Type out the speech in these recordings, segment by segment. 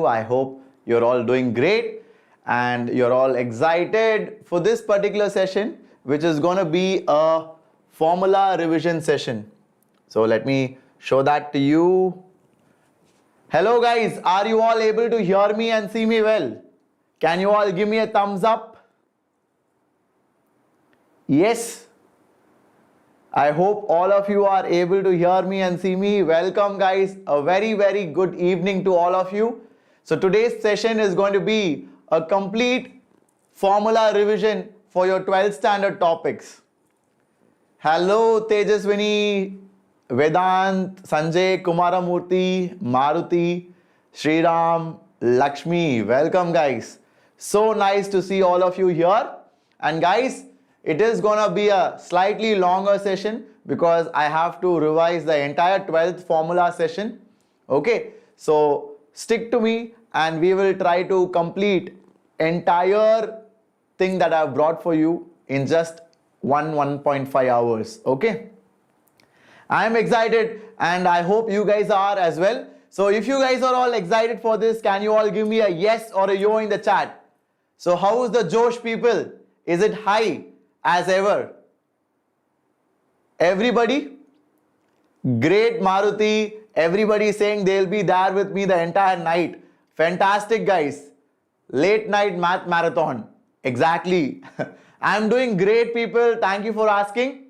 I hope you're all doing great and you're all excited for this particular session, which is going to be a formula revision session. So let me show that to you. Hello guys, are you all able to hear me and see me well? Can you all give me a thumbs up? Yes. I hope all of you are able to hear me and see me. Welcome guys, a very good evening to all of you. So today's session is going to be a complete formula revision for your 12th standard topics. Hello Tejaswini, Vedant, Sanjay, Kumaramurthy, Maruti, Sriram, Lakshmi. Welcome guys. So nice to see all of you here. And guys, it is gonna be a slightly longer session because I have to revise the entire 12th formula session. Okay, so stick to me and we will try to complete entire thing that I have brought for you in just 1.5 hours. Okay, I am excited and I hope you guys are as well. So if you guys are all excited for this, can you all give me a yes or a yo in the chat? So how is the Josh people? Is it high as ever? Everybody? Great Maruti. Everybody saying they'll be there with me the entire night. Fantastic guys. Late night math marathon. Exactly. I'm doing great people. Thank you for asking.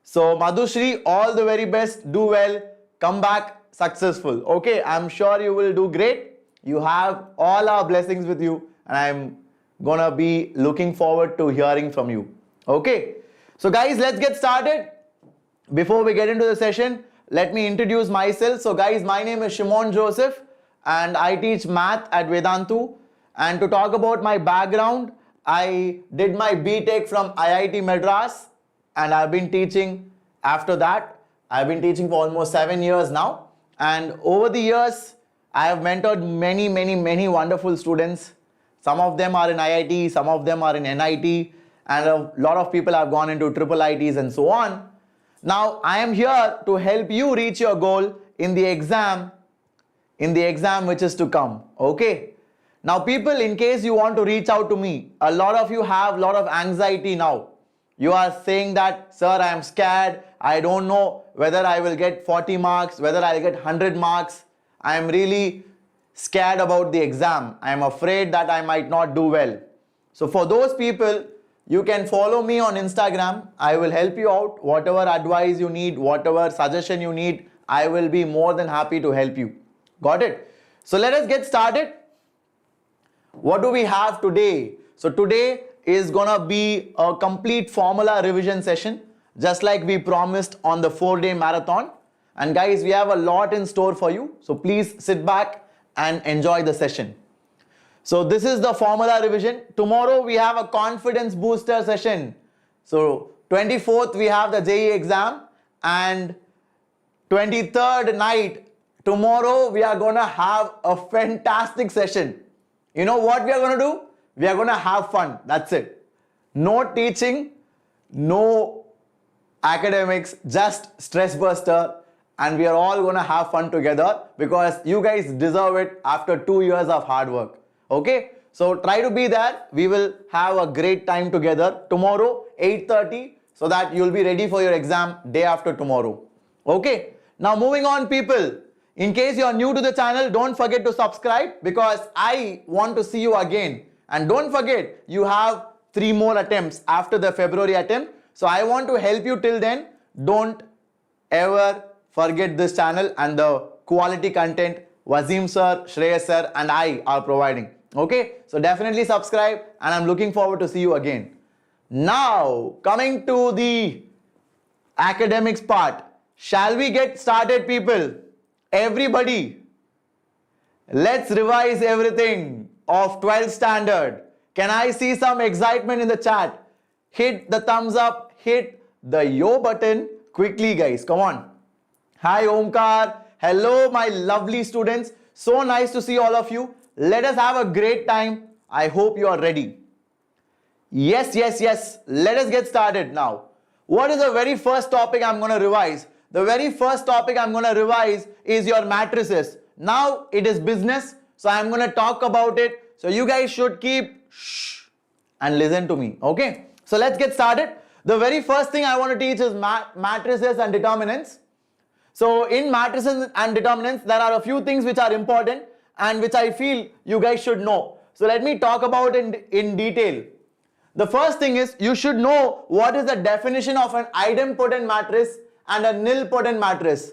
So Madhushri, all the very best. Do well. Come back successful. Okay, I'm sure you will do great. You have all our blessings with you and I'm gonna be looking forward to hearing from you. Okay, so guys, let's get started. Before we get into the session, let me introduce myself. So guys, my name is Shimon Joseph and I teach math at Vedantu. And to talk about my background, I did my B.Tech from IIT Madras and I've been teaching after that. I've been teaching for almost 7 years now. And over the years, I have mentored many wonderful students. Some of them are in IIT, some of them are in NIT, and a lot of people have gone into triple ITs and so on. Now, I am here to help you reach your goal in the exam which is to come. Okay. Now, people, in case you want to reach out to me, a lot of you have a lot of anxiety now. You are saying that, sir, I am scared. I don't know whether I will get 40 marks, whether I'll get 100 marks. I am really scared about the exam. I am afraid that I might not do well. So for those people, you can follow me on Instagram. I will help you out. Whatever advice you need, whatever suggestion you need, I will be more than happy to help you. Got it? So let us get started. What do we have today? So today is gonna be a complete formula revision session, just like we promised on the 4-day marathon. And guys, we have a lot in store for you. So please sit back and enjoy the session. So this is the formula revision. Tomorrow we have a confidence booster session. So 24th we have the JEE exam and 23rd night, tomorrow we are going to have a fantastic session. You know what we are going to do? We are going to have fun. That's it. No teaching, no academics, just stress buster. And we are all going to have fun together because you guys deserve it after 2 years of hard work. Okay, so try to be there. We will have a great time together tomorrow 8:30 so that you'll be ready for your exam day after tomorrow. Okay, now moving on people. In case you're new to the channel, don't forget to subscribe because I want to see you again. And don't forget, you have 3 more attempts after the February attempt. So I want to help you till then. Don't ever forget this channel and the quality content Wasim sir, Shreyas sir and I are providing. Okay, so definitely subscribe and I'm looking forward to see you again. Now, coming to the academics part. Shall we get started people? Everybody, let's revise everything of 12th standard. Can I see some excitement in the chat? Hit the thumbs up, hit the yo button quickly guys, come on. Hi Omkar, hello my lovely students. So nice to see all of you. Let us have a great time. I hope you are ready. Yes. Let us get started now. What is the very first topic I'm going to revise? The very first topic I'm going to revise is your matrices. Now it is business. So I'm going to talk about it. So you guys should keep shh and listen to me. Okay. So let's get started. The very first thing I want to teach is matrices and determinants. So in matrices and determinants, there are a few things which are important and which I feel you guys should know. So let me talk about it in detail. The first thing is you should know what is the definition of an idempotent matrix and a nilpotent matrix.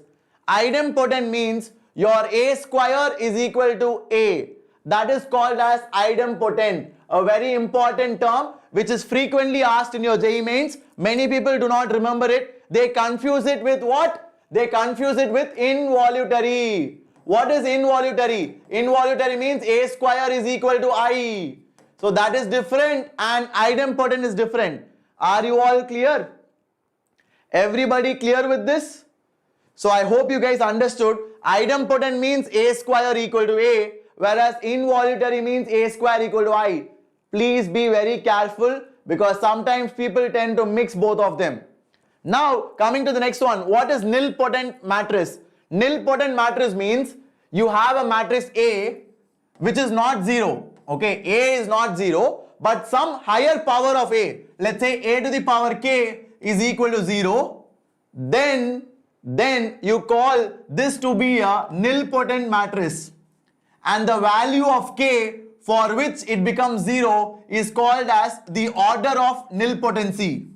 Idempotent means your A square is equal to A. That is called as idempotent, a very important term which is frequently asked in your JEE Mains. Many people do not remember it. They confuse it with what? They confuse it with involuntary. What is involuntary? Involuntary means A square is equal to I. So that is different and idempotent is different. Are you all clear? Everybody clear with this? So I hope you guys understood. Idempotent means A square equal to A, whereas involuntary means A square equal to I. Please be very careful because sometimes people tend to mix both of them. Now coming to the next one, what is nilpotent matrix? Nilpotent matrix means you have a matrix A which is not 0. Okay, A is not 0, but some higher power of A, let's say A to the power K is equal to 0, then you call this to be a nilpotent matrix, and the value of K for which it becomes 0 is called as the order of nilpotency.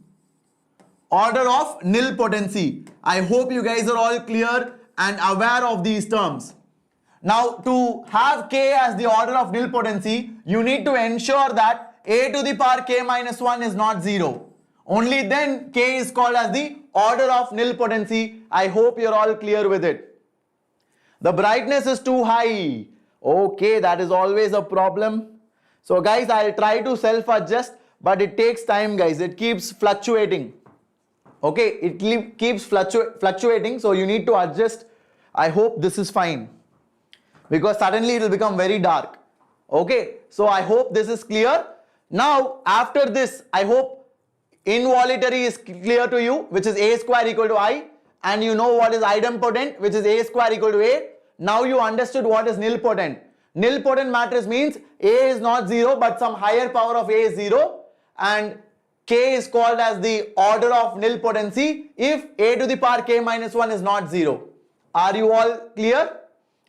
Order of nilpotency. I hope you guys are all clear and aware of these terms. Now to have K as the order of nilpotency, you need to ensure that A to the power K minus 1 is not 0. Only then K is called as the order of nilpotency. I hope you're all clear with it. The brightness is too high. Okay, that is always a problem. So guys, I'll try to self-adjust, but it takes time guys. It keeps fluctuating. Okay, it keeps fluctuating, so you need to adjust. I hope this is fine, because suddenly it will become very dark. Okay, so I hope this is clear. Now after this, I hope involuntary is clear to you, which is A square equal to I, and you know what is idempotent, which is A square equal to A. Now you understood what is nilpotent. Nilpotent matrix means A is not 0, but some higher power of A is 0, and K is called as the order of nilpotency if A to the power K minus 1 is not 0. Are you all clear?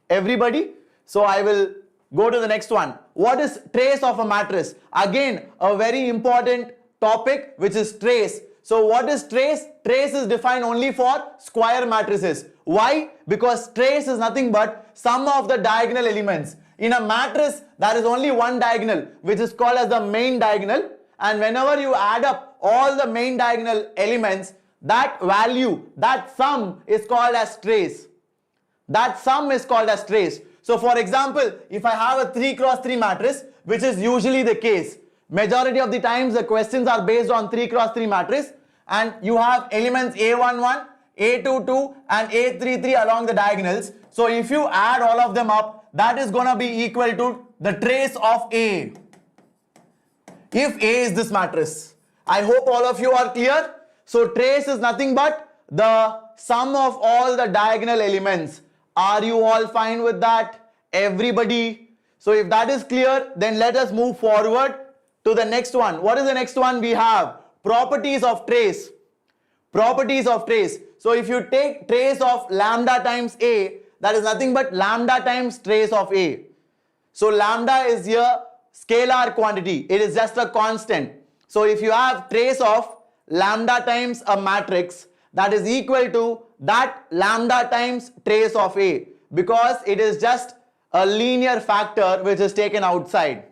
Everybody? So I will go to the next one. What is trace of a matrix? Again, a very important topic, which is trace. So what is trace? Trace is defined only for square matrices. Why? Because trace is nothing but sum of the diagonal elements. In a matrix, there is only one diagonal, which is called as the main diagonal. And whenever you add up all the main diagonal elements, that value, that sum is called as trace. That sum is called as trace. So for example, if I have a 3 cross 3 matrix, which is usually the case, majority of the times the questions are based on 3 cross 3 matrix, and you have elements A11, A22 and A33 along the diagonals. So if you add all of them up, that is gonna be equal to the trace of A. If A is this matrix. I hope all of you are clear. So trace is nothing but the sum of all the diagonal elements. Are you all fine with that? Everybody? So if that is clear, then let us move forward to the next one. What is the next one? We have properties of trace. Properties of trace. So if you take trace of lambda times A, that is nothing but lambda times trace of A. So lambda is here scalar quantity. It is just a constant. So if you have trace of lambda times a matrix, that is equal to that lambda times trace of A, because it is just a linear factor which is taken outside.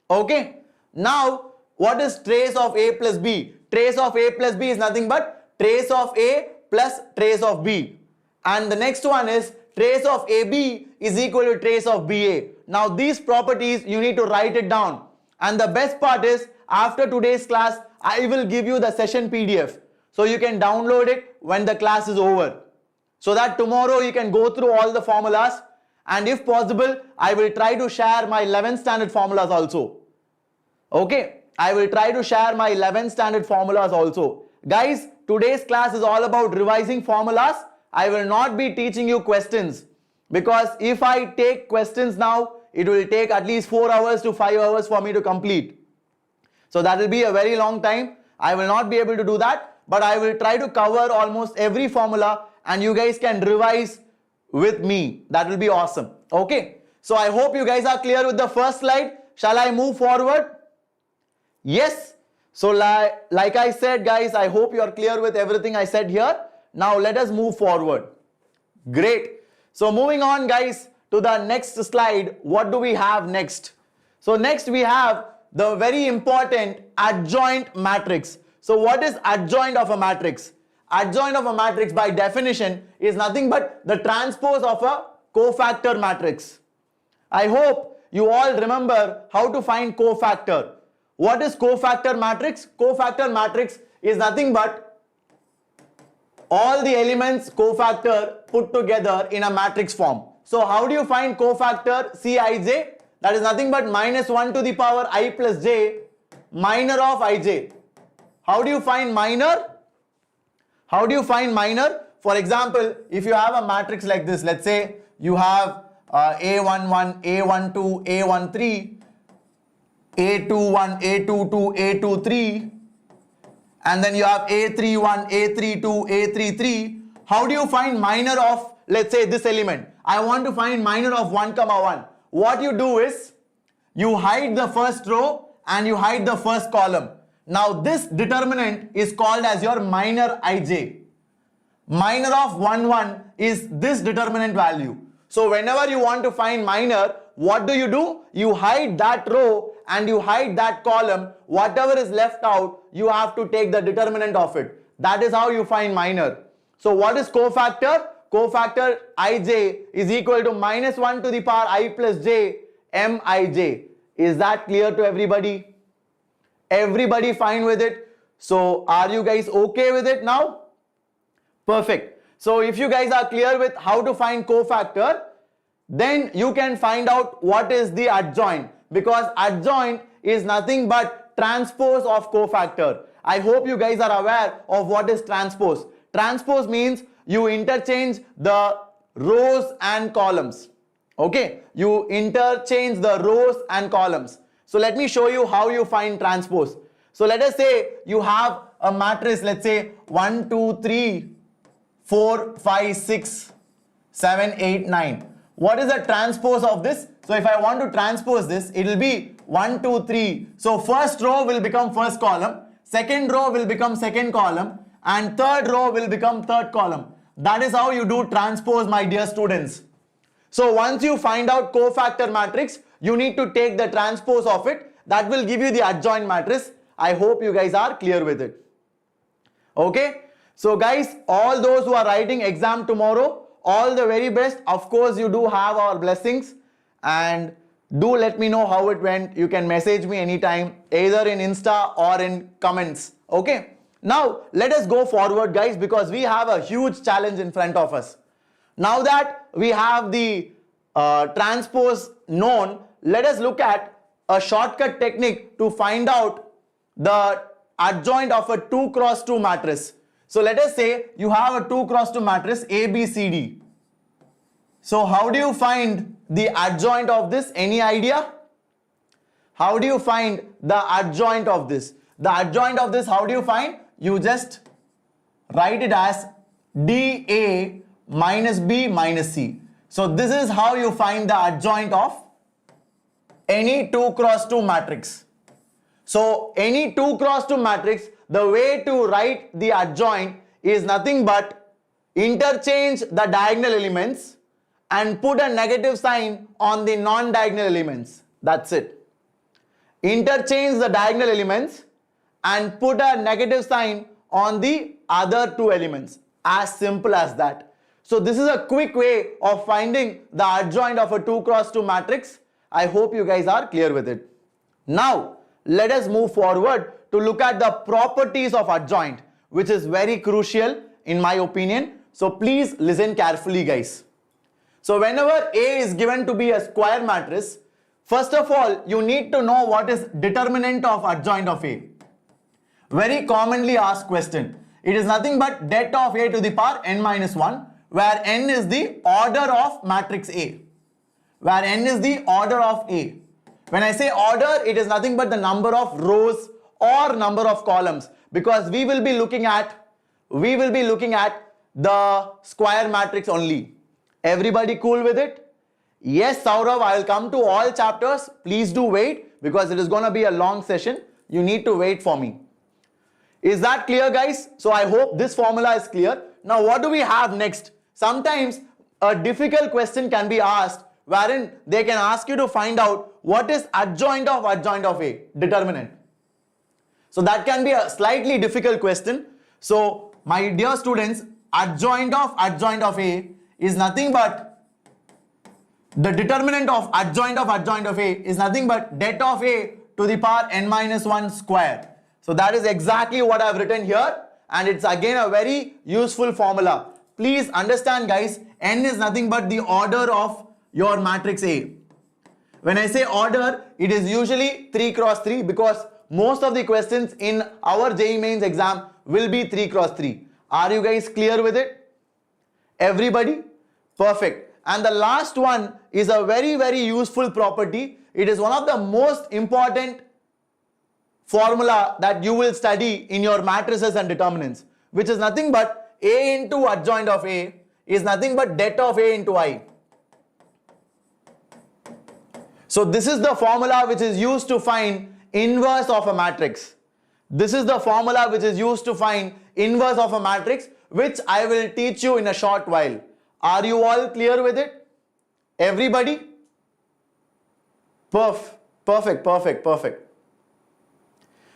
Okay. Now what is trace of A plus B? Trace of A plus B is nothing but trace of A plus trace of B. And the next one is trace of AB is equal to trace of BA. Now these properties you need to write it down. And the best part is, after today's class, I will give you the session PDF. So you can download it when the class is over. So that tomorrow you can go through all the formulas. And if possible, I will try to share my 11th standard formulas also. Okay, I will try to share my 11th standard formulas also. Guys, today's class is all about revising formulas. I will not be teaching you questions, because if I take questions now, it will take at least 4 hours to 5 hours for me to complete. So that will be a very long time. I will not be able to do that, but I will try to cover almost every formula and you guys can revise with me. That will be awesome. Okay. So I hope you guys are clear with the first slide. Shall I move forward? Yes. So like I said, guys, I hope you are clear with everything I said here. Now let us move forward. Great. So moving on, guys, to the next slide. What do we have next? So next we have the very important adjoint matrix. So what is adjoint of a matrix? Adjoint of a matrix by definition is nothing but the transpose of a cofactor matrix. I hope you all remember how to find cofactor. What is cofactor matrix? Cofactor matrix is nothing but all the elements cofactor put together in a matrix form. So how do you find cofactor Cij? That is nothing but minus 1 to the power I plus j minor of ij. How do you find minor? How do you find minor? For example, if you have a matrix like this, let's say you have A11, A12, A13, A21, A22, A23, and then you have A31, A32, A33. How do you find minor of, let's say, this element? I want to find minor of 1, 1. What you do is, you hide the first row and you hide the first column. Now this determinant is called as your minor ij. Minor of 1, 1 is this determinant value. So whenever you want to find minor, what do? You hide that row and you hide that column. Whatever is left out, you have to take the determinant of it. That is how you find minor. So what is cofactor? Cofactor ij is equal to minus 1 to the power I plus j mij. Is that clear to everybody? Everybody fine with it? So are you guys okay with it now? Perfect. So if you guys are clear with how to find cofactor, then you can find out what is the adjoint, because adjoint is nothing but transpose of cofactor. I hope you guys are aware of what is transpose. Transpose means you interchange the rows and columns. Okay, you interchange the rows and columns. So let me show you how you find transpose. So let us say you have a matrix, let's say 1, 2, 3, 4, 5, 6, 7, 8, 9. What is the transpose of this? So if I want to transpose this, it will be 1, 2, 3. So first row will become first column, second row will become second column, and third row will become third column. That is how you do transpose, my dear students. So once you find out cofactor matrix, you need to take the transpose of it. That will give you the adjoint matrix. I hope you guys are clear with it. Okay. So guys, all those who are writing exam tomorrow, all the very best. Of course, you do have our blessings, and do let me know how it went. You can message me anytime, either in Insta or in comments. Okay. Now let us go forward, guys, because we have a huge challenge in front of us. Now that we have the transpose known, let us look at a shortcut technique to find out the adjoint of a 2 cross 2 matrix. So let us say you have a 2 cross 2 matrix A, B, C, D. So how do you find the adjoint of this? Any idea? How do you find the adjoint of this? The adjoint of this, how do you find? You just write it as DA minus B minus C. So this is how you find the adjoint of any 2 cross 2 matrix. So any 2 cross 2 matrix, the way to write the adjoint is nothing but interchange the diagonal elements and put a negative sign on the non-diagonal elements. That's it. Interchange the diagonal elements and put a negative sign on the other two elements. As simple as that. So this is a quick way of finding the adjoint of a 2 cross 2 matrix. I hope you guys are clear with it. Now let us move forward to look at the properties of adjoint, which is very crucial in my opinion. So please listen carefully, guys. So whenever A is given to be a square matrix, first of all you need to know what is determinant of adjoint of A. Very commonly asked question. It is nothing but det of A to the power n minus 1, where n is the order of matrix A. where n is the order of A. When I say order, it is nothing but the number of rows or number of columns, because we will be looking at the square matrix only. Everybody cool with it? Yes, Saurav, I will come to all chapters. Please do wait, because it is going to be a long session. You need to wait for me. Is that clear, guys? So I hope this formula is clear. Now what do we have next? Sometimes a difficult question can be asked, wherein they can ask you to find out what is adjoint of A, determinant. So that can be a slightly difficult question. So my dear students, adjoint of A is nothing but the determinant of adjoint of A is nothing but det of A to the power n-1 square. So that is exactly what I have written here, and it's again a very useful formula. Please understand, guys, n is nothing but the order of your matrix A. When I say order, it is usually 3 cross 3, because most of the questions in our JEE Mains exam will be 3 cross 3. Are you guys clear with it? Everybody? Perfect. And the last one is a very, very useful property. It is one of the most important formula that you will study in your matrices and determinants, which is nothing but A into adjoint of A is nothing but det of A into I. So this is the formula which is used to find inverse of a matrix. This is the formula which is used to find inverse of a matrix, which I will teach you in a short while. Are you all clear with it? Everybody? Perfect.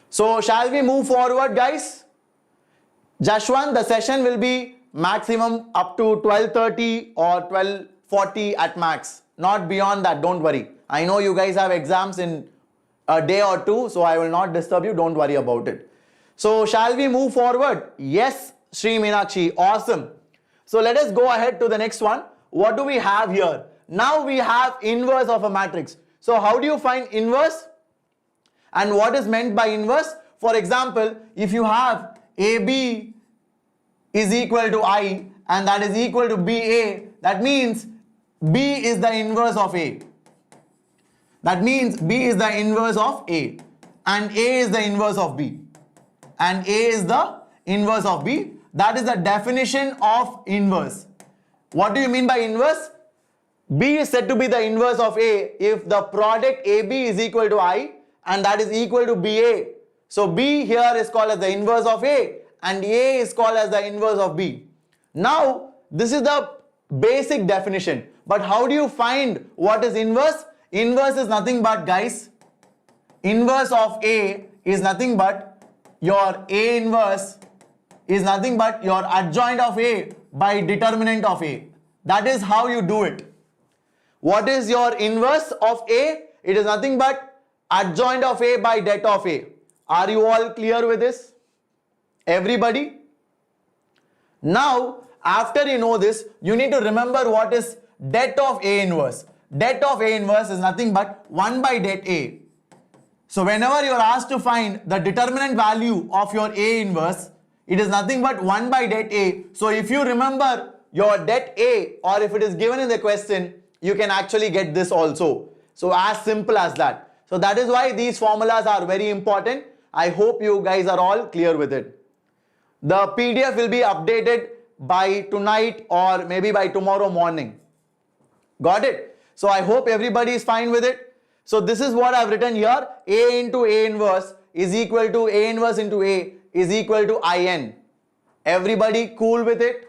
So shall we move forward, guys? Jashwan, the session will be maximum up to 12:30 or 12:40 at max. Not beyond that, don't worry. I know you guys have exams in a day or two, so I will not disturb you, don't worry about it. So shall we move forward? Yes, Sri Meenakshi, awesome. So let us go ahead to the next one. What do we have here? Now we have inverse of a matrix. So how do you find inverse? And what is meant by inverse? For example, if you have AB is equal to I and that is equal to BA, that means B is the inverse of A. That means B is the inverse of A and A is the inverse of B. And A is the inverse of B. That is the definition of inverse. What do you mean by inverse? B is said to be the inverse of A if the product AB is equal to I and that is equal to BA. So B here is called as the inverse of A and A is called as the inverse of B. Now this is the basic definition. But how do you find what is inverse? Inverse is nothing but, guys, inverse of A is nothing but your A inverse is nothing but your adjoint of A by determinant of A. That is how you do it. What is your inverse of A? It is nothing but adjoint of A by det of A. Are you all clear with this? Everybody? Now, after you know this, you need to remember what is det of A inverse. Det of A inverse is nothing but 1 by det A. So whenever you are asked to find the determinant value of your A inverse, it is nothing but 1 by det A. So if you remember your det A, or if it is given in the question, you can actually get this also. So as simple as that. So that is why these formulas are very important. I hope you guys are all clear with it. The PDF will be updated by tonight or maybe by tomorrow morning. Got it? So I hope everybody is fine with it. So this is what I've written here. A into A inverse is equal to A inverse into A is equal to IN. Everybody cool with it?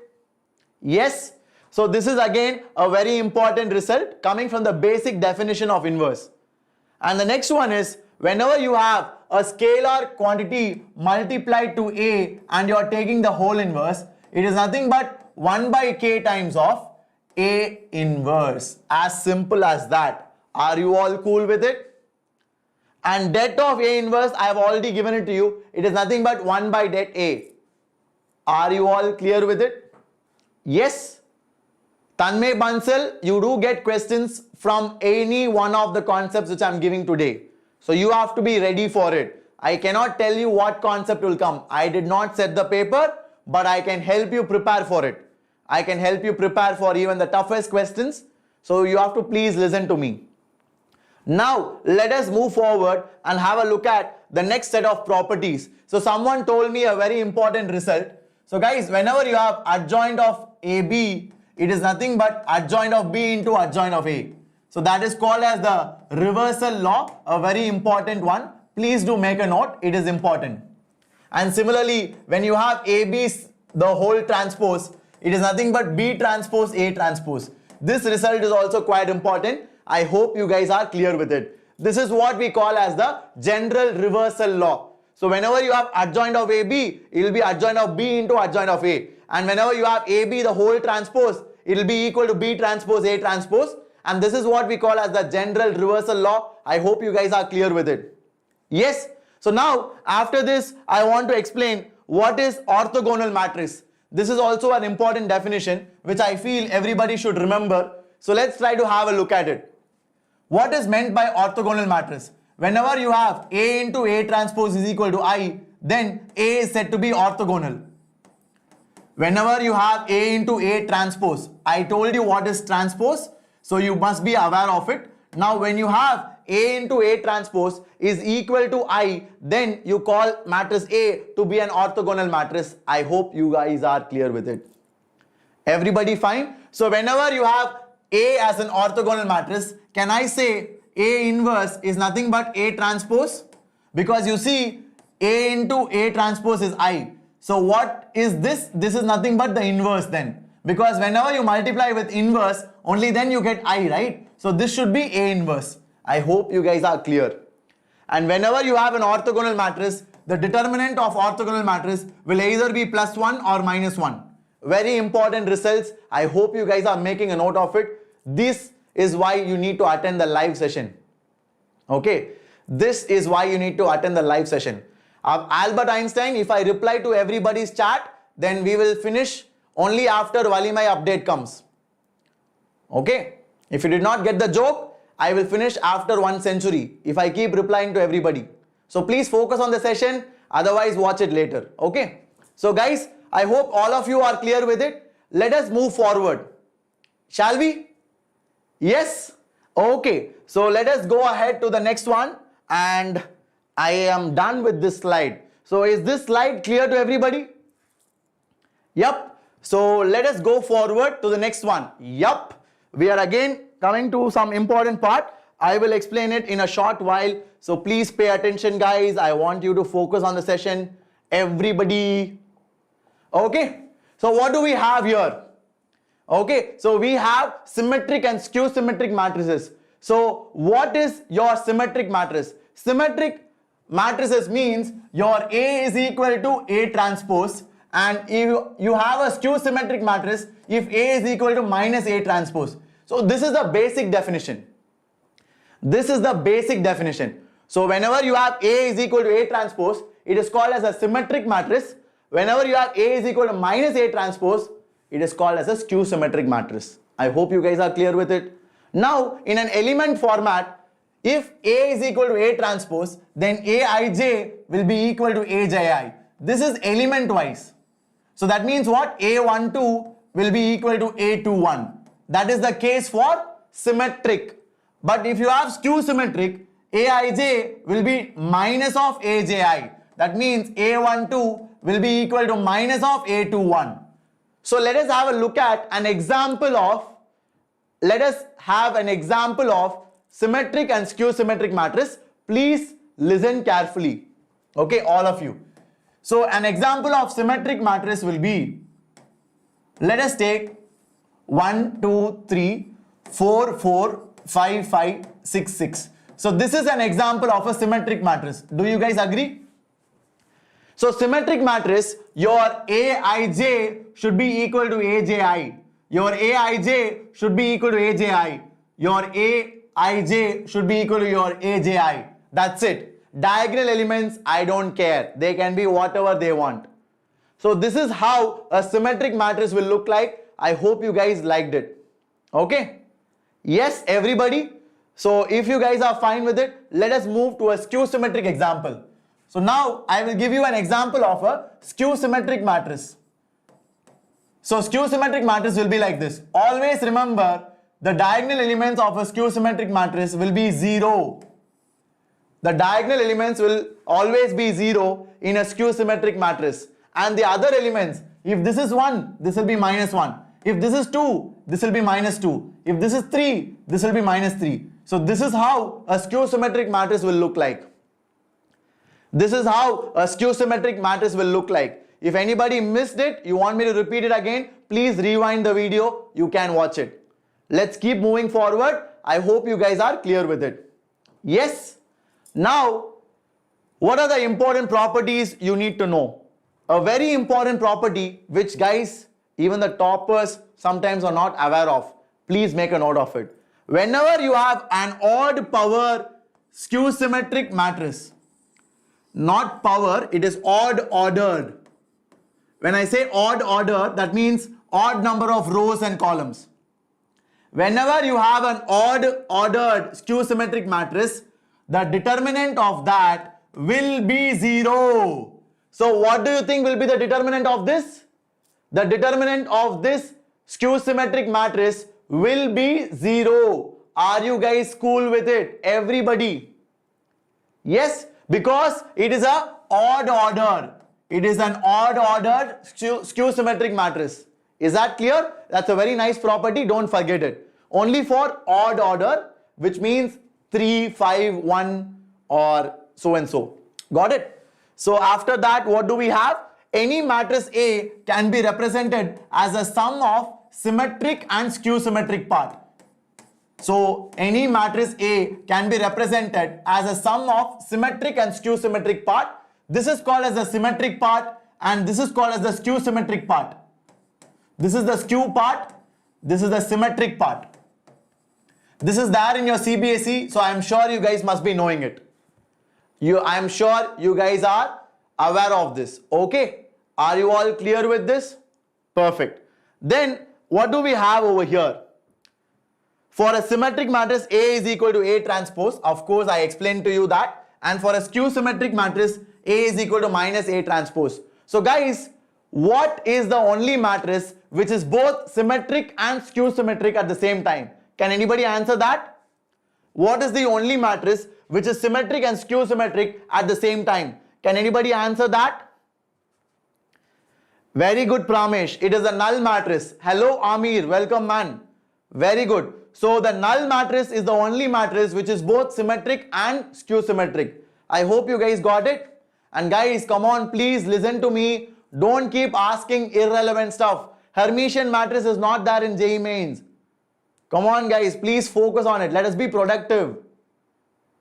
Yes. So this is again a very important result coming from the basic definition of inverse. And the next one is, whenever you have a scalar quantity multiplied to A and you are taking the whole inverse, it is nothing but 1 by K times of A inverse. As simple as that. Are you all cool with it? And det of A inverse, I have already given it to you. It is nothing but 1 by det A. Are you all clear with it? Yes. Tanmay Bansal, you do get questions from any one of the concepts which I am giving today. So you have to be ready for it. I cannot tell you what concept will come. I did not set the paper, but I can help you prepare for it. I can help you prepare for even the toughest questions. So you have to please listen to me. Now let us move forward and have a look at the next set of properties. So someone told me a very important result. So guys, whenever you have adjoint of AB, it is nothing but adjoint of B into adjoint of A. So that is called as the reversal law, a very important one. Please do make a note, it is important. And similarly, when you have AB, the whole transpose, it is nothing but B transpose A transpose. This result is also quite important. I hope you guys are clear with it. This is what we call as the general reversal law. So whenever you have adjoint of AB, it will be adjoint of B into adjoint of A. And whenever you have AB, the whole transpose, it will be equal to B transpose A transpose. And this is what we call as the general reversal law. I hope you guys are clear with it. Yes. So now after this, I want to explain what is orthogonal matrix. This is also an important definition which I feel everybody should remember. So let's try to have a look at it. What is meant by orthogonal matrix? Whenever you have A into A transpose is equal to I, then A is said to be orthogonal. Whenever you have A into A transpose, I told you what is transpose, so you must be aware of it. Now when you have A into A transpose is equal to I, then you call matrix A to be an orthogonal matrix. I hope you guys are clear with it. Everybody fine? So whenever you have A as an orthogonal matrix, can I say A inverse is nothing but A transpose? Because you see A into A transpose is I. So what is this? This is nothing but the inverse then. Because whenever you multiply with inverse, only then you get I, right? So this should be A inverse. I hope you guys are clear. And whenever you have an orthogonal matrix, the determinant of orthogonal matrix will either be +1 or -1. Very important results. I hope you guys are making a note of it. This is why you need to attend the live session. Okay, this is why you need to attend the live session. Albert Einstein, if I reply to everybody's chat, then we will finish only after Valimai update comes. Okay, if you did not get the joke, I will finish after 1 century if I keep replying to everybody. So please focus on the session, otherwise watch it later. Okay, so guys, I hope all of you are clear with it. Let us move forward. Shall we? Yes? Okay, so let us go ahead to the next one, and I am done with this slide. So is this slide clear to everybody? Yep. So let us go forward to the next one. Yup. We are again coming to some important part. I will explain it in a short while. So please pay attention, guys. I want you to focus on the session. Everybody. Okay. So what do we have here? Okay. So we have symmetric and skew symmetric matrices. So what is your symmetric matrix? Symmetric matrices means your A is equal to A transpose. And if you have a skew symmetric matrix if A is equal to -A transpose. So this is the basic definition. This is the basic definition. So whenever you have A is equal to A transpose, it is called as a symmetric matrix. Whenever you have A is equal to -A transpose, it is called as a skew symmetric matrix. I hope you guys are clear with it. Now in an element format, if A is equal to A transpose, then Aij will be equal to Aji. This is element wise. So that means what? A12 will be equal to A21. That is the case for symmetric. But if you have skew symmetric, Aij will be minus of Aji. That means A12 will be equal to minus of A21. So let us have a look at an example of, symmetric and skew symmetric matrix. Please listen carefully. Okay, all of you. So an example of symmetric matrix will be, let us take 1, 2, 3, 4, 4, 5, 5, 6, 6. So this is an example of a symmetric matrix. Do you guys agree? So symmetric matrix, your Aij should be equal to Aji. Your Aij should be equal to Aji. Your Aij should be equal to your Aji. That's it. Diagonal elements, I don't care. They can be whatever they want. So this is how a symmetric matrix will look like. I hope you guys liked it. Okay? Yes, everybody? So if you guys are fine with it, let us move to a skew symmetric example. So now I will give you an example of a skew symmetric matrix. So skew symmetric matrix will be like this. Always remember, the diagonal elements of a skew symmetric matrix will be 0. The diagonal elements will always be 0 in a skew symmetric matrix. And the other elements, if this is 1, this will be minus 1. If this is 2, this will be minus 2. If this is 3, this will be minus 3. So this is how a skew symmetric matrix will look like. This is how a skew symmetric matrix will look like. If anybody missed it, you want me to repeat it again, please rewind the video, you can watch it. Let's keep moving forward. I hope you guys are clear with it. Yes. Now, what are the important properties you need to know? A very important property which guys, even the toppers sometimes are not aware of. Please make a note of it. Whenever you have an odd power skew symmetric matrix, not power, it is odd ordered. When I say odd order, that means odd number of rows and columns. Whenever you have an odd ordered skew symmetric matrix, the determinant of that will be 0. So what do you think will be the determinant of this? The determinant of this skew symmetric matrix will be 0. Are you guys cool with it? Everybody? Yes, because it is a odd order. It is an odd ordered skew symmetric matrix. Is that clear? That's a very nice property. Don't forget it. Only for odd order, which means 3, 5, 1 or so and so. Got it? So after that, what do we have? Any matrix A can be represented as a sum of symmetric and skew symmetric part. So any matrix A can be represented as a sum of symmetric and skew symmetric part. This is called as the symmetric part and this is called as the skew symmetric part. This is the skew part. This is the symmetric part. This is there in your CBSE, so I am sure you guys must be knowing it. I am sure you guys are aware of this. Okay, are you all clear with this? Perfect. Then what do we have over here? For a symmetric matrix, A is equal to A transpose. Of course, I explained to you that. And for a skew symmetric matrix, A is equal to minus A transpose. So guys, what is the only matrix which is both symmetric and skew symmetric at the same time? Can anybody answer that? What is the only matrix which is symmetric and skew symmetric at the same time? Can anybody answer that? Very good, Pramesh. It is a null matrix. Hello, Amir. Welcome, man. Very good. So the null matrix is the only matrix which is both symmetric and skew symmetric. I hope you guys got it. And guys, come on, please listen to me. Don't keep asking irrelevant stuff. Hermitian matrix is not there in JEE Mains. Come on guys, please focus on it. Let us be productive.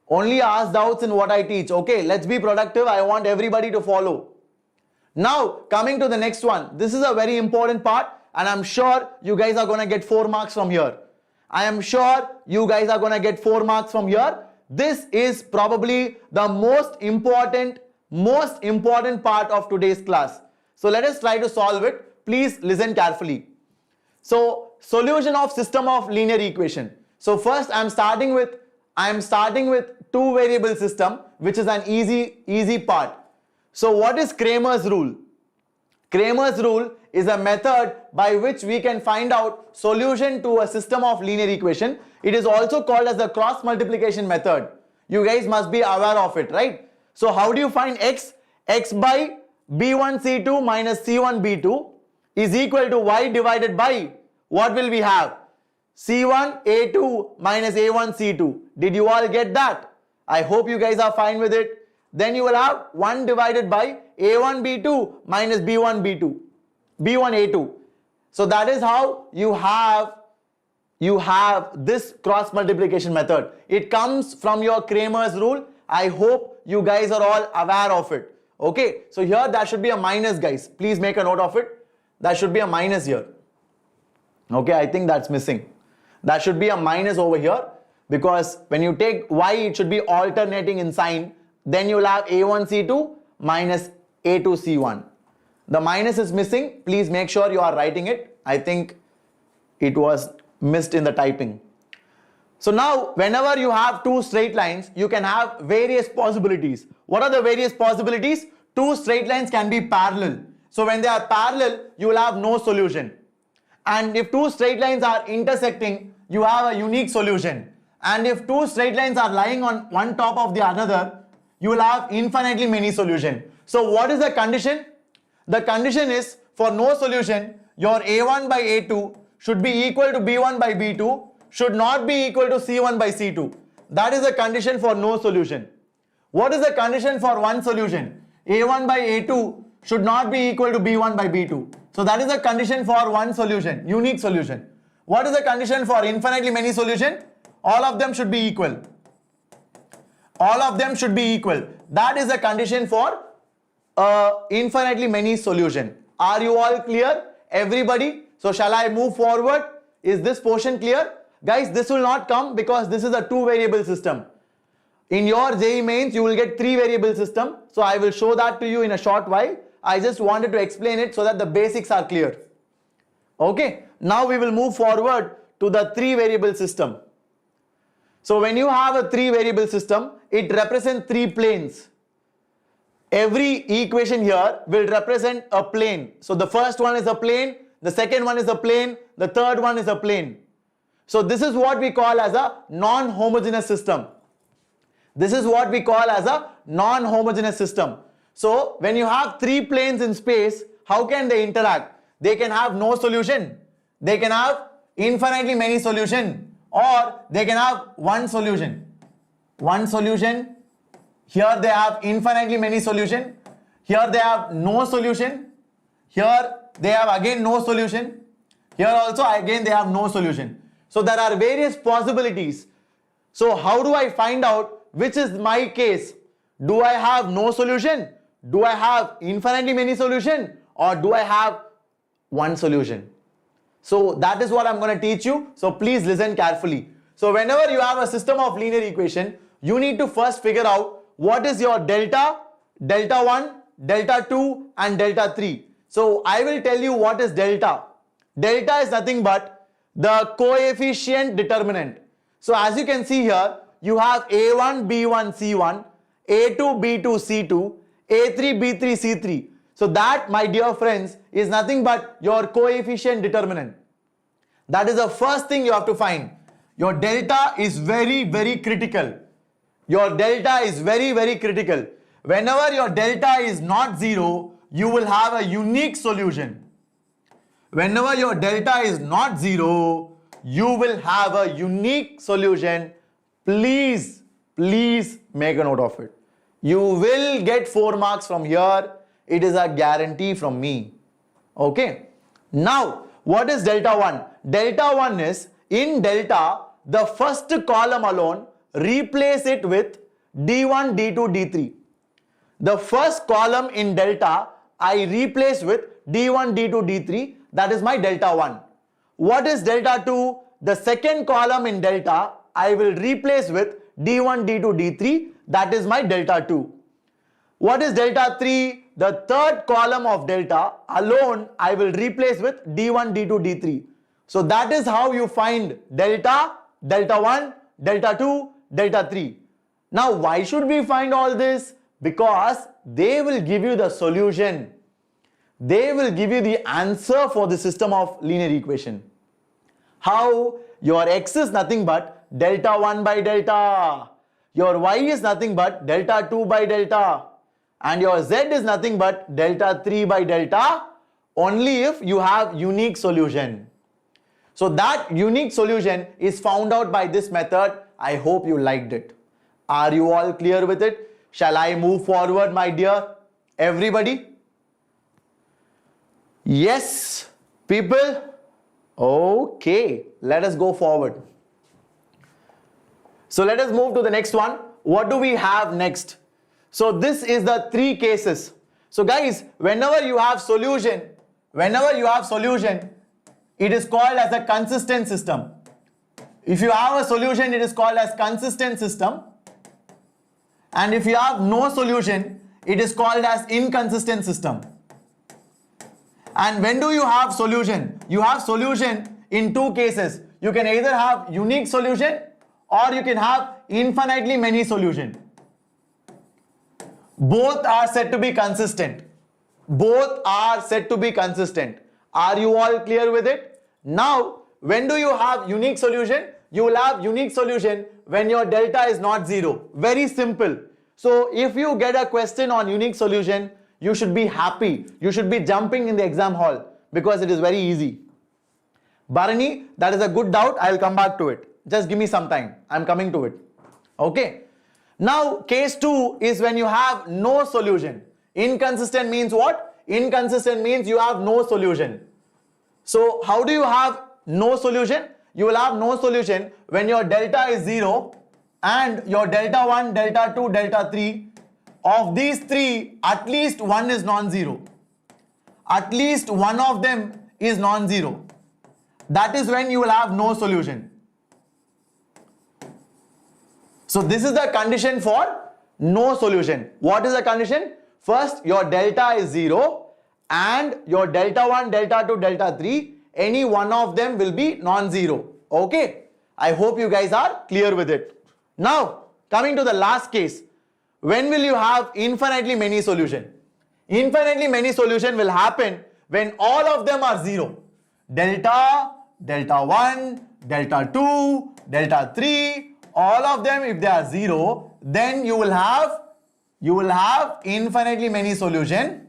Only ask doubts in what I teach. Okay, let's be productive. I want everybody to follow. Now, coming to the next one. This is a very important part and I'm sure you guys are going to get 4 marks from here. I am sure you guys are going to get 4 marks from here. This is probably the most important part of today's class. So let us try to solve it. Please listen carefully. So solution of system of linear equation. So first I am starting with 2 variable system, which is an easy part. So what is Cramer's rule? Cramer's rule is a method by which we can find out solution to a system of linear equation. It is also called as the cross multiplication method. You guys must be aware of it, right? So how do you find x? X by b1c2 minus c1b2 is equal to y divided by, what will we have? c1a2 minus a1c2. Did you all get that? I hope you guys are fine with it. Then you will have 1 divided by a1b2 minus b1a2. So that is how you have this cross multiplication method. It comes from your Cramer's rule. I hope you guys are all aware of it. Okay, so here that should be a minus, guys. Please make a note of it. That should be a minus here. Okay, I think that's missing. That should be a minus over here because when you take y, it should be alternating in sign. Then you'll have a1c2 minus a2c1. The minus is missing. Please make sure you are writing it. I think it was missed in the typing. So now, whenever you have 2 straight lines, you can have various possibilities. What are the various possibilities? 2 straight lines can be parallel. So when they are parallel, you will have no solution. And if 2 straight lines are intersecting, you have a unique solution. And if two straight lines are lying on one top of the another, you will have infinitely many solutions. So what is the condition? The condition is for no solution, your A1 by A2 should be equal to B1 by B2, should not be equal to C1 by C2. That is the condition for no solution. What is the condition for one solution? A1 by A2 should not be equal to B1 by B2. So that is the condition for one solution, unique solution. What is the condition for infinitely many solution? All of them should be equal. All of them should be equal. That is the condition for infinitely many solution. Are you all clear? Everybody? So shall I move forward? Is this portion clear? Guys, this will not come because this is a two variable system. In your JEE Mains, you will get three variable system. So I will show that to you in a short while. I just wanted to explain it so that the basics are clear. Okay. Now we will move forward to the three variable system. So when you have a three variable system, it represents three planes. Every equation here will represent a plane. So the first one is a plane, the second one is a plane, the third one is a plane. So this is what we call as a non-homogeneous system. This is what we call as a non-homogeneous system. So when you have three planes in space, how can they interact? They can have no solution. They can have infinitely many solution, or they can have one solution. One solution. Here they have infinitely many solution. Here they have no solution. Here they have again no solution. Here also again they have no solution. So there are various possibilities. So how do I find out which is my case? Do I have no solution? Do I have infinitely many solution? Or do I have one solution? So that is what I'm going to teach you. So please listen carefully. So whenever you have a system of linear equation, you need to first figure out what is your delta, delta 1, delta 2 and delta 3. So I will tell you what is delta. Delta is nothing but the coefficient determinant. So as you can see here, you have A1, B1, C1, A2, B2, C2, A3, B3, C3. So that, my dear friends, is nothing but your coefficient determinant. That is the first thing you have to find. Your delta is very, very critical. Your delta is very, very critical. Whenever your delta is not 0, you will have a unique solution. Whenever your delta is not 0, you will have a unique solution. Please, please make a note of it. You will get 4 marks from here. It is a guarantee from me. Okay. Now, what is delta 1? Delta 1 is, in delta, the first column alone, replace it with D1, D2, D3. The first column in delta, I replace with D1, D2, D3. That is my delta 1. What is delta 2? The second column in delta, I will replace with D1, D2, D3. That is my delta 2. What is delta 3? The third column of delta alone, I will replace with D1, D2, D3. So that is how you find delta, delta 1, delta 2, delta 3. Now, why should we find all this? Because they will give you the solution. They will give you the answer for the system of linear equation. How? Your x is nothing but delta 1 by delta. Your y is nothing but delta 2 by delta. And your z is nothing but delta 3 by delta, only if you have unique solution. So that unique solution is found out by this method. I hope you liked it. Are you all clear with it? Shall I move forward, my dear? Everybody? Yes, people? Okay, let us go forward. So let us move to the next one. What do we have next? So this is the three cases. So guys, whenever you have solution, it is called as a consistent system. If you have a solution, it is called as consistent system. And if you have no solution, it is called as inconsistent system. And when do you have solution? You have solution in two cases. You can either have unique solution or you can have infinitely many solution. Both are said to be consistent. Both are said to be consistent. Are you all clear with it? Now, when do you have unique solution? You will have unique solution when your delta is not 0. Very simple. So if you get a question on unique solution, you should be happy. You should be jumping in the exam hall because it is very easy. Bharani, that is a good doubt. I'll come back to it. Just give me some time. I'm coming to it. Okay. Now, case 2 is when you have no solution. Inconsistent means what? Inconsistent means you have no solution. So, how do you have no solution? You will have no solution when your delta is 0 and your delta 1, delta 2, delta 3. Of these 3, at least one is non-zero. At least one of them is non-zero. That is when you will have no solution. So this is the condition for no solution. What is the condition? First, your delta is 0 and your delta 1, delta 2, delta 3, any one of them will be non-zero. Okay? I hope you guys are clear with it. Now, coming to the last case. When will you have infinitely many solution? Infinitely many solution will happen when all of them are 0. Delta, delta 1, delta 2, delta 3, all of them if they are 0, then you will have infinitely many solution.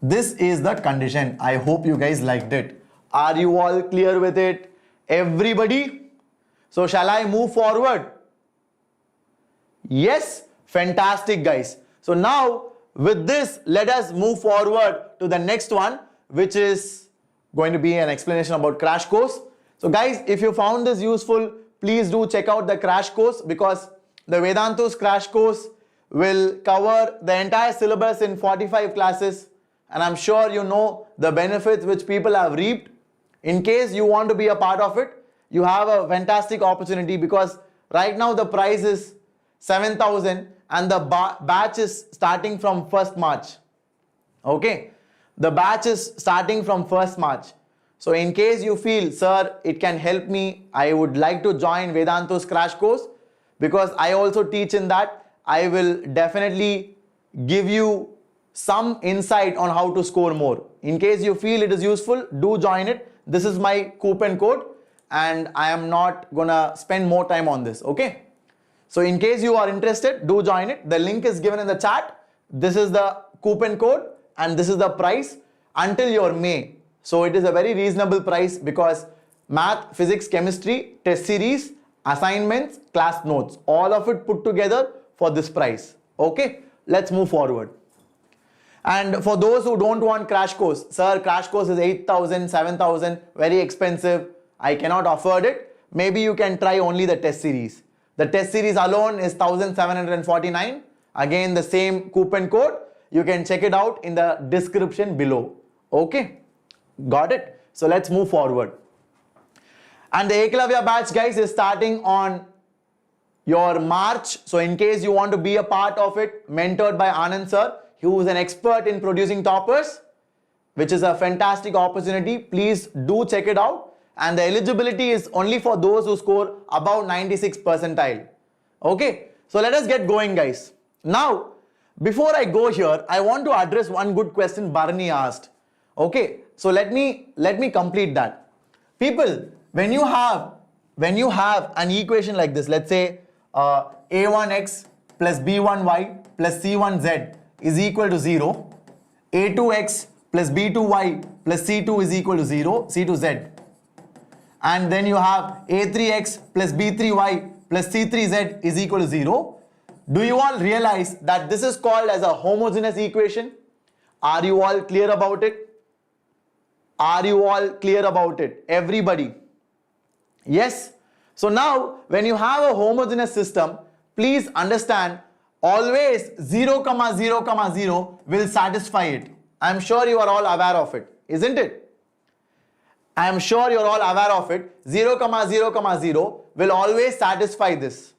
This is the condition. I hope you guys liked it. Are you all clear with it? Everybody? So shall I move forward? Yes? Fantastic, guys. So now with this, let us move forward to the next one, which is going to be an explanation about crash course. So guys, if you found this useful, please do check out the crash course, because the Vedantu's crash course will cover the entire syllabus in 45 classes, and I'm sure you know the benefits which people have reaped. In case you want to be a part of it, you have a fantastic opportunity, because right now the price is 7,000 and the batch is starting from 1st March. Okay, the batch is starting from 1st March. So in case you feel, sir, it can help me, I would like to join Vedantu's crash course, because I also teach in that. I will definitely give you some insight on how to score more. In case you feel it is useful, do join it. This is my coupon code and I am not gonna spend more time on this. Okay. So in case you are interested, do join it. The link is given in the chat. This is the coupon code and this is the price until your May. So it is a very reasonable price, because math, physics, chemistry, test series, assignments, class notes, all of it put together for this price. Okay, let's move forward. And for those who don't want crash course, sir, crash course is 8,000, 7,000, very expensive, I cannot afford it. Maybe you can try only the test series. The test series alone is 1,749. Again, the same coupon code. You can check it out in the description below. Okay, got it? So let's move forward. And the Eklavya batch, guys, is starting on your March. So in case you want to be a part of it, mentored by Anand sir, who is an expert in producing toppers, which is a fantastic opportunity. Please do check it out. And the eligibility is only for those who score above 96 percentile. Okay, so let us get going, guys. Now, before I go here, I want to address one good question Barney asked. Okay, so let me complete that. People, when you have an equation like this, let's say a1x plus b1y plus c1z is equal to 0, a2x plus b2y plus c2 is equal to 0, c2z. And then you have a3x plus b3y plus c3z is equal to 0. Do you all realize that this is called as a homogeneous equation? Are you all clear about it? Are you all clear about it? Everybody? Yes? So now, when you have a homogeneous system, please understand, always 0, 0, 0 will satisfy it. I am sure you are all aware of it, isn't it? I am sure you are all aware of it. 0, 0, 0 will always satisfy this.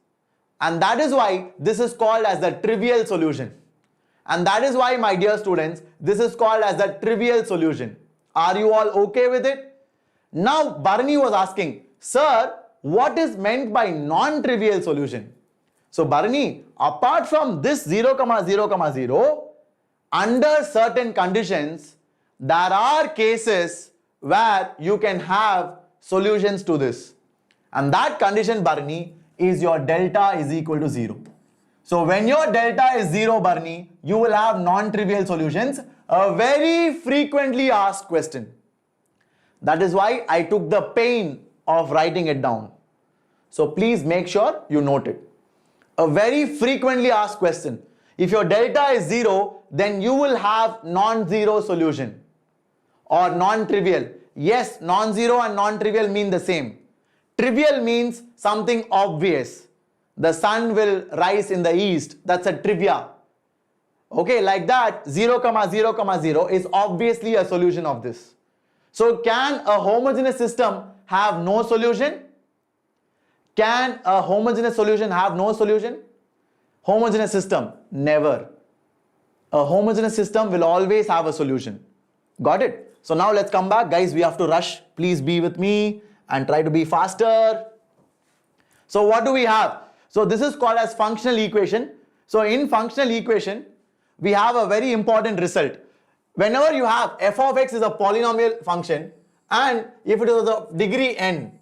And that is why this is called as the trivial solution. And that is why, my dear students, this is called as the trivial solution. Are you all okay with it? Now, Barney was asking, sir, what is meant by non-trivial solution? So, Barney, apart from this 0, 0, 0, under certain conditions, there are cases where you can have solutions to this. And that condition, Barney, is your delta is equal to 0. So when your delta is 0, Barney, you will have non-trivial solutions, a very frequently asked question. That is why I took the pain of writing it down. So please make sure you note it. A very frequently asked question. If your delta is 0, then you will have non-zero solution or non-trivial. Yes, non-zero and non-trivial mean the same. Trivial means something obvious. The sun will rise in the east. That's a trivia. Okay, like that, 0, 0, 0 is obviously a solution of this. So can a homogeneous system have no solution? Can a homogeneous solution have no solution? Homogeneous system, never. A homogeneous system will always have a solution. Got it? So now let's come back. Guys, we have to rush. Please be with me and try to be faster. So what do we have? So this is called as functional equation. So in functional equation, we have a very important result. Whenever you have f of x is a polynomial function, and if it is of degree n,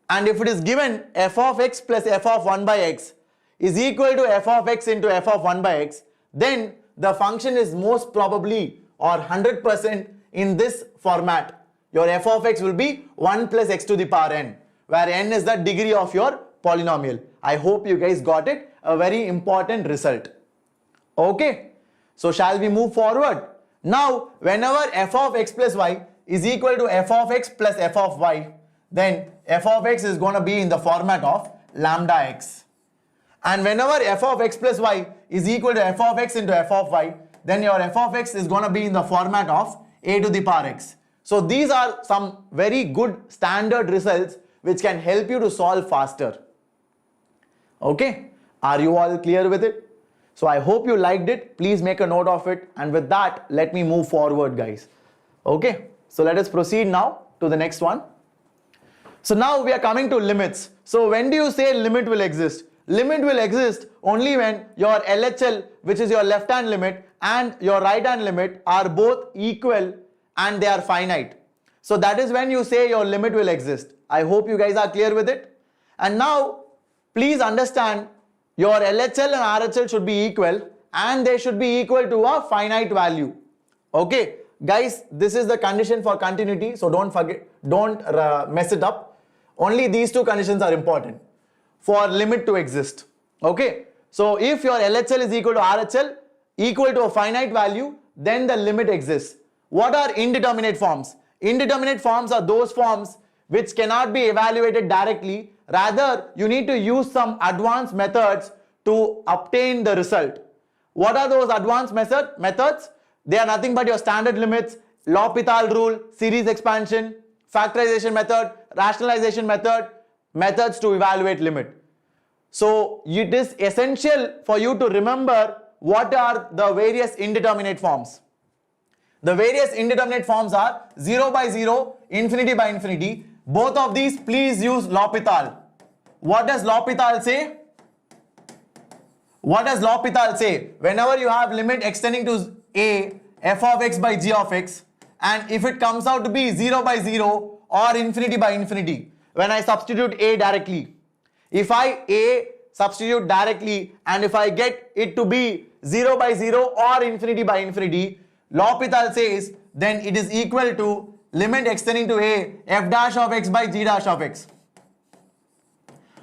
and if it is given f of x plus f of 1 by x is equal to f of x into f of 1 by x, then the function is most probably or 100% in this format. Your f of x will be 1 plus x to the power n, where n is the degree of your polynomial. I hope you guys got it. A very important result. Okay. So shall we move forward? Now, whenever f of x plus y is equal to f of x plus f of y, then f of x is going to be in the format of lambda x. And whenever f of x plus y is equal to f of x into f of y, then your f of x is going to be in the format of a to the power x. So these are some very good standard results which can help you to solve faster. Okay, are you all clear with it? So I hope you liked it. Please make a note of it. And with that, let me move forward, guys. Okay, so let us proceed now to the next one. So now we are coming to limits. So when do you say limit will exist? Limit will exist only when your LHL, which is your left hand limit, and your right hand limit are both equal and they are finite. So that is when you say your limit will exist. I hope you guys are clear with it. And now please understand your LHL and RHL should be equal and they should be equal to a finite value. Okay, guys, this is the condition for continuity. So don't forget, don't mess it up. Only these two conditions are important for limit to exist. Okay, so if your LHL is equal to RHL equal to a finite value, then the limit exists. What are indeterminate forms? Indeterminate forms are those forms which cannot be evaluated directly. Rather, you need to use some advanced methods to obtain the result. What are those advanced methods? They are nothing but your standard limits, L'Hopital rule, series expansion, factorization method, rationalization method, methods to evaluate limit. So it is essential for you to remember what are the various indeterminate forms. The various indeterminate forms are 0 by 0, infinity by infinity. Both of these, please use L'Hopital. What does L'Hopital say? What does L'Hopital say? Whenever you have limit extending to a, f of x by g of x, and if it comes out to be 0 by 0 or infinity by infinity, when I substitute a directly, if I a substitute directly and if I get it to be 0 by 0 or infinity by infinity, L'Hopital says then it is equal to limit extending to a, f dash of x by g dash of x.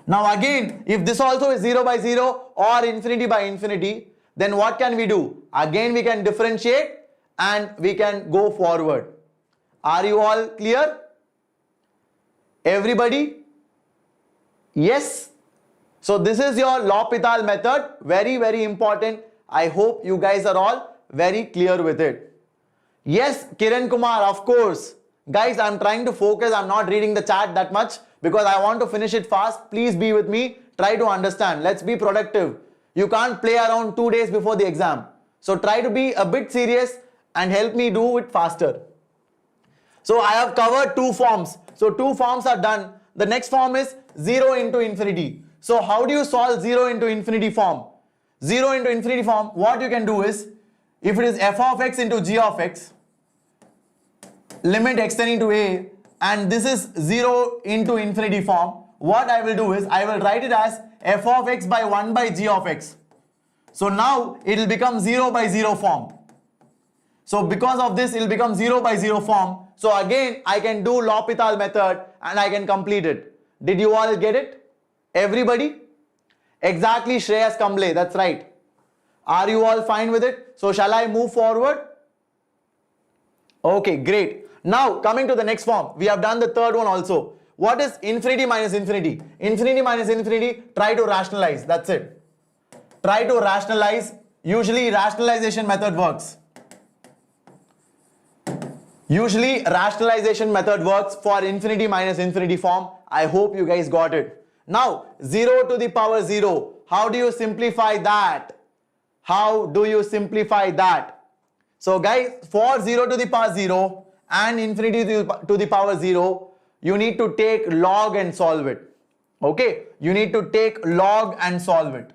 Now again, if this also is 0 by 0 or infinity by infinity, then what can we do? Again we can differentiate and we can go forward. Are you all clear? Everybody? Yes? So this is your L'Hopital method. Very, very important. I hope you guys are all very clear with it. Yes, Kiran Kumar, of course. Guys, I'm trying to focus. I'm not reading the chat that much because I want to finish it fast. Please be with me. Try to understand. Let's be productive. You can't play around 2 days before the exam. So try to be a bit serious and help me do it faster. So I have covered 2 forms. So 2 forms are done. The next form is 0 into infinity. So how do you solve 0 into infinity form? 0 into infinity form, what you can do is, if it is f of x into g of x, limit extending to a, and this is 0 into infinity form, what I will do is I will write it as f of x by 1 by g of x. So now it will become 0 by 0 form. So because of this, it will become 0 by 0 form. So again, I can do L'Hopital method and I can complete it. Did you all get it? Everybody? Exactly, Shreyas Kamble, that's right. Are you all fine with it? So shall I move forward? Okay, great. Now coming to the next form, we have done the third one also. What is infinity minus infinity? Infinity minus infinity, try to rationalize, that's it. Try to rationalize. Usually rationalization method works. Usually rationalization method works for infinity minus infinity form. I hope you guys got it. Now 0 to the power 0. How do you simplify that? How do you simplify that? So guys, for 0 to the power 0 and infinity to the power 0, you need to take log and solve it. Okay, you need to take log and solve it.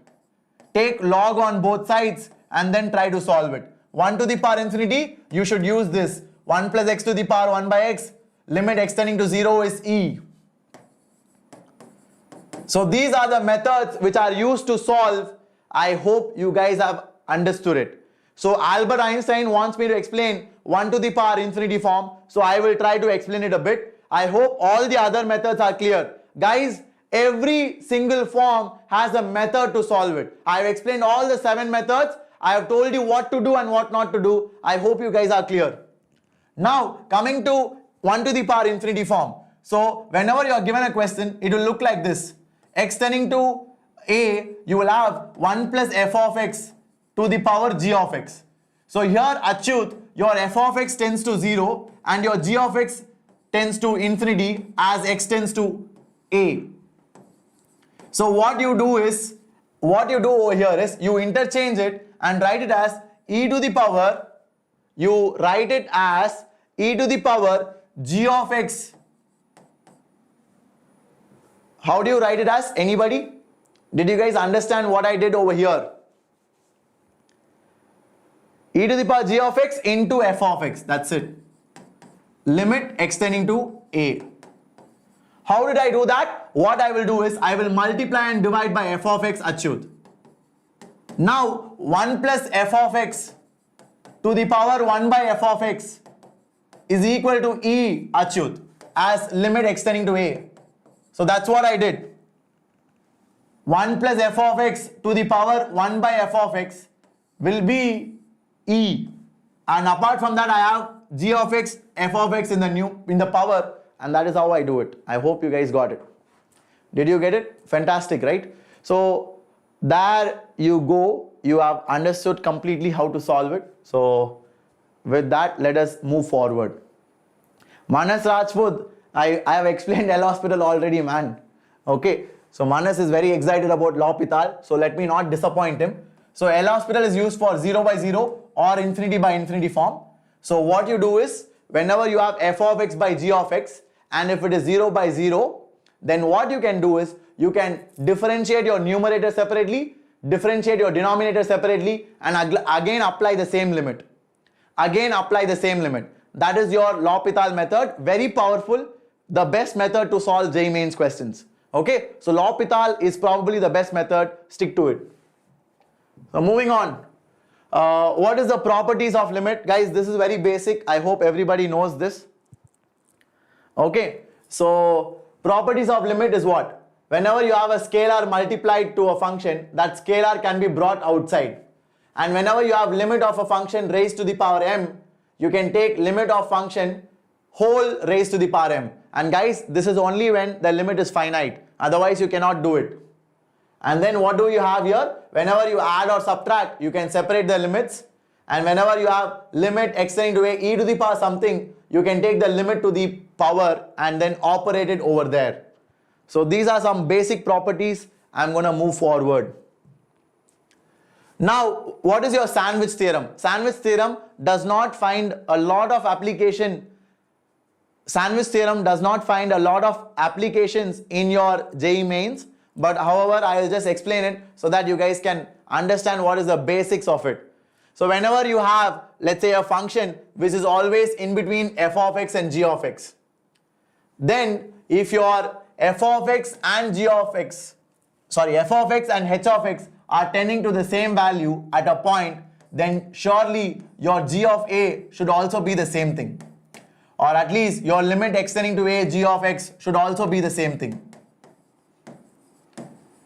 Take log on both sides and then try to solve it. 1 to the power infinity, you should use this. 1 plus x to the power 1 by x, limit extending to 0 is e. So these are the methods which are used to solve. I hope you guys have understood it. So Albert Einstein wants me to explain 1 to the power infinity form. So I will try to explain it a bit. I hope all the other methods are clear. Guys, every single form has a method to solve it. I have explained all the 7 methods. I have told you what to do and what not to do. I hope you guys are clear. Now coming to 1 to the power infinity form. So whenever you are given a question, it will look like this. Extending to a, you will have 1 plus f of x to the power g of x. So here Achyut, your f of x tends to 0 and your g of x tends to infinity as x tends to a. So what you do over here is you interchange it and write it as e to the power, you write it as e to the power g of x. How do you write it as? Anybody? Did you guys understand what I did over here? E to the power g of x into f of x. That's it. Limit extending to a. How did I do that? What I will do is I will multiply and divide by f of x, Achyut. Now 1 plus f of x to the power 1 by f of x is equal to e, Achyut, as limit extending to a. So that's what I did. 1 plus f of x to the power 1 by f of x will be e, and apart from that I have g of x, f of x in the power, and that is how I do it. I hope you guys got it. Did you get it? Fantastic, right? So there you go. You have understood completely how to solve it. So with that, let us move forward. Manas Rajput, I have explained L'Hopital already, man. Okay, so Manas is very excited about L'Hopital, so let me not disappoint him. So L'Hopital is used for 0 by 0 or infinity by infinity form. So what you do is, whenever you have f of x by g of x, and if it is 0 by 0, then what you can do is, you can differentiate your numerator separately, differentiate your denominator separately, and again apply the same limit. Again apply the same limit. That is your L'Hopital method. Very powerful. The best method to solve JEE Mains questions. Okay, so L'Hopital is probably the best method. Stick to it. So moving on. What is the properties of limit? Guys, this is very basic. I hope everybody knows this. Okay, so properties of limit is what? Whenever you have a scalar multiplied to a function, that scalar can be brought outside. And whenever you have limit of a function raised to the power m, you can take limit of function whole raised to the power m. And guys, this is only when the limit is finite. Otherwise, you cannot do it. And then what do you have here? Whenever you add or subtract, you can separate the limits. And whenever you have limit extending to a e to the power something, you can take the limit to the power and then operate it over there. So these are some basic properties. I'm going to move forward. Now, what is your sandwich theorem? Sandwich theorem does not find a lot of application. Sandwich theorem does not find a lot of applications in your JEE Mains. But however, I will just explain it so that you guys can understand what is the basics of it. So whenever you have, let's say, a function which is always in between f of x and g of x, then if your f of x and g of x, sorry, f of x and h of x are tending to the same value at a point, then surely your g of a should also be the same thing. Or at least your limit extending to a g of x should also be the same thing.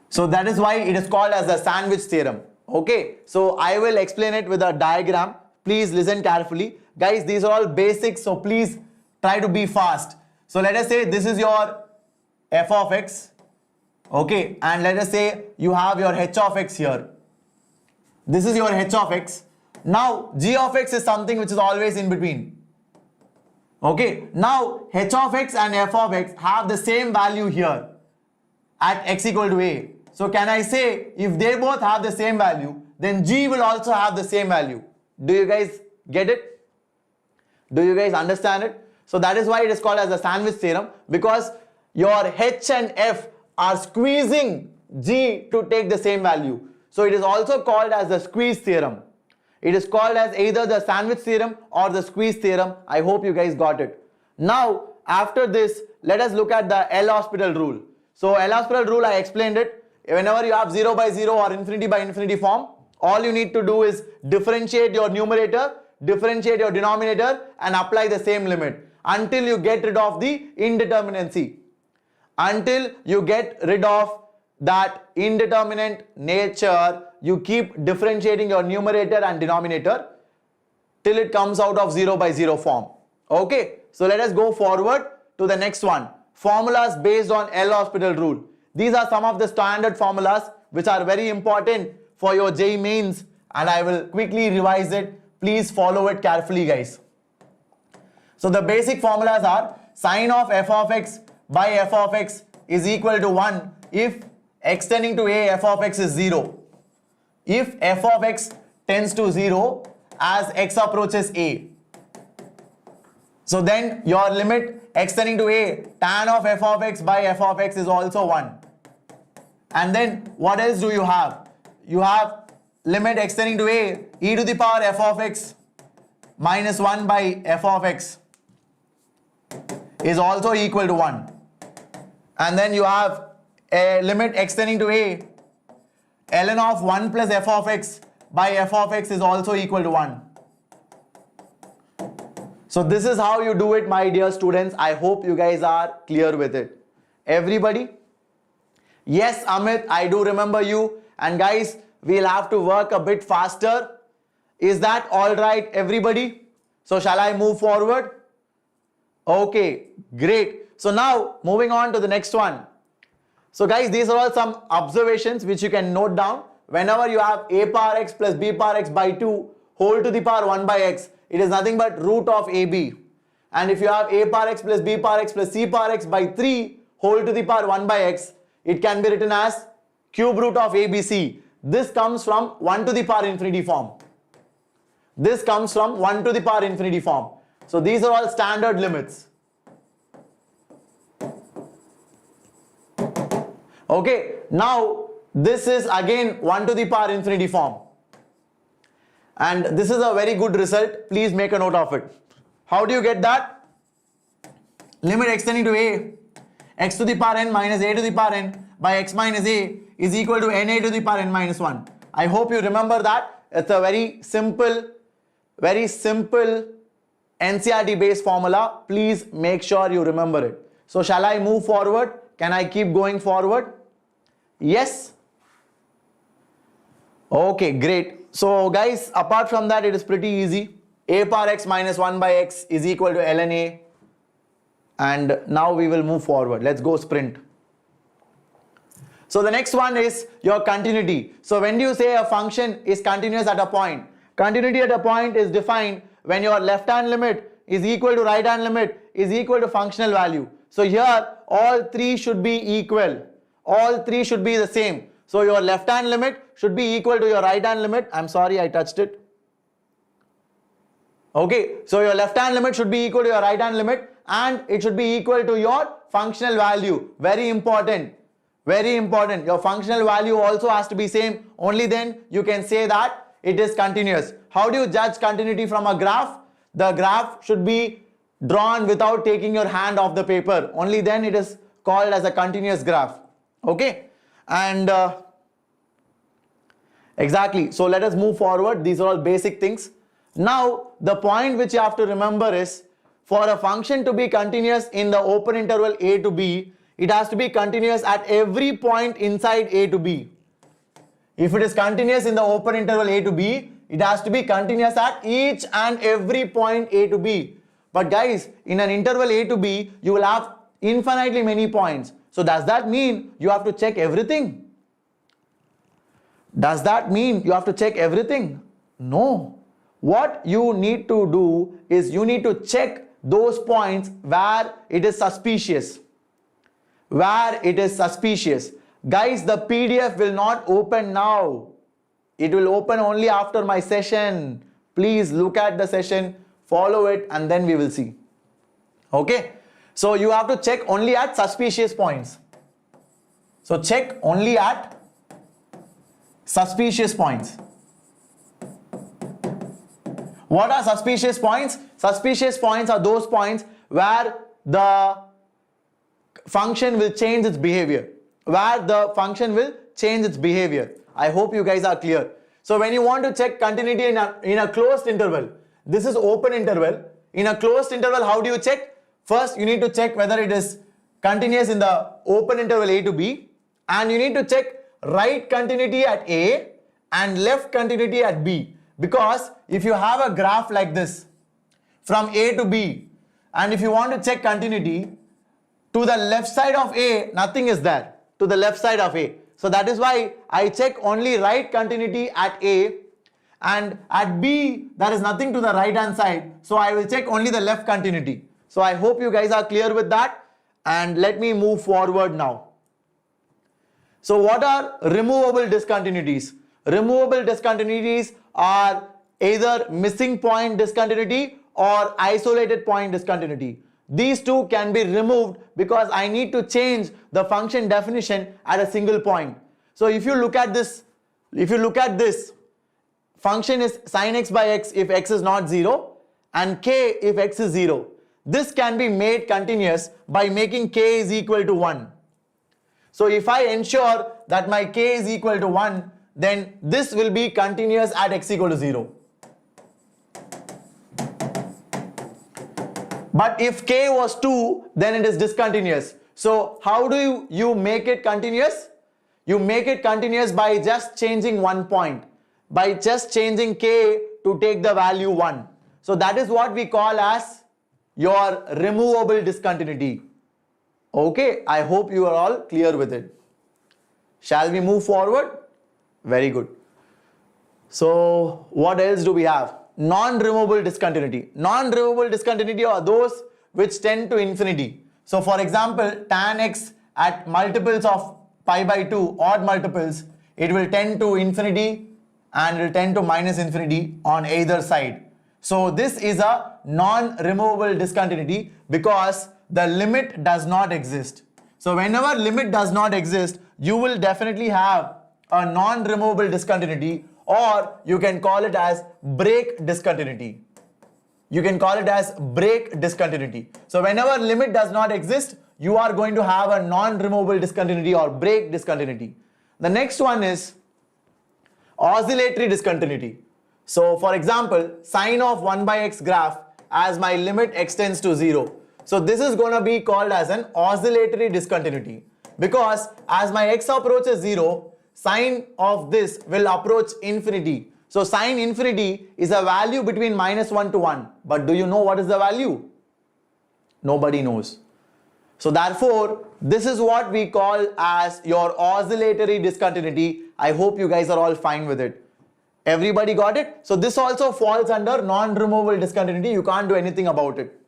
So that is why it is called as the sandwich theorem. Okay, so I will explain it with a diagram. Please listen carefully. Guys, these are all basics, so please try to be fast. So let us say this is your f of x, okay, and let us say you have your h of x here. This is your h of x. Now g of x is something which is always in between. Okay, now h of x and f of x have the same value here at x equal to a. So can I say if they both have the same value, then g will also have the same value? Do you guys get it? Do you guys understand it? So that is why it is called as the sandwich theorem, because your h and f are squeezing g to take the same value. So it is also called as the squeeze theorem. It is called as either the sandwich theorem or the squeeze theorem. I hope you guys got it. Now after this, let us look at the L'Hospital rule. So L'Hospital rule, I explained it. Whenever you have 0 by 0 or infinity by infinity form, all you need to do is differentiate your numerator, differentiate your denominator, and apply the same limit until you get rid of the indeterminacy. Until you get rid of that indeterminate nature, you keep differentiating your numerator and denominator till it comes out of 0 by 0 form. Okay, so let us go forward to the next one. Formulas based on L'Hospital rule. These are some of the standard formulas which are very important for your JEE Mains, and I will quickly revise it. Please follow it carefully, guys. So the basic formulas are sine of f of x by f of x is equal to 1 if x tending to a f of x is 0. If f of x tends to 0 as x approaches a. So then your limit x tending to a tan of f of x by f of x is also 1. And then what else do you have? You have limit x tending to a e to the power f of x minus 1 by f of x is also equal to 1. And then you have a limit x tending to a ln of 1 plus f of x by f of x is also equal to 1. So this is how you do it, my dear students. I hope you guys are clear with it. Everybody? Yes, Amit, I do remember you. And guys, we'll have to work a bit faster. Is that all right, everybody? So shall I move forward? Okay, great. So now moving on to the next one. So guys, these are all some observations which you can note down. Whenever you have a power x plus b power x by 2 whole to the power 1 by x, it is nothing but root of ab. And if you have a power x plus b power x plus c power x by 3 whole to the power 1 by x, it can be written as cube root of abc. This comes from 1 to the power infinity form. This comes from 1 to the power infinity form. So these are all standard limits. Okay, now this is again 1 to the power infinity form. And this is a very good result. Please make a note of it. How do you get that? Limit x tending to a, x to the power n minus a to the power n by x minus a is equal to na to the power n minus 1. I hope you remember that. It's a very simple NCERT based formula. Please make sure you remember it. So shall I move forward? Can I keep going forward? Yes? Okay, great. So guys, apart from that, it is pretty easy. A power x minus 1 by x is equal to ln a. And now we will move forward. Let's go sprint. So the next one is your continuity. So when do you say a function is continuous at a point? Continuity at a point is defined when your left hand limit is equal to right hand limit is equal to functional value. So here all three should be equal. All three should be the same. So your left hand limit should be equal to your right hand limit. I'm sorry, I touched it. Okay, so your left hand limit should be equal to your right hand limit and it should be equal to your functional value. Very important. Very important. Your functional value also has to be same. Only then you can say that it is continuous. how do you judge continuity from a graph? The graph should be drawn without taking your hand off the paper. Only then it is called as a continuous graph. Okay, and exactly. So let us move forward. These are all basic things. Now the point which you have to remember is, for a function to be continuous in the open interval a to b, it has to be continuous at every point inside a to b. If it is continuous in the open interval a to b, it has to be continuous at each and every point a to b. But guys, in an interval a to b, you will have infinitely many points. So does that mean you have to check everything? Does that mean you have to check everything? No. What you need to do is you need to check those points where it is suspicious. Where it is suspicious. Guys, the PDF will not open now. It will open only after my session. Please look at the session, follow it, and then we will see. Okay? So you have to check only at suspicious points. So check only at suspicious points. What are suspicious points? Suspicious points are those points where the function will change its behavior. Where the function will change its behavior. I hope you guys are clear. So when you want to check continuity in a closed interval, this is open interval. In a closed interval, how do you check? First, you need to check whether it is continuous in the open interval a to b, and you need to check right continuity at a and left continuity at b. Because if you have a graph like this from a to b, and if you want to check continuity, to the left side of a, nothing is there. To the left side of a. So that is why I check only right continuity at a, and at b there is nothing to the right hand side. So I will check only the left continuity. So I hope you guys are clear with that, and let me move forward now. So what are removable discontinuities? Removable discontinuities are either missing point discontinuity or isolated point discontinuity. These two can be removed because I need to change the function definition at a single point. So if you look at this, function is sin x by x if x is not 0 and k if x is 0. This can be made continuous by making k is equal to 1. So if I ensure that my k is equal to 1, then this will be continuous at x equal to 0. But if k was 2, then it is discontinuous. So how do you make it continuous? You make it continuous by just changing one point. By just changing k to take the value 1. So that is what we call as your removable discontinuity. Okay, I hope you are all clear with it. Shall we move forward? Very good. So what else do we have? Non-removable discontinuity. Non-removable discontinuity are those which tend to infinity. So for example, tan x at multiples of pi by 2, odd multiples, it will tend to infinity and it will tend to minus infinity on either side. So this is a non-removable discontinuity because the limit does not exist. So whenever limit does not exist, you will definitely have a non-removable discontinuity, or you can call it as break discontinuity. You can call it as break discontinuity. So whenever limit does not exist, you are going to have a non-removable discontinuity or break discontinuity. The next one is oscillatory discontinuity. So for example, sine of 1 by x graph as my limit extends to 0. So this is going to be called as an oscillatory discontinuity, because as my x approaches 0, sine of this will approach infinity. So sine infinity is a value between -1 to 1. But do you know what is the value? Nobody knows. So therefore, this is what we call as your oscillatory discontinuity. I hope you guys are all fine with it. Everybody got it? So this also falls under non-removable discontinuity. You can't do anything about it.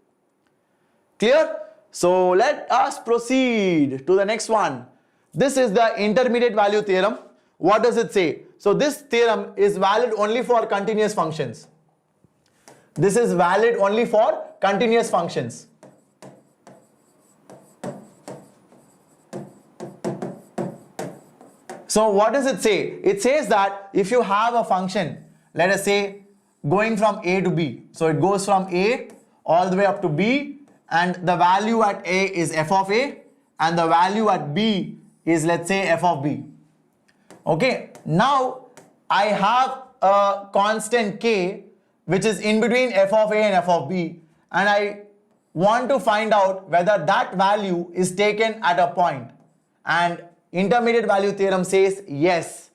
Clear? So let us proceed to the next one. This is the intermediate value theorem. What does it say? So this theorem is valid only for continuous functions. This is valid only for continuous functions. So what does it say? It says that if you have a function, let us say going from A to B. So it goes from A all the way up to B, and the value at A is f of A, and the value at B is, let's say, f of B. Okay, now I have a constant K which is in between f of A and f of B, and I want to find out whether that value is taken at a point. And intermediate value theorem says yes.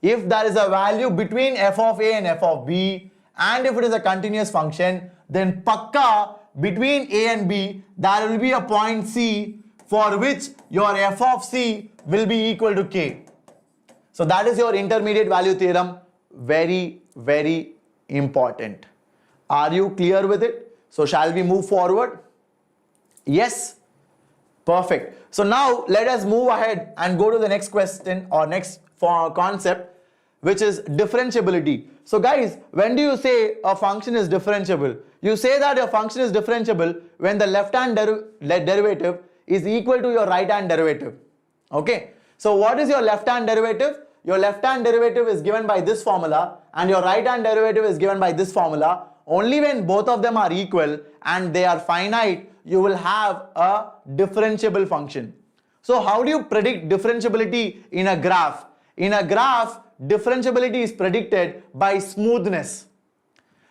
If there is a value between f of A and f of B, and if it is a continuous function, then pakka between A and B there will be a point C for which your f of C will be equal to K. So that is your intermediate value theorem. Very, very important. Are you clear with it? So shall we move forward? Yes? Perfect. So now let us move ahead and go to the next question or next concept, which is differentiability. So guys, when do you say a function is differentiable? You say that a function is differentiable when the left hand derivative is equal to your right hand derivative. Okay. So what is your left hand derivative? Your left hand derivative is given by this formula, and your right hand derivative is given by this formula. Only when both of them are equal and they are finite, you will have a differentiable function. So how do you predict differentiability in a graph? In a graph, differentiability is predicted by smoothness.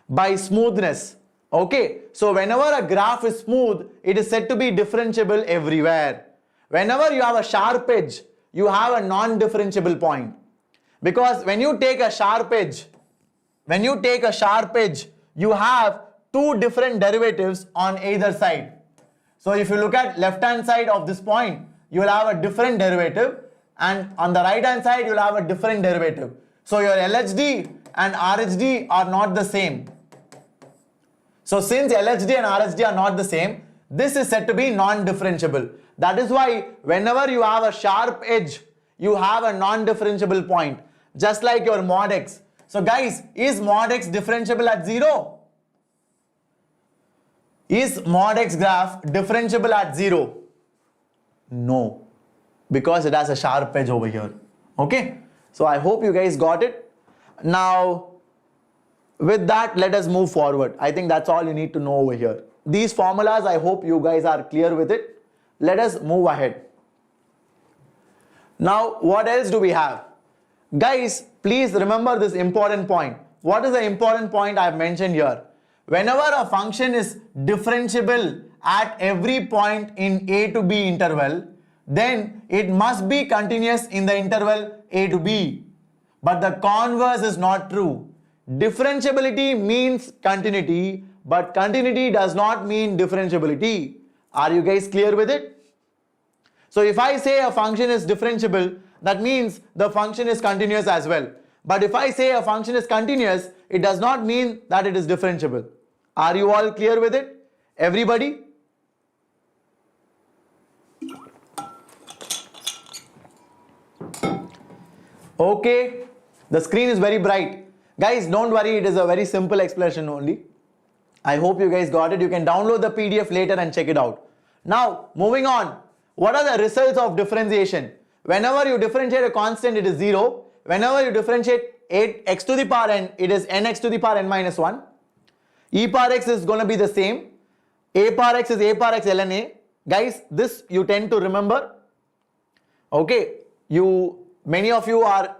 By smoothness. Okay. So whenever a graph is smooth, it is said to be differentiable everywhere. Whenever you have a sharp edge, you have a non-differentiable point. Because when you take a sharp edge, you have two different derivatives on either side. So if you look at left hand side of this point, you will have a different derivative, and on the right hand side you will have a different derivative. So your LHD and RHD are not the same. So since LHD and RHD are not the same, this is said to be non-differentiable. That is why whenever you have a sharp edge, you have a non-differentiable point, just like your mod x. So guys, is mod x differentiable at 0? Is mod x graph differentiable at 0? No, because it has a sharp edge over here. Okay, so I hope you guys got it. Now with that, let us move forward. I think that's all you need to know over here. These formulas, I hope you guys are clear with it. Let us move ahead. Now what else do we have? Guys, please remember this important point. What is the important point I have mentioned here? Whenever a function is differentiable at every point in A to B interval, then it must be continuous in the interval A to B. But the converse is not true. Differentiability means continuity, but continuity does not mean differentiability. Are you guys clear with it? So if I say a function is differentiable, that means the function is continuous as well. But if I say a function is continuous, it does not mean that it is differentiable. Are you all clear with it? Everybody? Okay, the screen is very bright. Guys, don't worry, it is a very simple explanation only. I hope you guys got it. You can download the PDF later and check it out. Now, moving on. What are the results of differentiation? Whenever you differentiate a constant, it is 0. Whenever you differentiate 8x to the power n, it is nx to the power n minus 1. E power x is going to be the same. A power x is a power x ln a. Guys, this you tend to remember. Okay, many of you are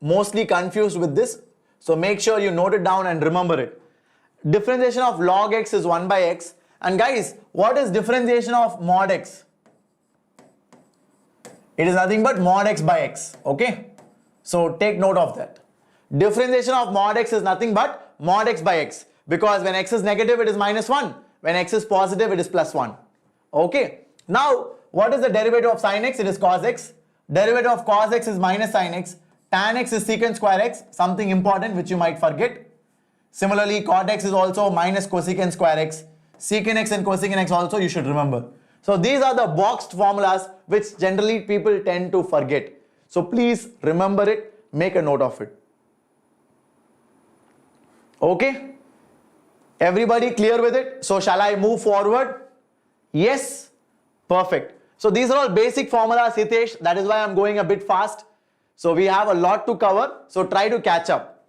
mostly confused with this. So make sure you note it down and remember it. Differentiation of log x is 1 by x. And guys, what is differentiation of mod x? It is nothing but mod x by x. Okay, so take note of that. Differentiation of mod x is nothing but mod x by x, because when x is negative, it is minus 1. When x is positive, it is plus 1. Okay, now what is the derivative of sin x? It is cos x. Derivative of cos x is minus sin x. Tan x is secant square x, something important which you might forget. Similarly, cot x is also minus cosecant square x. Secant x and cosecant x also you should remember. So these are the boxed formulas which generally people tend to forget. So please remember it, make a note of it. Okay? Everybody clear with it? So shall I move forward? Yes? Perfect. So these are all basic formulas, Hitesh. That is why I'm going a bit fast. So we have a lot to cover. So try to catch up.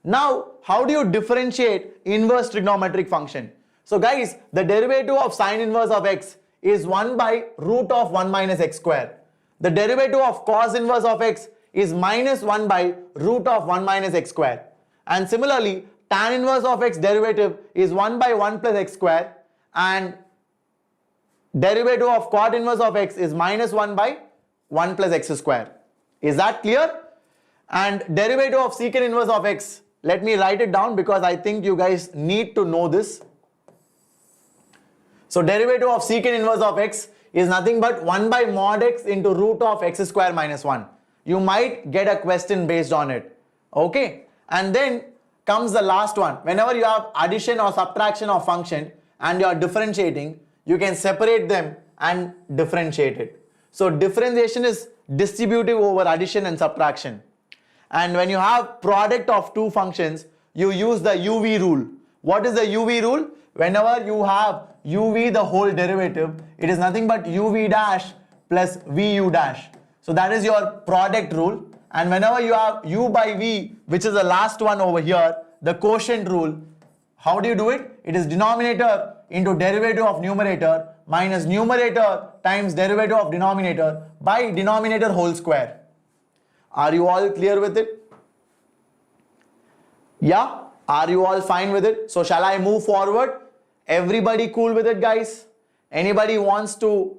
Now, how do you differentiate inverse trigonometric function? So guys, the derivative of sine inverse of x is 1 by root of 1 minus x square. The derivative of cos inverse of x is minus 1 by root of 1 minus x square. And similarly, tan inverse of x derivative is 1 by 1 plus x square, and derivative of cot inverse of x is minus 1 by 1 plus x square. Is that clear? And derivative of secant inverse of x, let me write it down because I think you guys need to know this. So derivative of secant inverse of x is nothing but 1 by mod x into root of x square minus 1. You might get a question based on it. Okay. And then comes the last one. Whenever you have addition or subtraction of function and you are differentiating, you can separate them and differentiate it. So differentiation is distributive over addition and subtraction. And when you have product of two functions, you use the UV rule. What is the UV rule? Whenever you have UV the whole derivative, it is nothing but UV dash plus VU dash. So that is your product rule. And whenever you have U by V, which is the last one over here, the quotient rule, how do you do it? It is denominator into derivative of numerator minus numerator times derivative of denominator by denominator whole square. Are you all clear with it? Yeah? Are you all fine with it? So shall I move forward? Everybody cool with it, guys? Anybody wants to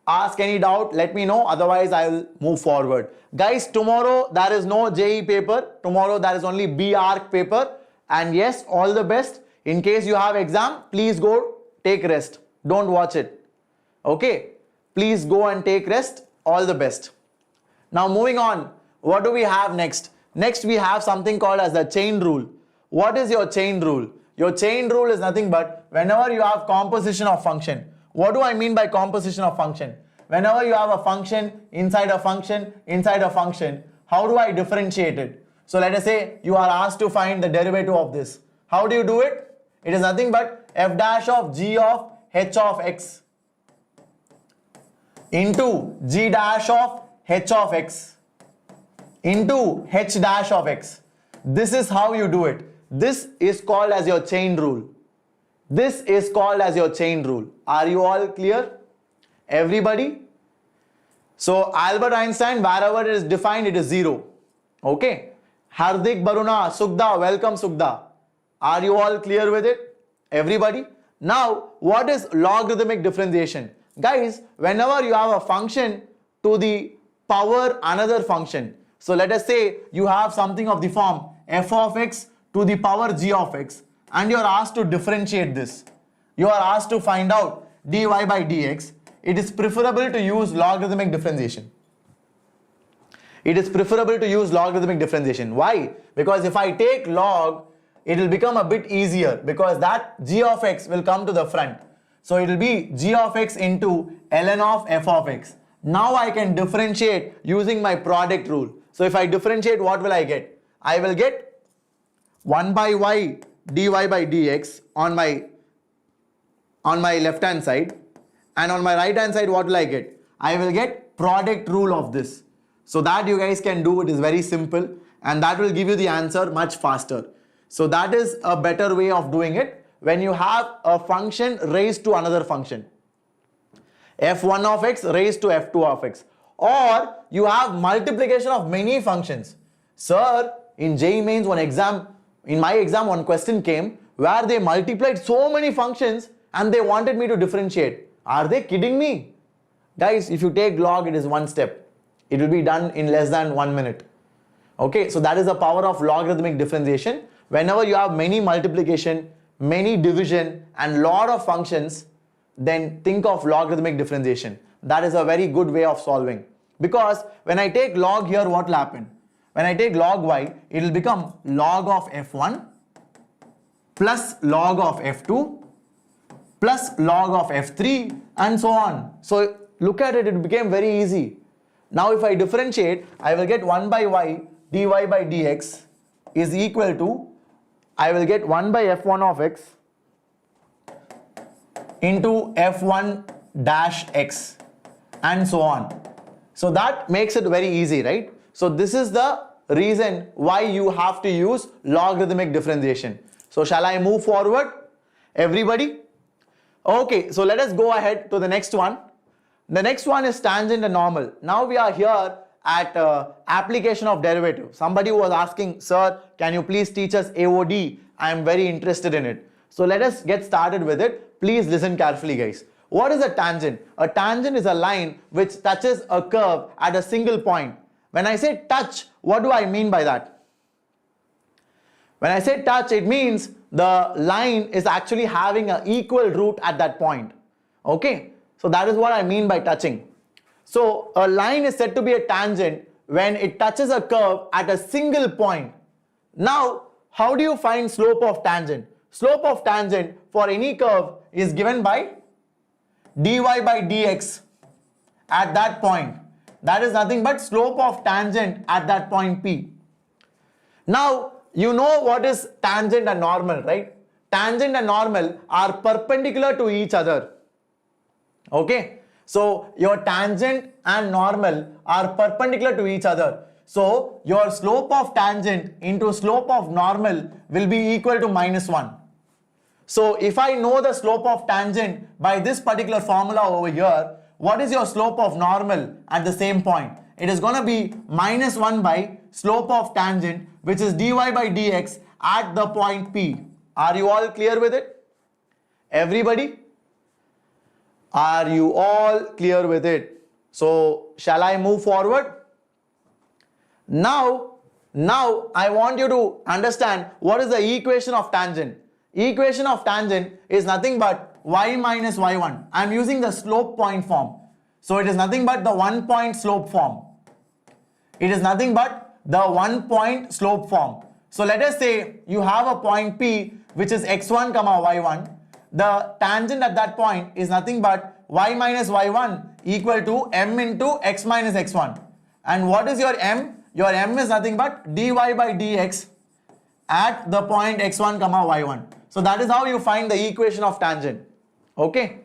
ask any doubt, let me know. Otherwise, I will move forward. Guys, tomorrow there is no JEE paper. Tomorrow there is only B-ARC paper. And yes, all the best. In case you have exam, please go take rest. Don't watch it. Okay? Please go and take rest. All the best. Now moving on, what do we have next? Next we have something called as the chain rule. What is your chain rule? Your chain rule is nothing but whenever you have composition of function. What do I mean by composition of function? Whenever you have a function inside a function inside a function, how do I differentiate it? So let us say you are asked to find the derivative of this. How do you do it? It is nothing but f dash of g of h of x into g dash of h of x into h dash of x. This is how you do it. This is called as your chain rule. This is called as your chain rule. Are you all clear? Everybody? So Albert Einstein, wherever it is defined, it is 0. Okay. Hardik Baruna, Sukda, welcome Sukda. Are you all clear with it? Everybody? Now, what is logarithmic differentiation? Guys, whenever you have a function to the power another function. So let us say you have something of the form f of x to the power g of x, and you are asked to differentiate this. You are asked to find out dy by dx. It is preferable to use logarithmic differentiation. It is preferable to use logarithmic differentiation. Why? Because if I take log, it will become a bit easier because that g of x will come to the front. So it will be g of x into ln of f of x. Now I can differentiate using my product rule. So if I differentiate, what will I get? I will get 1 by y dy by dx on my left hand side, and on my right hand side what will I get? I will get product rule of this. So that you guys can do. It is very simple and that will give you the answer much faster. So that is a better way of doing it when you have a function raised to another function. f1 of x raised to f2 of x, or you have multiplication of many functions. Sir, in JEE Mains in my exam one question came where they multiplied so many functions and they wanted me to differentiate. Are they kidding me? Guys, if you take log, it is one step. It will be done in less than 1 minute. Okay, so that is the power of logarithmic differentiation. Whenever you have many multiplication, many division and lot of functions, then think of logarithmic differentiation. That is a very good way of solving. Because when I take log here, what will happen? When I take log y, it will become log of f1 plus log of f2 plus log of f3 and so on. So look at it, it became very easy. Now if I differentiate, I will get 1 by y dy by dx is equal to, I will get 1 by f1 of x into f1 dash x and so on. So that makes it very easy, right? So this is the reason why you have to use logarithmic differentiation. So shall I move forward? Everybody? Okay, so let us go ahead to the next one. The next one is tangent and normal. Now we are here at application of derivative. Somebody was asking, sir, can you please teach us AOD? I am very interested in it. So let us get started with it. Please listen carefully, guys. What is a tangent? A tangent is a line which touches a curve at a single point. When I say touch, what do I mean by that? When I say touch, it means the line is actually having an equal root at that point. Okay, so that is what I mean by touching. So a line is said to be a tangent when it touches a curve at a single point. Now, how do you find slope of tangent? Slope of tangent for any curve is given by dy by dx at that point. That is nothing but slope of tangent at that point P. Now, you know what is tangent and normal, right? Tangent and normal are perpendicular to each other. Okay, so your tangent and normal are perpendicular to each other. So your slope of tangent into slope of normal will be equal to -1. So if I know the slope of tangent by this particular formula over here, what is your slope of normal at the same point? It is going to be -1 by slope of tangent, which is dy by dx at the point P. Are you all clear with it? Everybody? Are you all clear with it? So shall I move forward? Now I want you to understand what is the equation of tangent. Equation of tangent is nothing but y minus y1. I am using the slope point form. So it is nothing but the 1 point slope form. It is nothing but the 1 point slope form. So let us say you have a point P which is x1 comma y1. The tangent at that point is nothing but y minus y1 equal to m into x minus x1. And what is your m? Your m is nothing but dy by dx at the point x1 comma y1. So that is how you find the equation of tangent. Okay,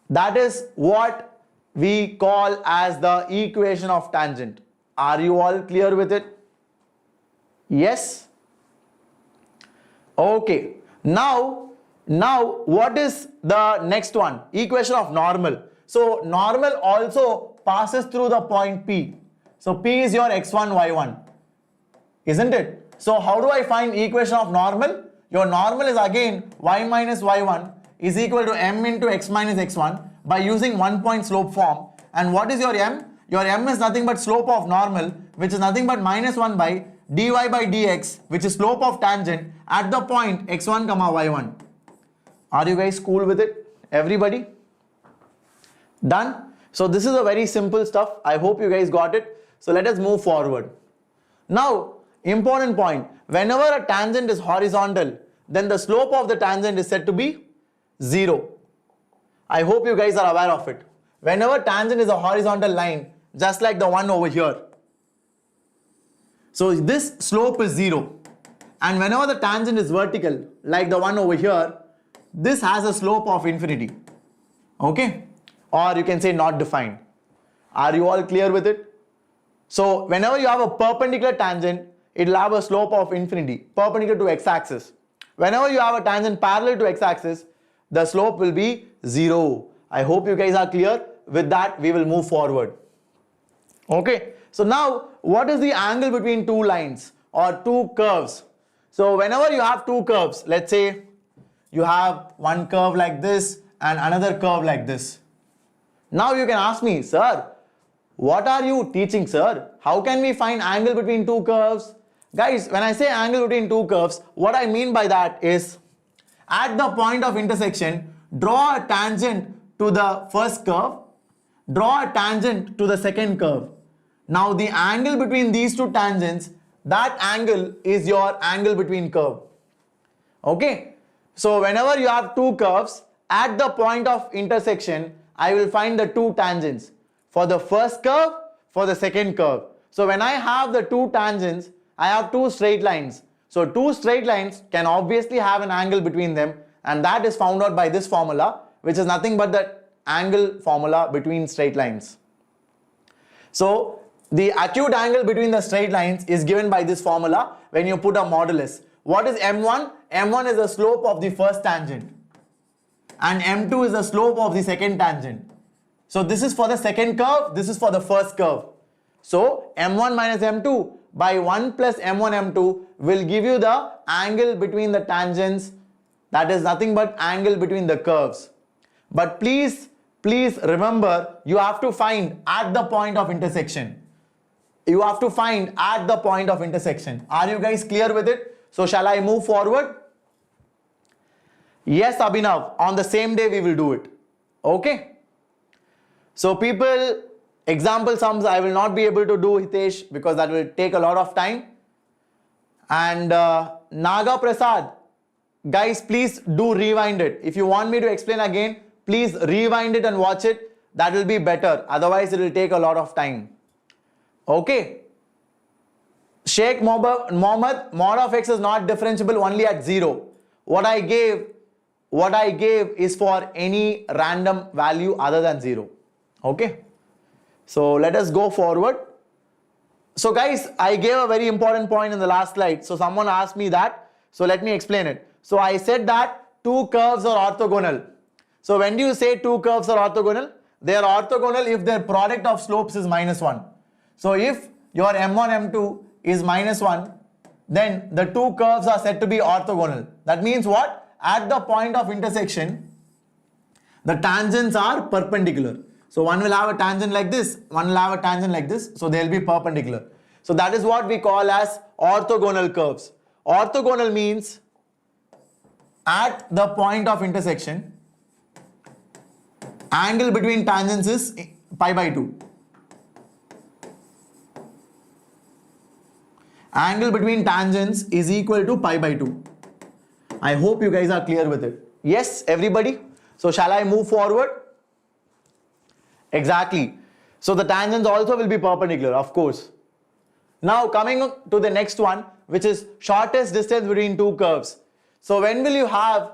that is what we call as the equation of tangent. Are you all clear with it? Yes? Okay, now what is the next one? Equation of normal. So normal also passes through the point P. So P is your x1 y1, isn't it? So how do I find equation of normal? Your normal is again y minus y1 is equal to m into x minus x1 by using 1 point slope form. And what is your m? Your m is nothing but slope of normal, which is nothing but -1 by dy by dx, which is slope of tangent at the point x1 comma y1. Are you guys cool with it? Everybody? Done? So this is a very simple stuff. I hope you guys got it. So let us move forward. Now, important point. Whenever a tangent is horizontal, then the slope of the tangent is said to be 0. I hope you guys are aware of it. Whenever tangent is a horizontal line, just like the one over here. So this slope is 0. And whenever the tangent is vertical, like the one over here, this has a slope of infinity. Okay? Or you can say not defined. Are you all clear with it? So whenever you have a perpendicular tangent, it will have a slope of infinity, perpendicular to x-axis. Whenever you have a tangent parallel to x-axis, the slope will be 0. I hope you guys are clear. With that, we will move forward. Okay, so now what is the angle between two lines or two curves? So whenever you have two curves, let's say you have one curve like this and another curve like this. Now you can ask me, sir, what are you teaching, sir? How can we find angle between two curves? Guys, when I say angle between two curves, what I mean by that is at the point of intersection, draw a tangent to the first curve, draw a tangent to the second curve. Now the angle between these two tangents, that angle is your angle between curve. Okay, so whenever you have two curves, at the point of intersection, I will find the two tangents for the first curve, for the second curve. So when I have the two tangents, I have two straight lines. So two straight lines can obviously have an angle between them, and that is found out by this formula, which is nothing but the angle formula between straight lines. So The acute angle between the straight lines is given by this formula when you put a modulus. What is M1? M1 is the slope of the first tangent and M2 is the slope of the second tangent. So this is for the second curve, this is for the first curve. So M1 minus M2 by 1 plus M1 M2 will give you the angle between the tangents, that is nothing but angle between the curves. But please remember, you have to find at the point of intersection. You have to find at the point of intersection. Are you guys clear with it? So shall I move forward? Yes, Abhinav, on the same day we will do it. Okay. So people, example sums I will not be able to do, Hitesh, because that will take a lot of time. And Naga Prasad, guys, please do rewind it. If you want me to explain again, please rewind it and watch it. That will be better. Otherwise, it will take a lot of time. Okay. Sheikh Mohammed, mod of x is not differentiable only at 0. What I gave is for any random value other than 0. Okay. So let us go forward. So guys, I gave a very important point in the last slide. So someone asked me that. So let me explain it. So I said that two curves are orthogonal. So when do you say two curves are orthogonal? They are orthogonal if their product of slopes is -1. So if your M1, M2 is -1, then the two curves are said to be orthogonal. That means what? At the point of intersection, the tangents are perpendicular. So one will have a tangent like this, one will have a tangent like this, so they will be perpendicular. So that is what we call as orthogonal curves. Orthogonal means at the point of intersection, angle between tangents is pi by 2. Angle between tangents is equal to pi by 2. I hope you guys are clear with it. Yes, everybody? So shall I move forward? Exactly. So the tangents also will be perpendicular, of course. Now coming to the next one, which is shortest distance between two curves. So when will you have,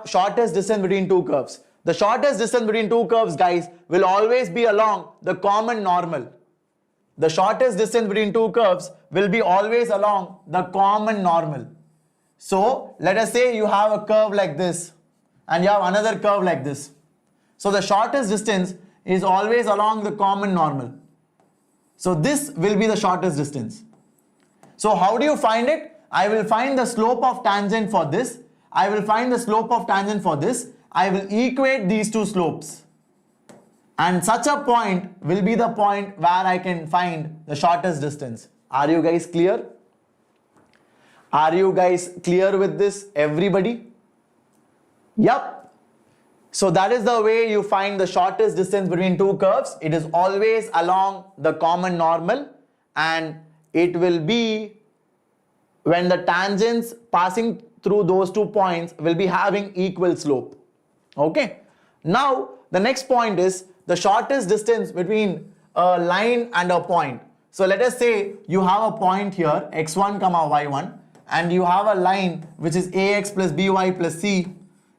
shortest distance between two curves? The shortest distance between two curves, guys, will always be along the common normal. The shortest distance between two curves will be always along the common normal. So let us say you have a curve like this and you have another curve like this. So the shortest distance is always along the common normal. So this will be the shortest distance. So how do you find it? I will find the slope of tangent for this. I will find the slope of tangent for this. I will equate these two slopes. And such a point will be the point where I can find the shortest distance. Are you guys clear? Are you guys clear with this, everybody? Yup. So that is the way you find the shortest distance between two curves. It is always along the common normal, and it will be when the tangents passing through those 2 points will be having equal slope. Okay. Now the next point is the shortest distance between a line and a point. So let us say you have a point here, x1 comma y1, and you have a line which is ax plus by plus c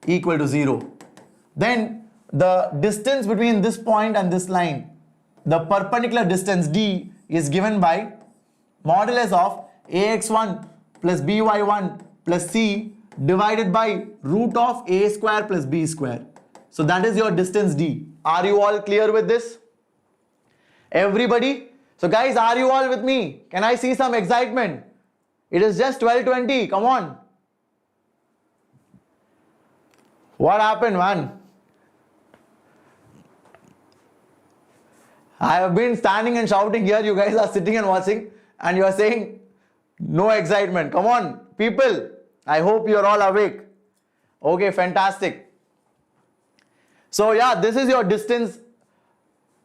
equal to 0. Then the distance between this point and this line, the perpendicular distance d, is given by modulus of ax1 plus by1 plus c divided by root of a square plus b square. So that is your distance d. Are you all clear with this? Everybody? So guys, are you all with me? Can I see some excitement? It is just 12:20. Come on. What happened, man? I have been standing and shouting here. You guys are sitting and watching, and you are saying no excitement. Come on, people. I hope you are all awake. Okay, fantastic. So yeah, this is your distance.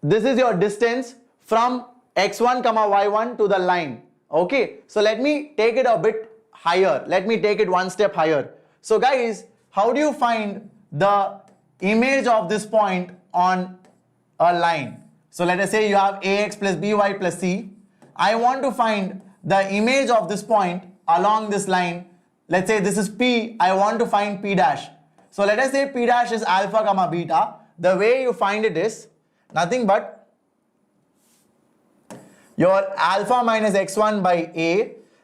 This is your distance from x1 comma y1 to the line. Okay, so let me take it a bit higher. Let me take it one step higher. So guys, how do you find the image of this point on a line? So let us say you have ax plus by plus c. I want to find the image of this point along this line. Let's say this is p. I want to find p dash. So let us say p dash is alpha comma beta. The way you find it is nothing but your alpha minus x1 by A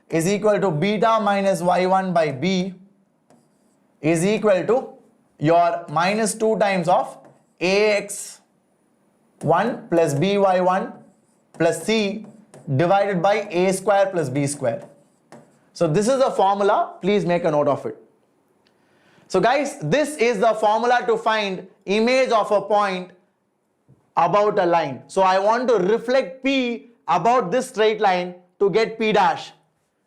is equal to beta minus y1 by B is equal to your minus 2 times of ax1 plus by1 plus c divided by a square plus b square. So this is the formula, please make a note of it. So guys, this is the formula to find image of a point about a line. So I want to reflect P about this straight line to get P dash.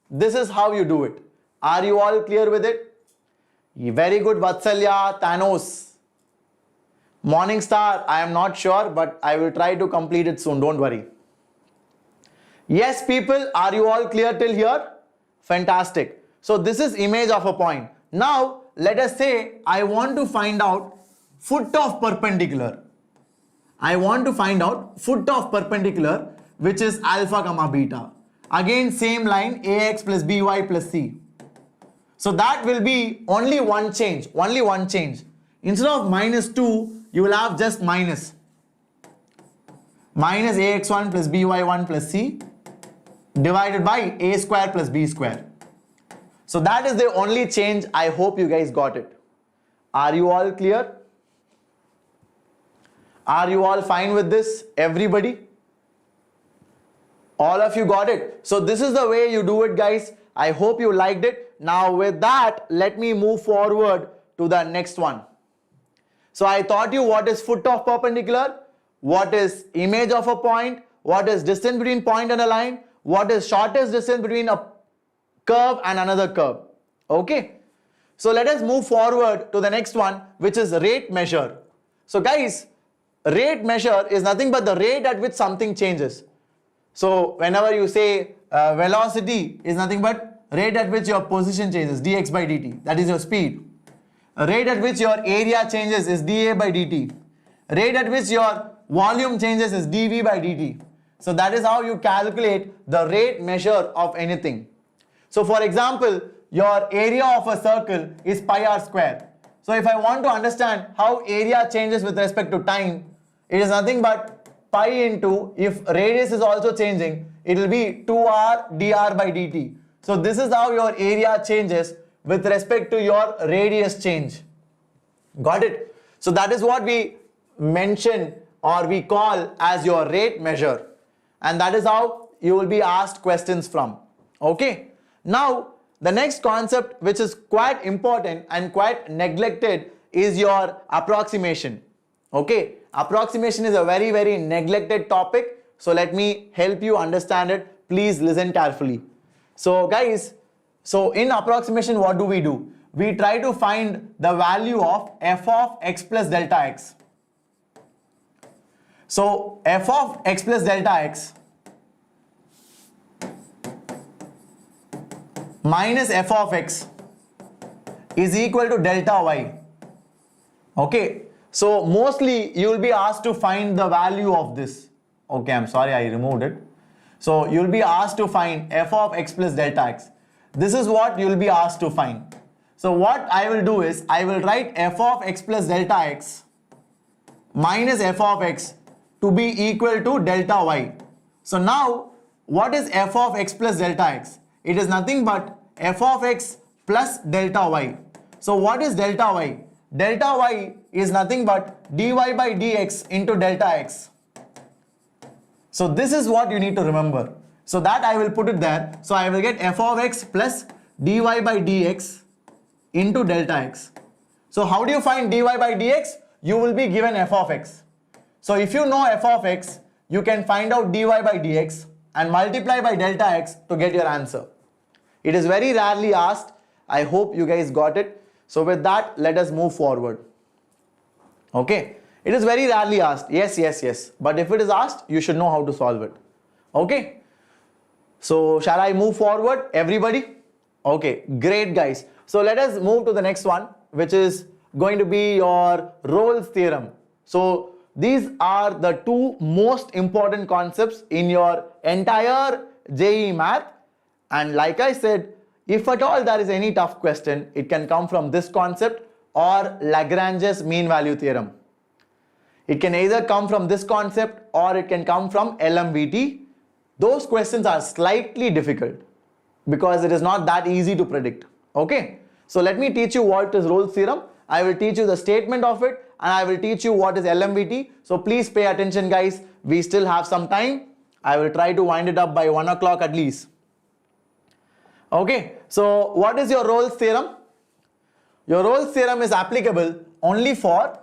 This is how you do it. Are you all clear with it? Very good, Vatsalya, Thanos. Morning Star, I am not sure, but I will try to complete it soon, don't worry. Yes, people, are you all clear till here? Fantastic. So this is image of a point. Now, let us say I want to find out foot of perpendicular. I want to find out foot of perpendicular, which is alpha comma beta. Again, same line, ax plus by plus c. So that will be only one change, Instead of minus 2, you will have just minus ax1 plus by1 plus c divided by a square plus b square. So that is the only change. I hope you guys got it. Are you all clear? Are you all fine with this? Everybody? All of you got it. So this is the way you do it, guys. I hope you liked it. Now with that, let me move forward to the next one. So I taught you what is foot of perpendicular, what is image of a point, what is distance between point and a line, what is shortest distance between a curve and another curve. Okay. So let us move forward to the next one, which is rate measure. So guys, rate measure is nothing but the rate at which something changes. So whenever you say velocity is nothing but rate at which your position changes, dx by dt, that is your speed. Rate at which your area changes is dA by dt. Rate at which your volume changes is dV by dt. So that is how you calculate the rate measure of anything. So for example, your area of a circle is pi r square. So if I want to understand how area changes with respect to time, it is nothing but pi into, if radius is also changing, it will be 2r dr by dt. So this is how your area changes with respect to your radius change. Got it? So that is what we mention or we call as your rate measure. And that is how you will be asked questions from. Okay. Now, the next concept which is quite important and quite neglected is your approximation. Okay. Approximation is a very, very neglected topic. So let me help you understand it. Please listen carefully. So guys, so in approximation, what do? We try to find the value of f of x plus delta x. So f of x plus delta x minus f of x is equal to delta y. Okay. So mostly you will be asked to find the value of this. Okay, I'm sorry, I removed it. So you will be asked to find f of x plus delta x. This is what you will be asked to find. So what I will do is I will write f of x plus delta x minus f of x to be equal to delta y. So now what is f of x plus delta x? It is nothing but f of x plus delta y. So what is delta y? Delta y is nothing but dy by dx into delta x. So this is what you need to remember. So that I will put it there. So I will get f of x plus dy by dx into delta x. So how do you find dy by dx? You will be given f of x. So if you know f of x, you can find out dy by dx and multiply by delta x to get your answer. It is very rarely asked. I hope you guys got it. So with that, let us move forward. Okay. It is very rarely asked. Yes. But if it is asked, you should know how to solve it. Okay. So shall I move forward, everybody? Okay, great guys. So let us move to the next one, which is going to be your Rolle's theorem. So these are the two most important concepts in your entire JEE math. And like I said, if at all there is any tough question, it can come from this concept or Lagrange's mean value theorem. It can either come from this concept or it can come from LMVT. those questions are slightly difficult because it is not that easy to predict. Okay, so let me teach you what is Rolle's theorem. I will teach you the statement of it, and I will teach you what is LMVT. So please pay attention, guys. We still have some time. I will try to wind it up by 1 o'clock at least. Okay, so what is your Rolle's theorem? Your Rolle's theorem is applicable only for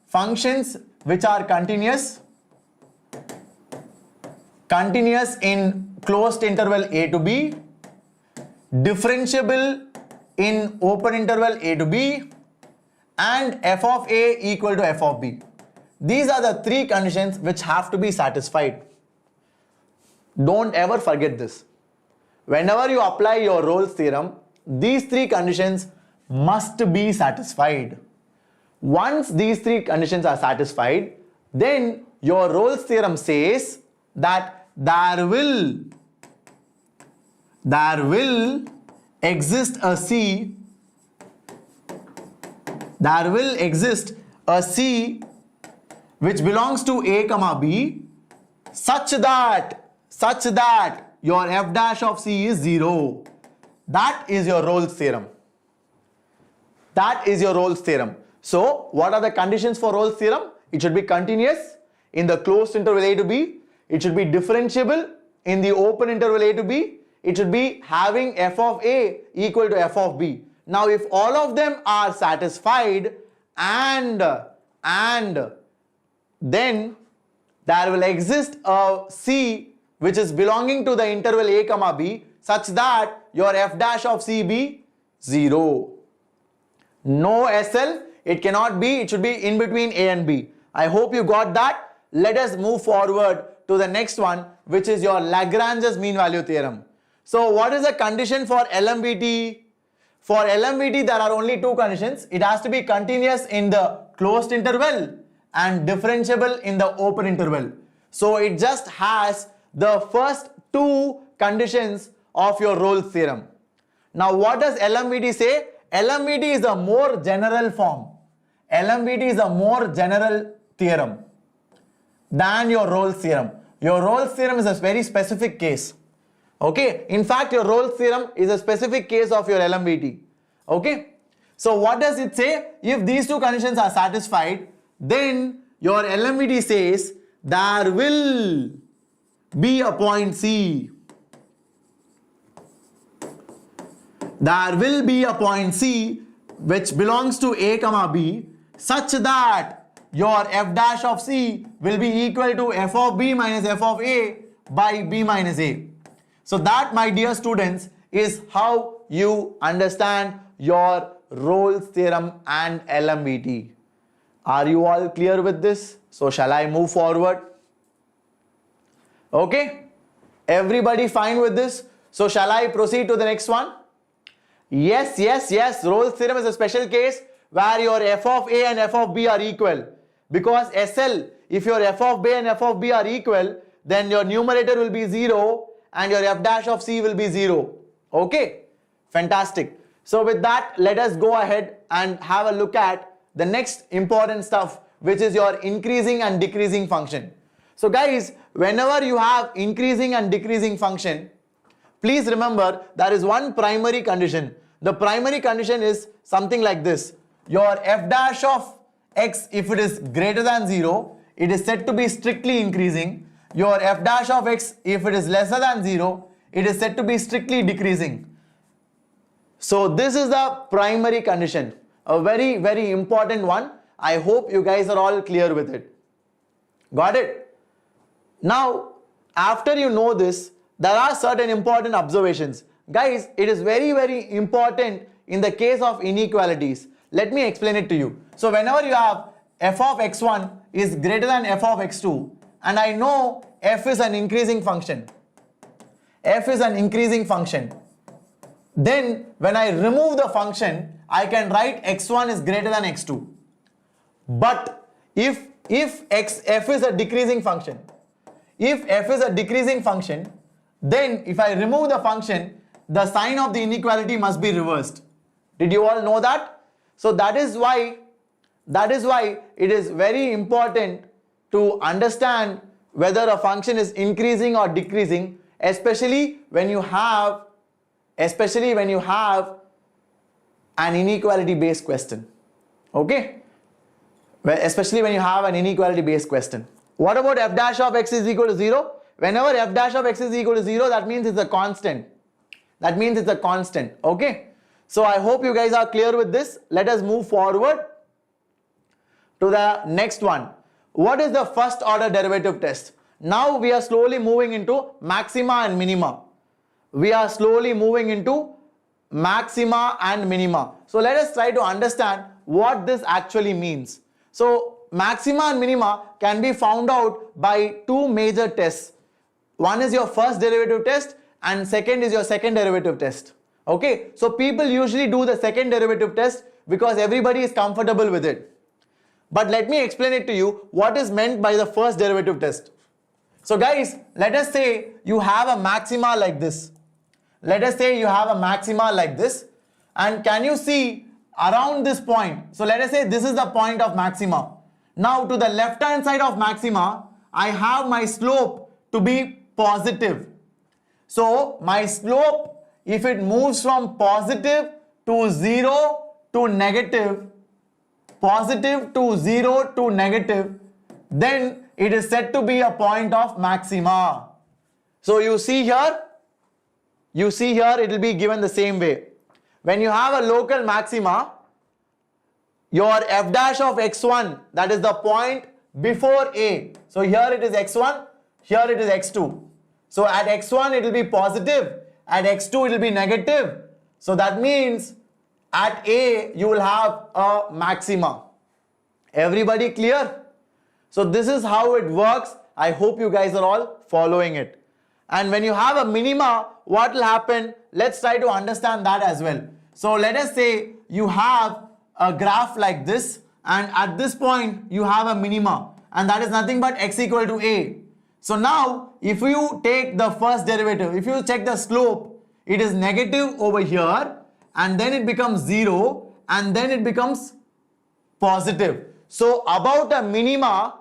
functions which are continuous in closed interval a to b, differentiable in open interval a to b, and f of a equal to f of b. These are the three conditions which have to be satisfied. Don't ever forget this. Whenever you apply your Rolle's theorem, these three conditions must be satisfied. Once these three conditions are satisfied, then your Rolle's theorem says that there will exist a C which belongs to A comma B such that your f dash of C is 0. That is your Rolle's theorem. That is your Rolle's theorem. So what are the conditions for Rolle's theorem? It should be continuous in the closed interval a to b. It should be differentiable in the open interval a to b. It should be having f of a equal to f of b. Now if all of them are satisfied, and then there will exist a C which is belonging to the interval a comma b such that your f dash of C be 0. No SL, it cannot be, it should be in between A and B. I hope you got that. Let us move forward to the next one, which is your Lagrange's mean value theorem. So what is the condition for LMVT? For LMVT, there are only two conditions. It has to be continuous in the closed interval and differentiable in the open interval. So it just has the first two conditions of your Rolle's theorem. Now what does LMVT say? LMVT is a more general form. LMVT is a more general theorem than your Rolle's theorem. Your Rolle's theorem is a very specific case. Okay, in fact your Rolle's theorem is a specific case of your LMVT. Okay, so what does it say? If these two conditions are satisfied, then your LMVT says there will be a point C. There will be a point C which belongs to A comma B such that your f dash of C will be equal to f of B minus f of A by B minus A. So that, my dear students, is how you understand your Rolle's theorem and LMVT. Are you all clear with this? So shall I move forward? Okay, everybody fine with this? So shall I proceed to the next one? Yes. Rolle's theorem is a special case where your f of A and f of B are equal. Because SL, if your f of A and f of B are equal, then your numerator will be 0 and your f dash of C will be 0. Okay, fantastic. So with that, let us go ahead and have a look at the next important stuff, which is your increasing and decreasing function. So guys, whenever you have increasing and decreasing function, please remember there is one primary condition. The primary condition is something like this. Your f dash of x, if it is greater than 0, it is said to be strictly increasing. Your f dash of x, if it is lesser than 0, it is said to be strictly decreasing. So this is the primary condition, a very, very important one. I hope you guys are all clear with it. Got it? Now, after you know this, there are certain important observations. Guys, it is very, very important in the case of inequalities. Let me explain it to you. So whenever you have f of x1 is greater than f of x2, and I know f is an increasing function. F is an increasing function. Then when I remove the function, I can write x1 is greater than x2. But if f is a decreasing function, then if I remove the function, the sign of the inequality must be reversed. Did you all know that? So that is why it is very important to understand whether a function is increasing or decreasing, especially when you have an inequality based question. Okay? Especially when you have an inequality based question. What about f dash of x is equal to 0? Whenever f dash of x is equal to 0, that means it's a constant. That means it's a constant. Okay? So I hope you guys are clear with this. Let us move forward to the next one. What is the first order derivative test? Now we are slowly moving into maxima and minima. We are slowly moving into maxima and minima. So let us try to understand what this actually means. So maxima and minima can be found out by two major tests. One is your first derivative test and second is your second derivative test. Okay, so people usually do the second derivative test because everybody is comfortable with it. But let me explain it to you what is meant by the first derivative test. So guys, let us say you have a maxima like this. Let us say you have a maxima like this, and can you see around this point? So let us say this is the point of maxima. Now to the left hand side of maxima, I have my slope to be positive. So my slope, if it moves from positive to 0 to negative, positive to 0 to negative, then it is said to be a point of maxima. So you see here it will be given the same way. When you have a local maxima, your f dash of x1, that is the point before a. So here it is x1, here it is x2. So at x1 it will be positive, at x2 it will be negative. So that means at a you will have a maxima. Everybody clear? So this is how it works. I hope you guys are all following it. And when you have a minima, what will happen? Let's try to understand that as well. So let us say you have a graph like this, and at this point you have a minima, and that is nothing but x equal to a. So now if you take the first derivative, if you check the slope, it is negative over here, and then it becomes 0, and then it becomes positive. So about a minima,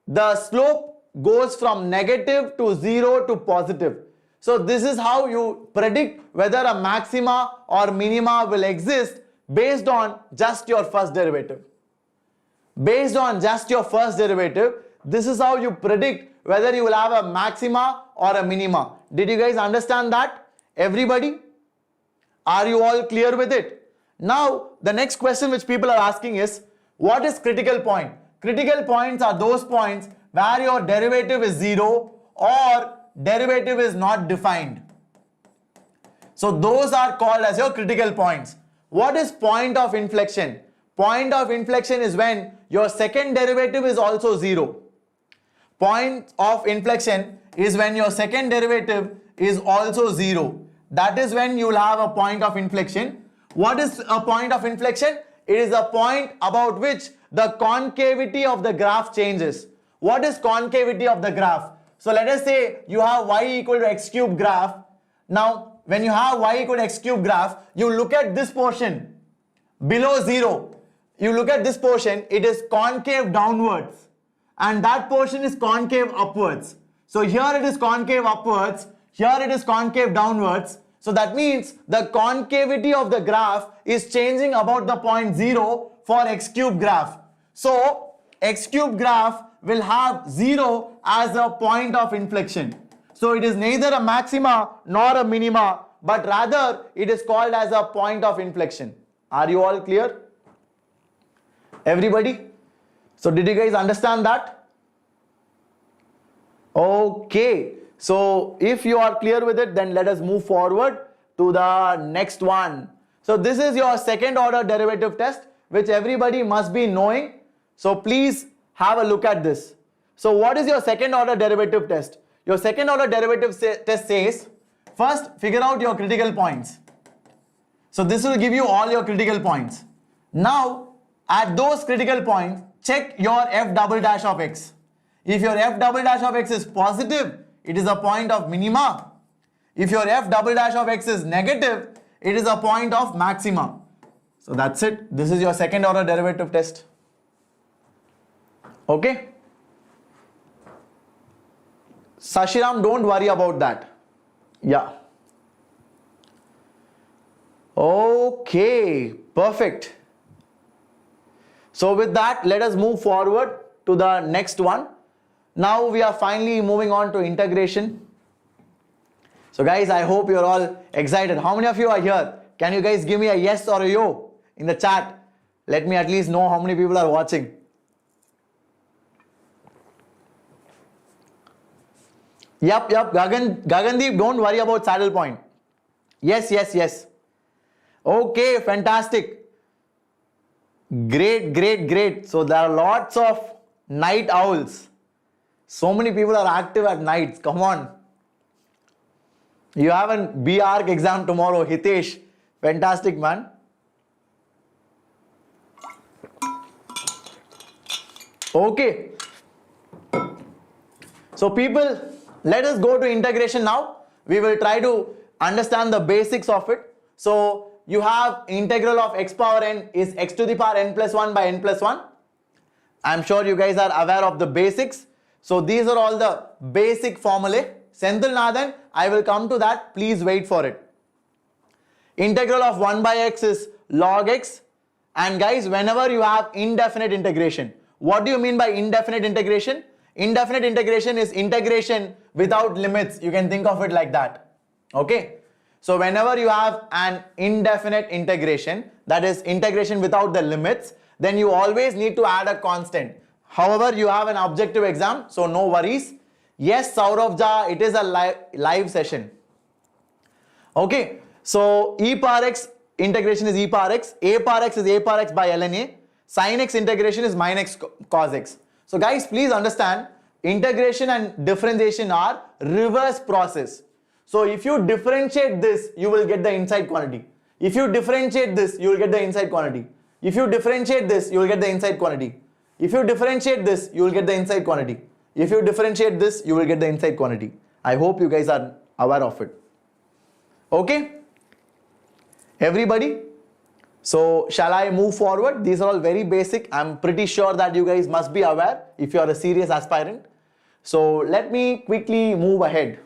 the slope goes from negative to 0 to positive. So this is how you predict whether a maxima or minima will exist based on just your first derivative. Based on just your first derivative, this is how you predict whether you will have a maxima or a minima. Did you guys understand that? Everybody? Are you all clear with it? Now, the next question which people are asking is, what is critical point? Critical points are those points where your derivative is 0 or derivative is not defined. So those are called as your critical points. What is point of inflection? Point of inflection is when your second derivative is also 0. Point of inflection is when your second derivative is also 0. That is when you will have a point of inflection. What is a point of inflection? It is a point about which the concavity of the graph changes. What is concavity of the graph? So let us say you have y equal to x cube graph. Now when you have y equal to x cube graph, you look at this portion below 0. You look at this portion, it is concave downwards, and that portion is concave upwards. So here it is concave upwards, here it is concave downwards. So that means the concavity of the graph is changing about the point 0 for x cube graph. So x cube graph will have 0 as a point of inflection. So it is neither a maxima nor a minima, but rather it is called as a point of inflection. Are you all clear? Everybody? So did you guys understand that? Okay. So if you are clear with it, then let us move forward to the next one. So this is your second order derivative test, which everybody must be knowing. So please have a look at this. So what is your second order derivative test? Your second order derivative test says, first figure out your critical points. So this will give you all your critical points. Now at those critical points, check your f double dash of x. If your f double dash of x is positive, it is a point of minima. If your f double dash of x is negative, it is a point of maxima. So that's it. This is your second order derivative test. Okay. Sashiram, don't worry about that. Yeah. Okay, perfect. So with that, let us move forward to the next one. Now we are finally moving on to integration. So guys, I hope you're all excited. How many of you are here? Can you guys give me a yes or a yo in the chat? Let me at least know how many people are watching. Yep. Gagandeep, don't worry about saddle point. Yes. Okay, fantastic. Great. So there are lots of night owls. So many people are active at nights. Come on. You have an B-Arc exam tomorrow, Hitesh. Fantastic, man. Okay. So people, let us go to integration now. We will try to understand the basics of it. So you have integral of x power n is x to the power n plus 1 by n plus 1. I'm sure you guys are aware of the basics. So these are all the basic formulae. Senthil Nathan, I will come to that. Please wait for it. Integral of 1 by x is log x. And guys, whenever you have indefinite integration, what do you mean by indefinite integration? Indefinite integration is integration without limits. You can think of it like that. Okay. So whenever you have an indefinite integration, that is integration without the limits, then you always need to add a constant. However, you have an objective exam, so no worries. Yes, Saurav Ja, it is a live session. Okay, so e power x integration is e power x, a power x is a power x by ln a, sin x integration is min x cos x. So guys, please understand, integration and differentiation are reverse process. So if you differentiate this, you will get the inside quantity. If you differentiate this, you will get the inside quantity. If you differentiate this, you will get the inside quantity. If you differentiate this, you will get the inside quantity. If you differentiate this, you will get the inside quantity. I hope you guys are aware of it. Okay? Everybody? So shall I move forward? These are all very basic. I'm pretty sure that you guys must be aware if you are a serious aspirant. So let me quickly move ahead.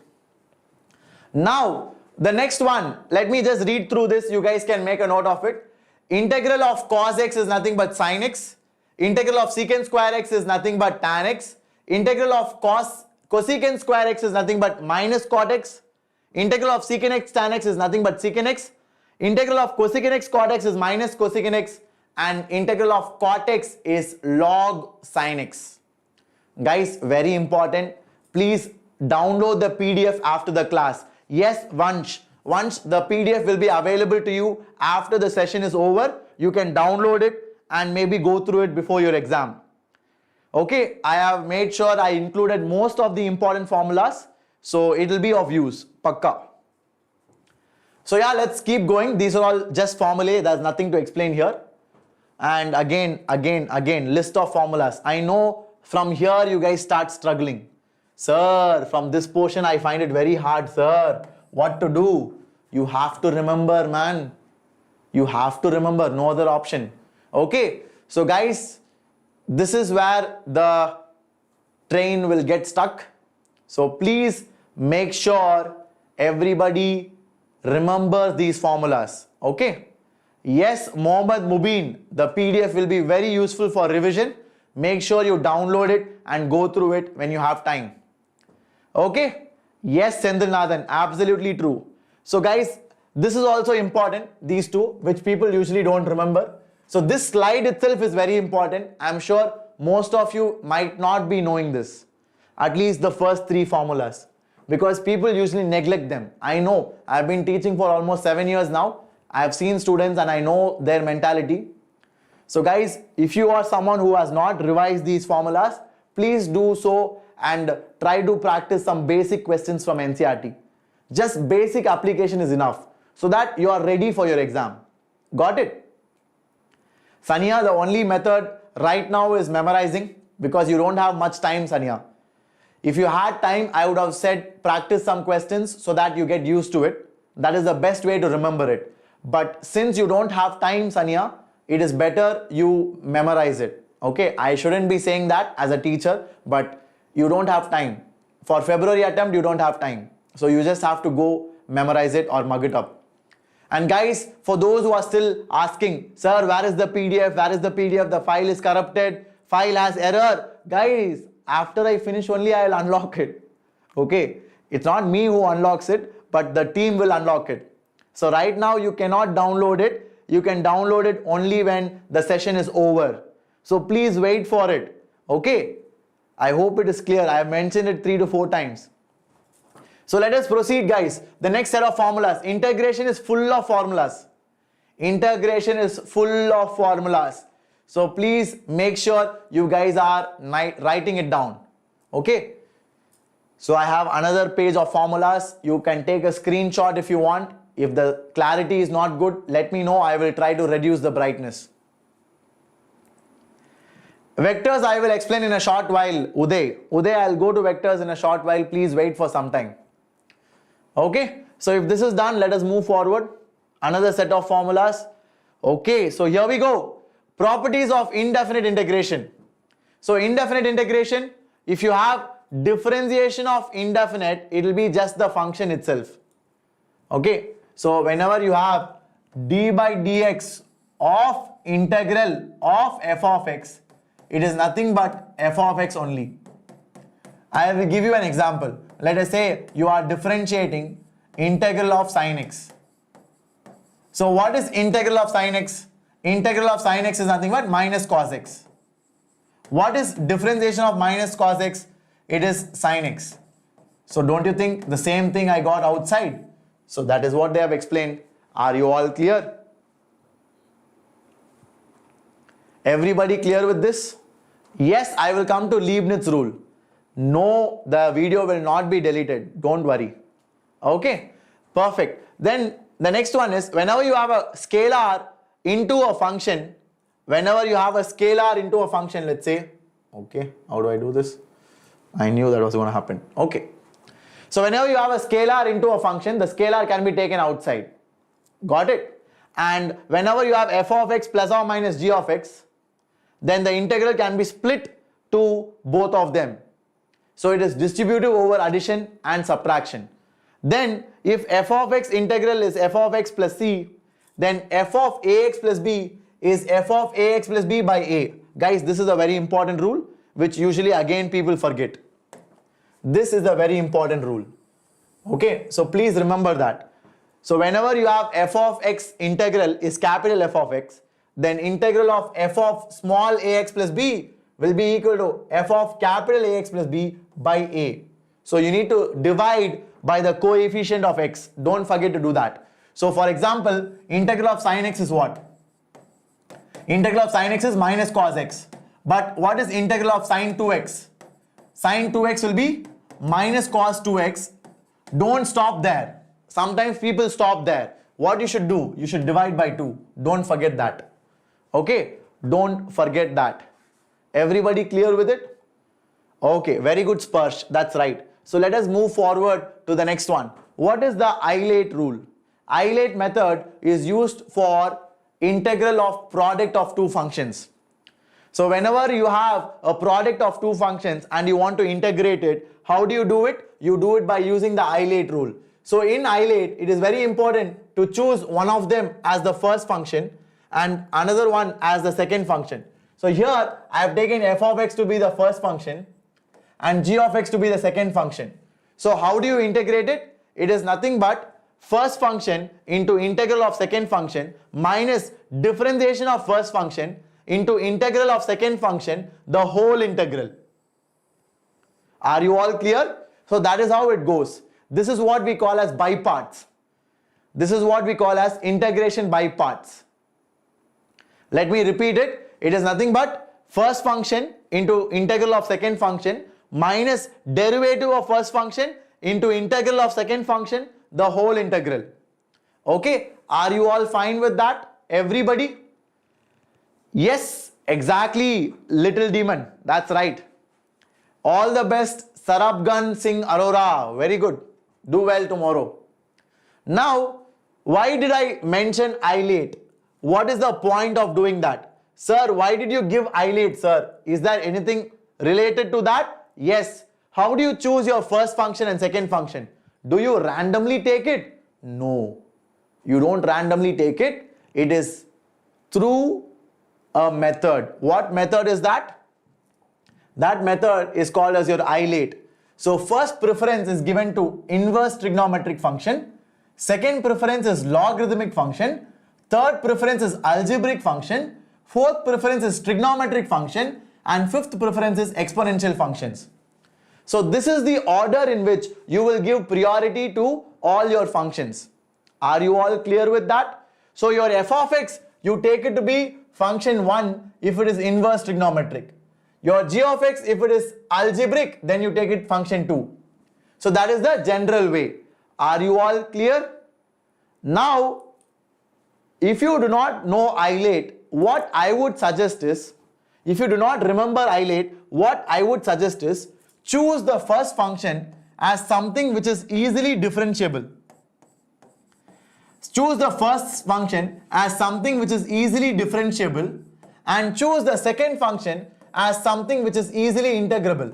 Now, the next one, let me just read through this. You guys can make a note of it. Integral of cos x is nothing but sin x. Integral of secant square x is nothing but tan x. Integral of cosecant square x is nothing but minus cot x. Integral of secant x tan x is nothing but secant x. Integral of cosecant x cot x is minus cosecant x. And integral of cot x is log sin x. Guys, very important. Please download the PDF after the class. Yes, once the PDF will be available to you after the session is over, you can download it and maybe go through it before your exam. Okay, I have made sure I included most of the important formulas, so it will be of use. Pakka. So yeah, let's keep going. These are all just formulae. There's nothing to explain here. And again, list of formulas. I know from here you guys start struggling. Sir, from this portion I find it very hard, sir. What to do? You have to remember, man. You have to remember, no other option. Okay, so guys, this is where the train will get stuck. So please make sure everybody remembers these formulas. Okay. Yes, Mohammad Mubin, the PDF will be very useful for revision. Make sure you download it and go through it when you have time. Okay. Yes, Senthil Nathan, absolutely true. So guys, this is also important, these two, which people usually don't remember. So this slide itself is very important. I'm sure most of you might not be knowing this, at least the first three formulas, because people usually neglect them. I know, I've been teaching for almost 7 years now. I've seen students and I know their mentality. So guys, if you are someone who has not revised these formulas, please do so and try to practice some basic questions from NCERT. Just basic application is enough so that you are ready for your exam. Got it? Sania, the only method right now is memorizing because you don't have much time, Sania. If you had time, I would have said practice some questions so that you get used to it. That is the best way to remember it. But since you don't have time, Sania, it is better you memorize it. Okay, I shouldn't be saying that as a teacher, but you don't have time. For February attempt, you don't have time. So you just have to go memorize it or mug it up. And guys, for those who are still asking, sir, where is the PDF? Where is the PDF? The file is corrupted. File has error. Guys, after I finish only, I'll unlock it. Okay. It's not me who unlocks it, but the team will unlock it. So right now you cannot download it. You can download it only when the session is over. So please wait for it. Okay. I hope it is clear. I have mentioned it 3 to 4 times. So let us proceed, guys. The next set of formulas. Integration is full of formulas. Integration is full of formulas. So please make sure you guys are writing it down. Okay. So I have another page of formulas. You can take a screenshot if you want. If the clarity is not good, let me know. I will try to reduce the brightness. Vectors I will explain in a short while. Uday, I'll go to vectors in a short while. Please wait for some time. Okay, so if this is done, let us move forward. Another set of formulas. Okay, so here we go. Properties of indefinite integration. So indefinite integration, if you have differentiation of indefinite, it will be just the function itself. Okay, so whenever you have d by dx of integral of f of x, it is nothing but f of x only. I will give you an example. Let us say you are differentiating integral of sin x. So what is integral of sin x? Integral of sin x is nothing but minus cos x. What is differentiation of minus cos x? It is sin x. So don't you think the same thing I got outside? So that is what they have explained. Are you all clear? Everybody clear with this? Yes, I will come to Leibniz rule. No, the video will not be deleted. Don't worry. Okay, perfect. Then the next one is whenever you have a scalar into a function, let's say, okay, how do I do this? I knew that was going to happen. Okay. So whenever you have a scalar into a function, the scalar can be taken outside. Got it? And whenever you have f of x plus or minus g of x, then the integral can be split to both of them. So it is distributive over addition and subtraction. Then if f of x integral is f of x plus c, then f of ax plus b is f of ax plus b by a. Guys, this is a very important rule which usually again people forget. This is a very important rule. Okay, so please remember that. So whenever you have f of x integral is capital F of x, then integral of f of small ax plus b will be equal to f of capital Ax plus b by a. So you need to divide by the coefficient of x. Don't forget to do that. So for example, integral of sin x is what? Integral of sin x is minus cos x. But what is integral of sin 2x? Sin 2x will be minus cos 2x. Don't stop there. Sometimes people stop there. What you should do? You should divide by 2. Don't forget that. Okay? Don't forget that. Everybody clear with it? Okay, very good, Sparsh. That's right. So let us move forward to the next one. What is the isolate rule? Isolate method is used for integral of product of two functions. So whenever you have a product of two functions and you want to integrate it, how do you do it? You do it by using the isolate rule. So in isolate, it is very important to choose one of them as the first function and another one as the second function. So here I have taken f of x to be the first function and g of x to be the second function. So how do you integrate it? It is nothing but first function into integral of second function minus differentiation of first function into integral of second function, the whole integral. Are you all clear? So that is how it goes. This is what we call as by parts. This is what we call as integration by parts. Let me repeat it. It is nothing but first function into integral of second function minus derivative of first function into integral of second function, the whole integral. Okay, are you all fine with that? Everybody? Yes, exactly, little demon. That's right. All the best, Sarabgan Singh Arora. Very good. Do well tomorrow. Now, why did I mention isolate? What is the point of doing that? Sir, why did you give isolate, sir? Is there anything related to that? Yes. how do you choose your first function and second function? Do you randomly take it? No, you don't randomly take it. It is through a method. What method is that? That method is called as your isolate. So first preference is given to inverse trigonometric function. Second preference is logarithmic function. Third preference is algebraic function. Fourth preference is trigonometric function. And fifth preference is exponential functions. So this is the order in which you will give priority to all your functions. Are you all clear with that? So your f of x, you take it to be function 1 if it is inverse trigonometric. Your g of x, if it is algebraic, then you take it function 2. So that is the general way. Are you all clear? Now, if you do not know isolate, what I would suggest is, if you do not remember isolate, what I would suggest is, choose the first function as something which is easily differentiable. Choose the first function as something which is easily differentiable and choose the second function as something which is easily integrable.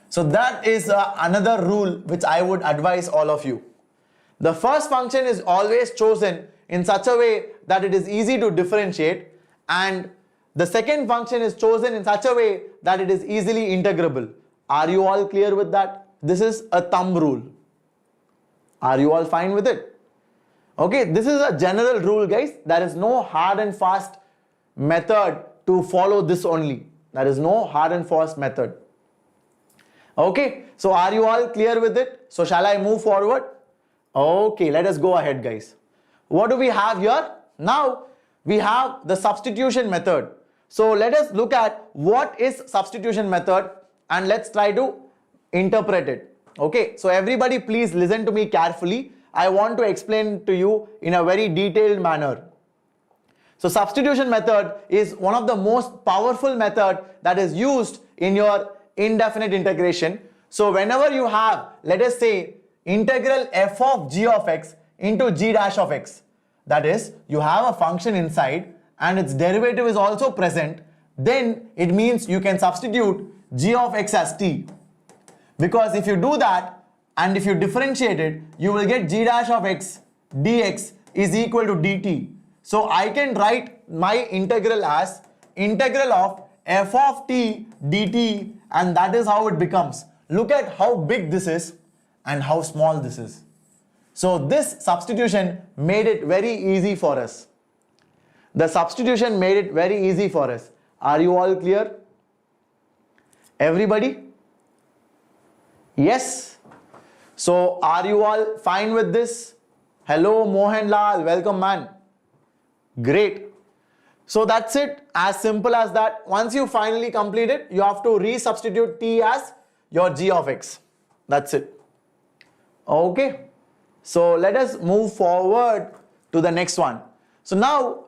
So that is another rule which I would advise all of you. The first function is always chosen in such a way that it is easy to differentiate, and the second function is chosen in such a way that it is easily integrable. Are you all clear with that? This is a thumb rule. Are you all fine with it? Okay, this is a general rule, guys. There is no hard and fast method to follow this only. There is no hard and fast method. Okay, so are you all clear with it? So shall I move forward? Okay, let us go ahead, guys. What do we have here? Now we have the substitution method. So let us look at what is substitution method and let's try to interpret it. Okay, so everybody please listen to me carefully. I want to explain to you in a very detailed manner. So substitution method is one of the most powerful method that is used in your indefinite integration. So whenever you have, let us say, integral f of g of x into g dash of x, that is, you have a function inside and its derivative is also present, then it means you can substitute g of x as t. Because if you do that and if you differentiate it, you will get g dash of x dx is equal to dt. So I can write my integral as integral of f of t dt, and that is how it becomes. Look at how big this is and how small this is. So this substitution made it very easy for us. The substitution made it very easy for us. Are you all clear? Everybody? Yes? So are you all fine with this? Hello Mohan Lal, welcome man. Great. So that's it, as simple as that. Once you finally complete it, you have to resubstitute t as your g of x. That's it. Okay. So let us move forward to the next one. So now,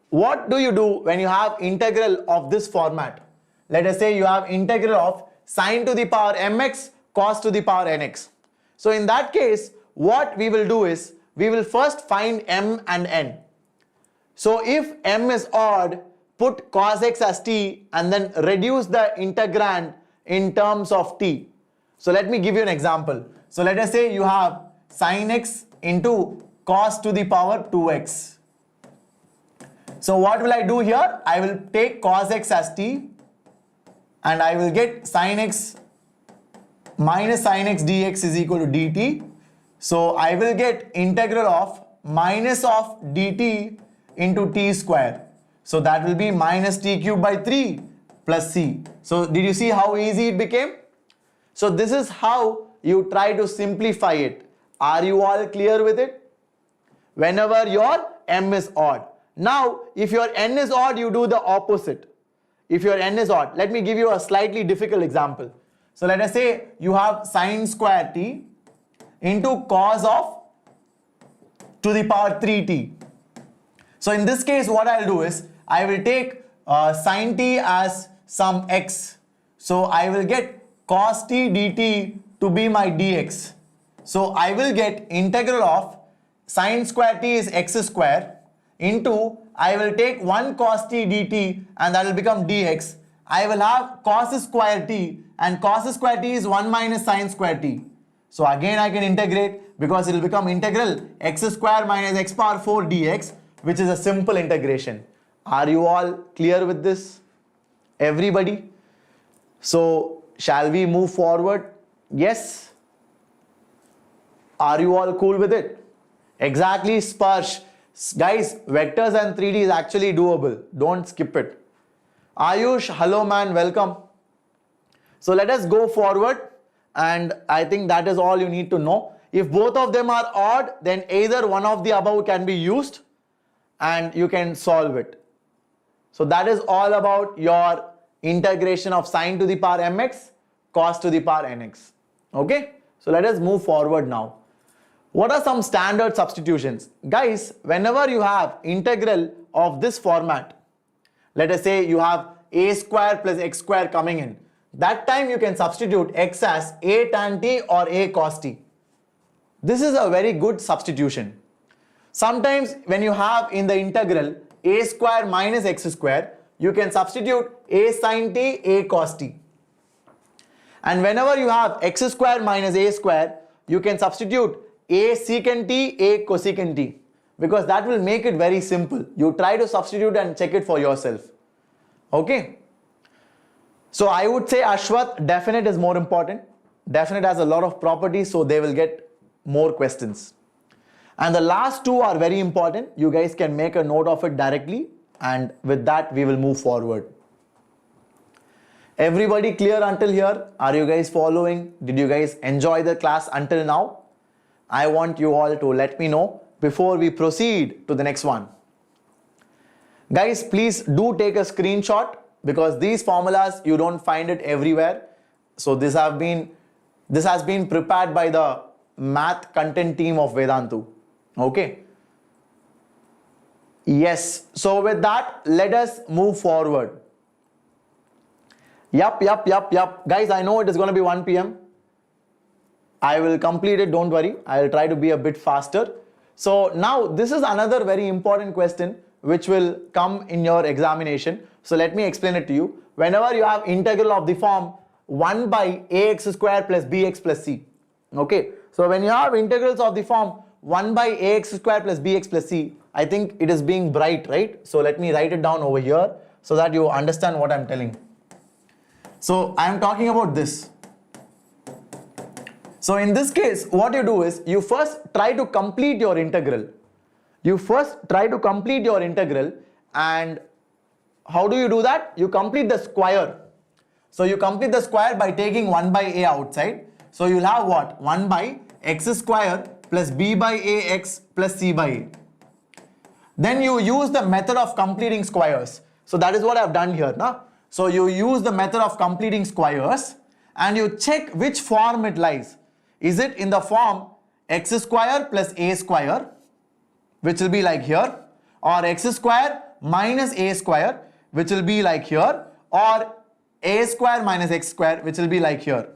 what do you do when you have integral of this format? Let us say you have integral of sine to the power mx cos to the power nx. So in that case, what we will do is, we will first find m and n. So if m is odd, put cos x as t and then reduce the integrand in terms of t. So let me give you an example. So let us say you have sin x into cos to the power 2x. So what will I do here? I will take cos x as t and I will get sin x minus sin x dx is equal to dt. So I will get integral of minus of dt into t square. So that will be minus t cube by 3 plus c. So did you see how easy it became? So this is how you try to simplify it. Are you all clear with it? Whenever your m is odd. Now if your n is odd, you do the opposite. If your n is odd, let me give you a slightly difficult example. So let us say you have sine square t into cos of to the power 3t. So in this case, what I'll do is, I will take sin t as some x. So I will get cos t dt to be my dx. So I will get integral of sine square t is x square into, I will take 1 cos t dt and that will become dx, I will have cos square t, and cos square t is 1 minus sin square t. So again I can integrate, because it will become integral x square minus x power 4 dx, which is a simple integration. Are you all clear with this? Everybody? So shall we move forward? Yes? Are you all cool with it? Exactly, Sparsh. Guys, vectors and 3D is actually doable. Don't skip it. Ayush, hello man, welcome. So let us go forward, and I think that is all you need to know. If both of them are odd, then either one of the above can be used and you can solve it. So that is all about your integration of sine to the power mx, cos to the power nx. Okay, so let us move forward now. What are some standard substitutions? Guys, whenever you have integral of this format, let us say you have a square plus x square coming in, that time you can substitute x as a tan t or a cos t. This is a very good substitution. Sometimes when you have in the integral a square minus x square, you can substitute a sin t, a cos t. And whenever you have x square minus a square, you can substitute a secant t, a cosecant t, because that will make it very simple. You try to substitute and check it for yourself. Okay. So I would say Ashwath, definite is more important. Definite has a lot of properties, so they will get more questions. And the last two are very important. You guys can make a note of it directly, and with that we will move forward. Everybody clear until here? Are you guys following? Did you guys enjoy the class until now? I want you all to let me know before we proceed to the next one. Guys, please do take a screenshot, because these formulas you don't find it everywhere. So this has been prepared by the math content team of Vedantu. Okay. Yes. So with that, let us move forward. Yup. Guys, I know it is going to be 1 p.m. I will complete it, don't worry. I will try to be a bit faster. So now this is another very important question which will come in your examination. So let me explain it to you. Whenever you have integral of the form 1 by ax square plus bx plus c. Okay. So when you have integrals of the form 1 by ax square plus bx plus c, I think it is being bright, right? So let me write it down over here so that you understand what I'm telling. So I am talking about this. So in this case, what you do is you first try to complete your integral. And how do you do that? You complete the square. So you complete the square by taking 1 by a outside. So you'll have what? 1 by x square plus b by ax plus c by a. Then you use the method of completing squares. So that is what I've done here. Now. So you use the method of completing squares and you check which form it lies. Is it in the form x square plus a square, which will be like here, or x square minus a square, which will be like here, or a square minus x square, which will be like here.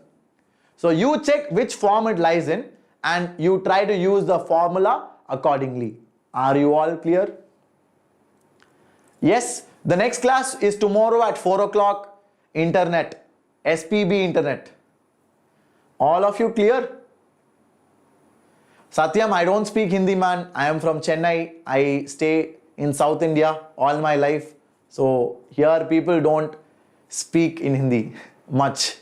So you check which form it lies in and you try to use the formula accordingly. Are you all clear? Yes. The next class is tomorrow at 4 o'clock, internet, SPB internet. All of you clear? Satyam, I don't speak Hindi, man. I am from Chennai. I stay in South India all my life. So here people don't speak in Hindi much.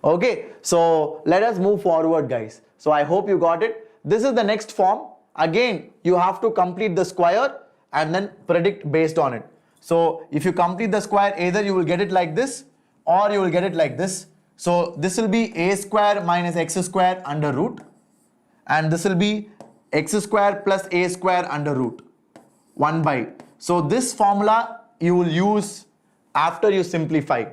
Okay, so let us move forward, guys. So I hope you got it. This is the next form. Again, you have to complete the square and then predict based on it. So if you complete the square, either you will get it like this or you will get it like this. So this will be a square minus x square under root, and this will be x square plus a square under root 1 by. So this formula you will use after you simplify.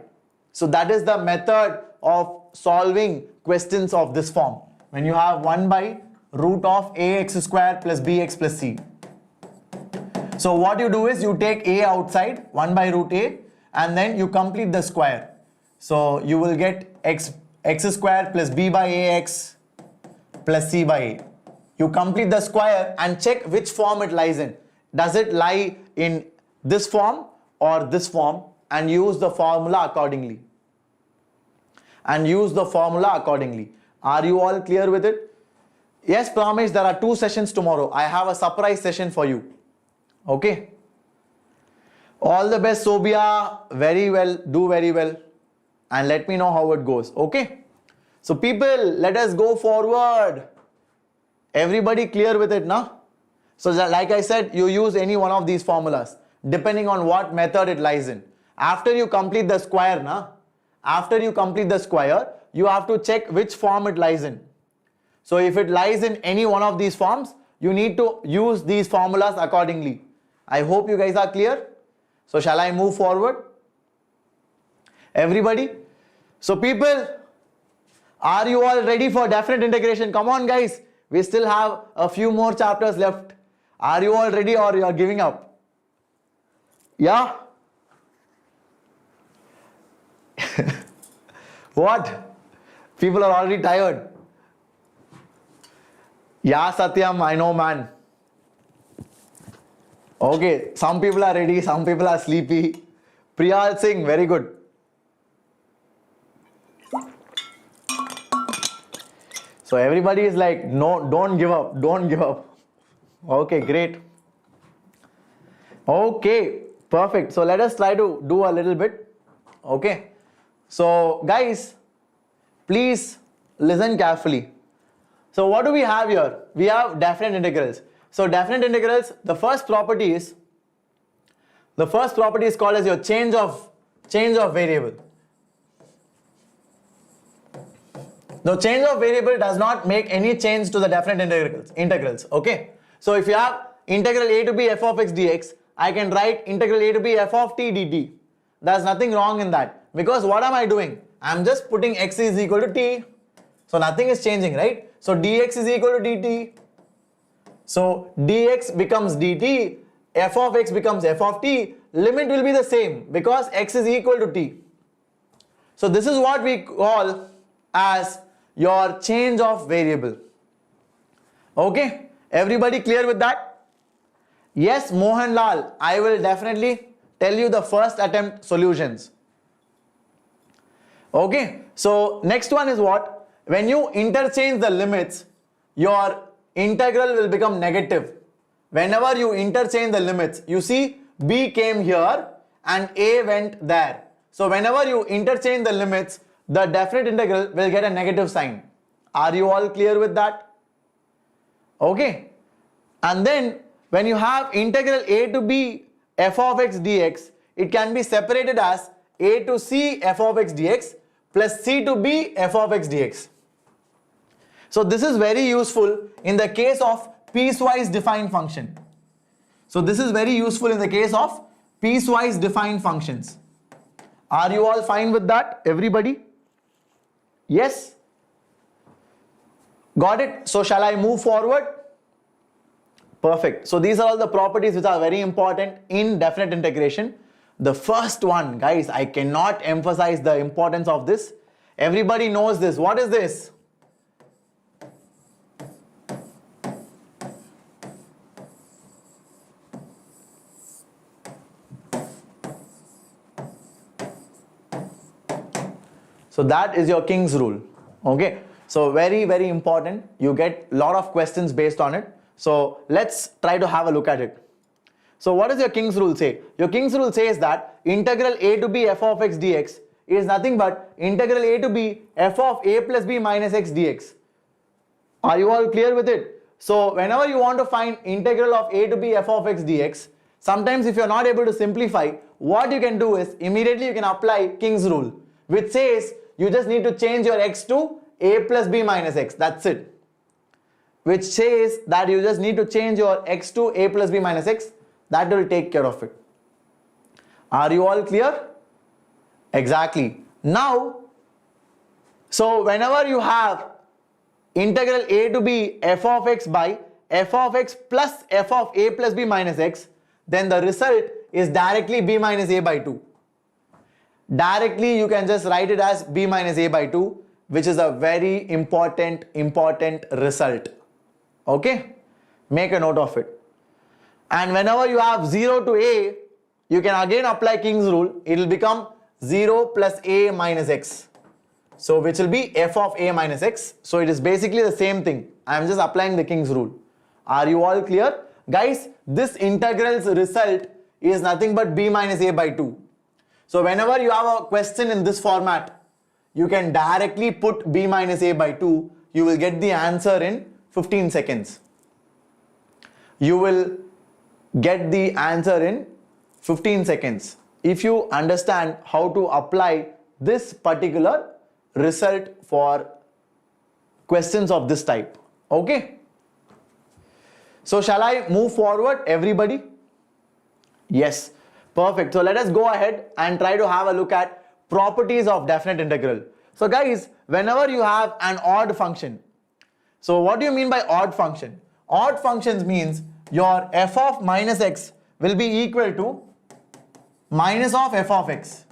So that is the method of solving questions of this form. When you have 1 by root of ax square plus bx plus c. So what you do is you take a outside, 1 by root a, and then you complete the square. So you will get x square plus b by ax plus c by a. You complete the square and check which form it lies in. Does it lie in this form or this form? and use the formula accordingly. Are you all clear with it? Yes, promise, there are 2 sessions tomorrow. I have a surprise session for you. Okay. All the best, Sobia. Very well. Do very well. And let me know how it goes. Okay. So people, let us go forward. Everybody clear with it, na? So like I said, you use any one of these formulas depending on what method it lies in. After you complete the square, you have to check which form it lies in. So if it lies in any one of these forms, you need to use these formulas accordingly. I hope you guys are clear. So shall I move forward? Everybody? So people, are you all ready for definite integration? Come on guys, we still have a few more chapters left. Are you all ready or you are giving up? Yeah? What? People are already tired. Yeah, Satyam, I know, man. Okay, some people are ready, some people are sleepy. Priyal Singh, very good. So everybody is like, no, don't give up, don't give up. Okay, great. Okay, perfect. So let us try to do a little bit. Okay. So guys, please listen carefully. So what do we have here? We have definite integrals. So definite integrals, the first property is called as your change of variable. The change of variable does not make any change to the definite integrals. Okay. So if you have integral a to b f of x dx, I can write integral a to b f of t dt. There's nothing wrong in that, because what am I doing? I'm just putting x is equal to t. So nothing is changing, right? So dx is equal to dt. So dx becomes dt, f of x becomes f of t, limit will be the same because x is equal to t. So this is what we call as your change of variable. Okay, everybody clear with that? Yes, Mohan Lal, I will definitely tell you the first attempt solutions. Okay, so next one is what? When you interchange the limits, your integral will become negative. Whenever you interchange the limits, you see b came here and a went there. So whenever you interchange the limits, the definite integral will get a negative sign. Are you all clear with that? Okay. And then when you have integral a to b f of x dx, it can be separated as a to c f of x dx plus c to b f of x dx. So this is very useful in the case of piecewise defined function. So this is very useful in the case of piecewise defined functions. Are you all fine with that, everybody? Yes? Got it? So shall I move forward? Perfect. So these are all the properties which are very important in definite integration. The first one, guys, I cannot emphasize the importance of this. Everybody knows this. What is this? So that is your King's rule. Okay. So very, very important. You get a lot of questions based on it. So let's try to have a look at it. So what does your King's rule say? Your King's rule says that integral a to b f of x dx is nothing but integral a to b f of a plus b minus x dx. Are you all clear with it? So whenever you want to find integral of a to b f of x dx, sometimes if you're not able to simplify, what you can do is immediately you can apply King's rule, which says you just need to change your x to a plus b minus x. That's it. Which says that you just need to change your x to a plus b minus x. That will take care of it. Are you all clear? Exactly. Now, so whenever you have integral a to b f of x by f of x plus f of a plus b minus x, then the result is directly b minus a by 2. Directly you can just write it as b minus a by 2, which is a very important result. Okay, make a note of it. And whenever you have 0 to a, you can again apply King's rule. It will become 0 plus a minus x. So which will be f of a minus x. So it is basically the same thing. I am just applying the King's rule. Are you all clear? Guys, this integral's result is nothing but b minus a by 2. So whenever you have a question in this format, you can directly put b minus a by 2. You will get the answer in 15 seconds. You will get the answer in 15 seconds if you understand how to apply this particular result for questions of this type. Okay? So shall I move forward, everybody? Yes. Perfect. So let us go ahead and try to have a look at properties of definite integral. So guys, whenever you have an odd function, so what do you mean by odd function? Odd functions means your f of minus x will be equal to minus of f of x.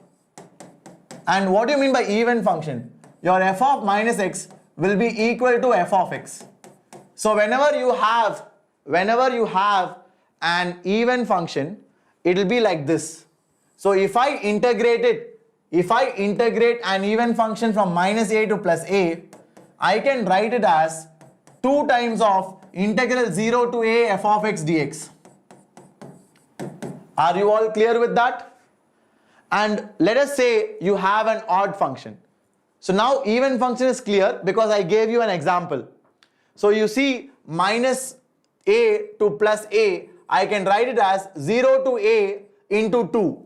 And what do you mean by even function? Your f of minus x will be equal to f of x. So whenever you have an even function, it will be like this. So if I integrate an even function from minus a to plus a, I can write it as 2 times of integral 0 to a f of x dx. Are you all clear with that? And let us say you have an odd function. So now even function is clear because I gave you an example. So you see minus a to plus a, I can write it as 0 to a into 2.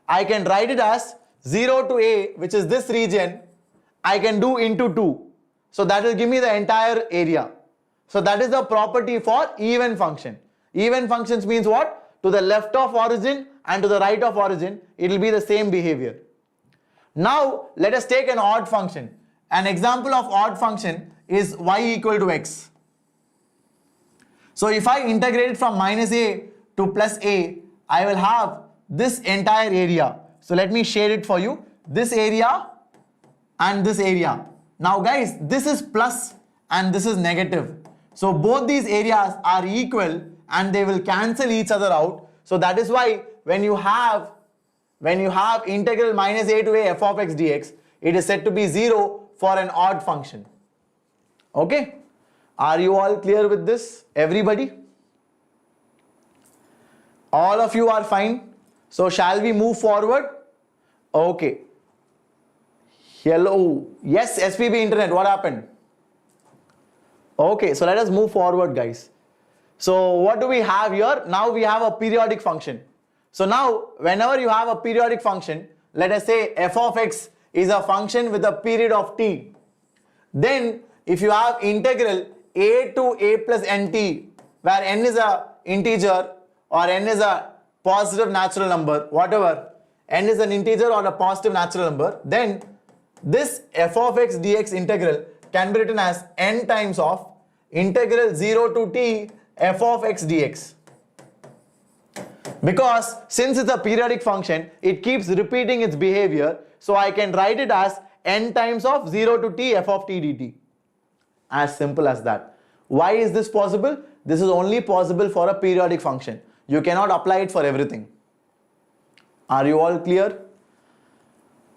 I can write it as 0 to a, which is this region, I can do into 2. So that will give me the entire area. So that is the property for even function. Even functions means what? To the left of origin and to the right of origin, it will be the same behavior. Now let us take an odd function. An example of odd function is y equal to x. So if I integrate it from minus a to plus a, I will have this entire area. So let me shade it for you. This area and this area. Now guys, this is plus and this is negative. So both these areas are equal and they will cancel each other out. So that is why when you have integral minus a to a f of x dx, it is said to be 0 for an odd function. Okay? Are you all clear with this? Everybody? All of you are fine? So shall we move forward? Okay. Hello. Yes, SPB internet, what happened? Okay, so let us move forward, guys. So what do we have here? Now we have a periodic function. So now whenever you have a periodic function, let us say f of x is a function with a period of t. Then if you have integral a to a plus nt, where n is a integer or n is a positive natural number, whatever, n is an integer or a positive natural number, then this f of x dx integral can be written as n times of integral 0 to t f of x dx. Because since it's a periodic function, it keeps repeating its behavior, so I can write it as n times of 0 to t f of t dt. As simple as that. Why is this possible? This is only possible for a periodic function. You cannot apply it for everything. Are you all clear?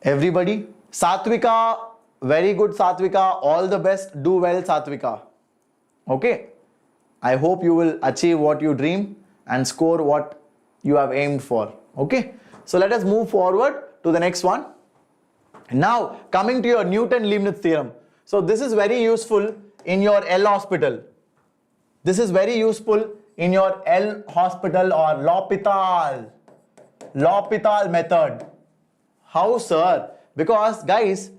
Everybody? Satvika, very good Satvika, all the best, do well Satvika. Okay? I hope you will achieve what you dream and score what you have aimed for. Okay? So let us move forward to the next one. Now coming to your Newton-Leibniz theorem. So this is very useful in your L hospital. This is very useful in your L hospital or L'Hôpital method. How, sir? Because guys,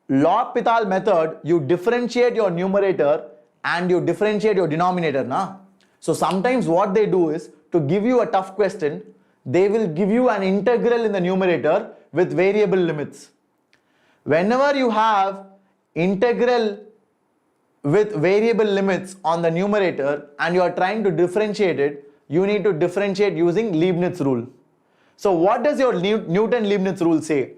L'Hôpital method, you differentiate your numerator and you differentiate your denominator. Na? So sometimes what they do is, to give you a tough question, they will give you an integral in the numerator with variable limits. Whenever you have integral with variable limits on the numerator and you are trying to differentiate it, you need to differentiate using Leibniz rule. So what does your Newton-Leibniz rule say?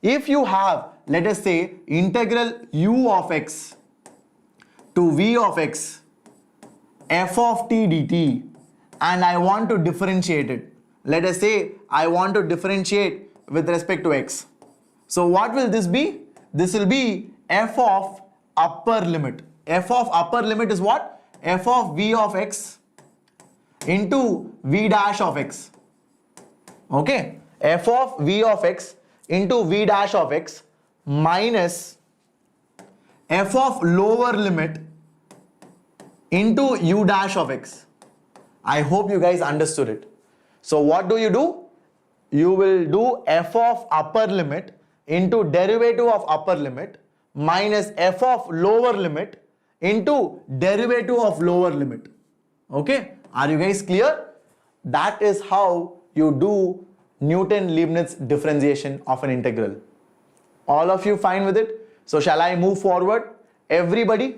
If you have, let us say, integral u of x to v of x f of t dt, and I want to differentiate it, let us say I want to differentiate with respect to x. So what will this be? This will be f of upper limit. F of upper limit is what? F of v of x into v dash of x. Okay, f of v of x into v dash of x minus f of lower limit into u dash of x. I hope you guys understood it. So what do? You will do f of upper limit into derivative of upper limit minus f of lower limit into derivative of lower limit. Okay, are you guys clear? That is how you do Newton-Leibniz differentiation of an integral. All of you fine with it? So shall I move forward? Everybody?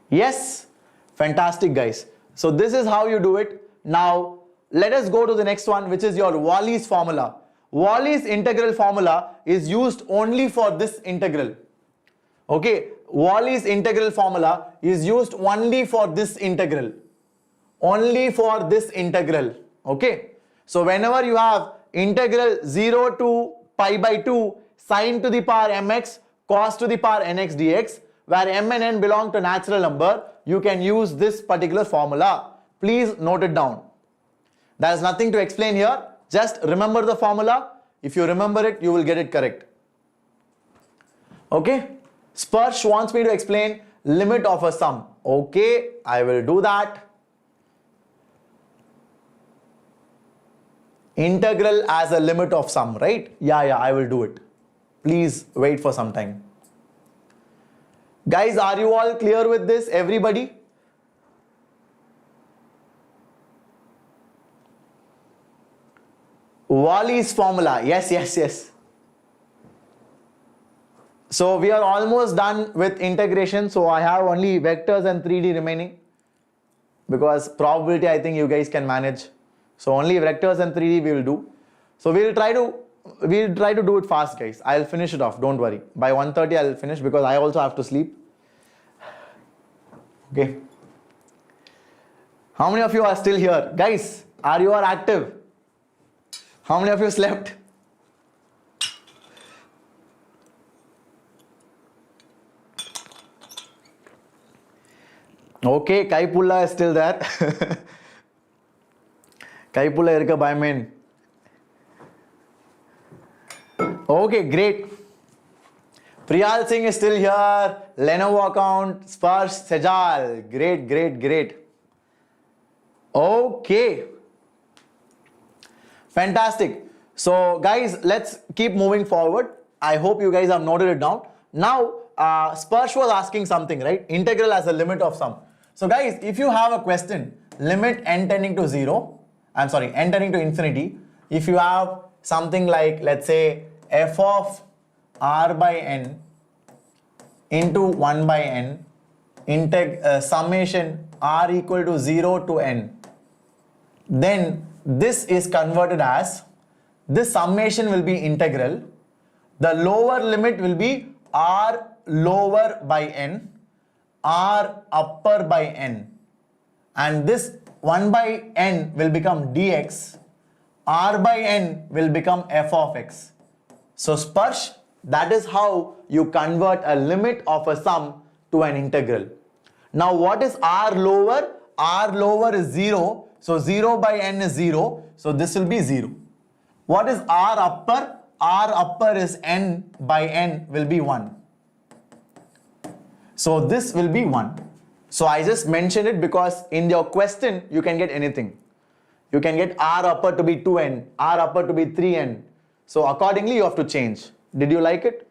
Yes? Fantastic, guys. So this is how you do it. Now let us go to the next one, which is your Wally's formula. Wally's integral formula is used only for this integral. Okay, Wally's integral formula is used only for this integral. Only for this integral. Okay, so whenever you have integral 0 to pi by 2 sine to the power mx cos to the power nx dx, where m and n belong to natural number, you can use this particular formula. Please note it down. There is nothing to explain here. Just remember the formula. If you remember it, you will get it correct. Okay. Sparsh wants me to explain limit of a sum. Okay, I will do that. Integral as a limit of sum, right? Yeah, I will do it. Please wait for some time. Guys, are you all clear with this? Everybody? Wally's formula. Yes. So we are almost done with integration. So I have only vectors and 3D remaining, because probability I think you guys can manage. So only vectors and 3D we will do. So we'll try to do it fast, guys. I'll finish it off. Don't worry. By 1:30 I'll finish, because I also have to sleep. Okay. How many of you are still here? Guys, are you active? How many of you slept? Okay, Kaipulla is still there. Kaipulla irka by main. Okay, great. Priyal Singh is still here. Lenovo account, Sparsh, Sejal. Great. Okay. Fantastic. So guys, let's keep moving forward. I hope you guys have noted it down. Now, Sparsh was asking something, right? Integral as a limit of sum. So guys, if you have a question, limit n tending to n tending to infinity, if you have something like, let's say, f of r by n into 1 by n, summation r equal to 0 to n, then this is converted as, this summation will be integral, the lower limit will be r lower by n, r upper by n, and this 1 by n will become dx, r by n will become f of x. So Sparsh, that is how you convert a limit of a sum to an integral. Now what is r lower? R lower is 0. So 0 by n is 0. So this will be 0. What is r upper? R upper is n by n will be 1. So this will be 1. So I just mentioned it because in your question you can get anything. You can get r upper to be 2n, r upper to be 3n. So accordingly you have to change. Did you like it?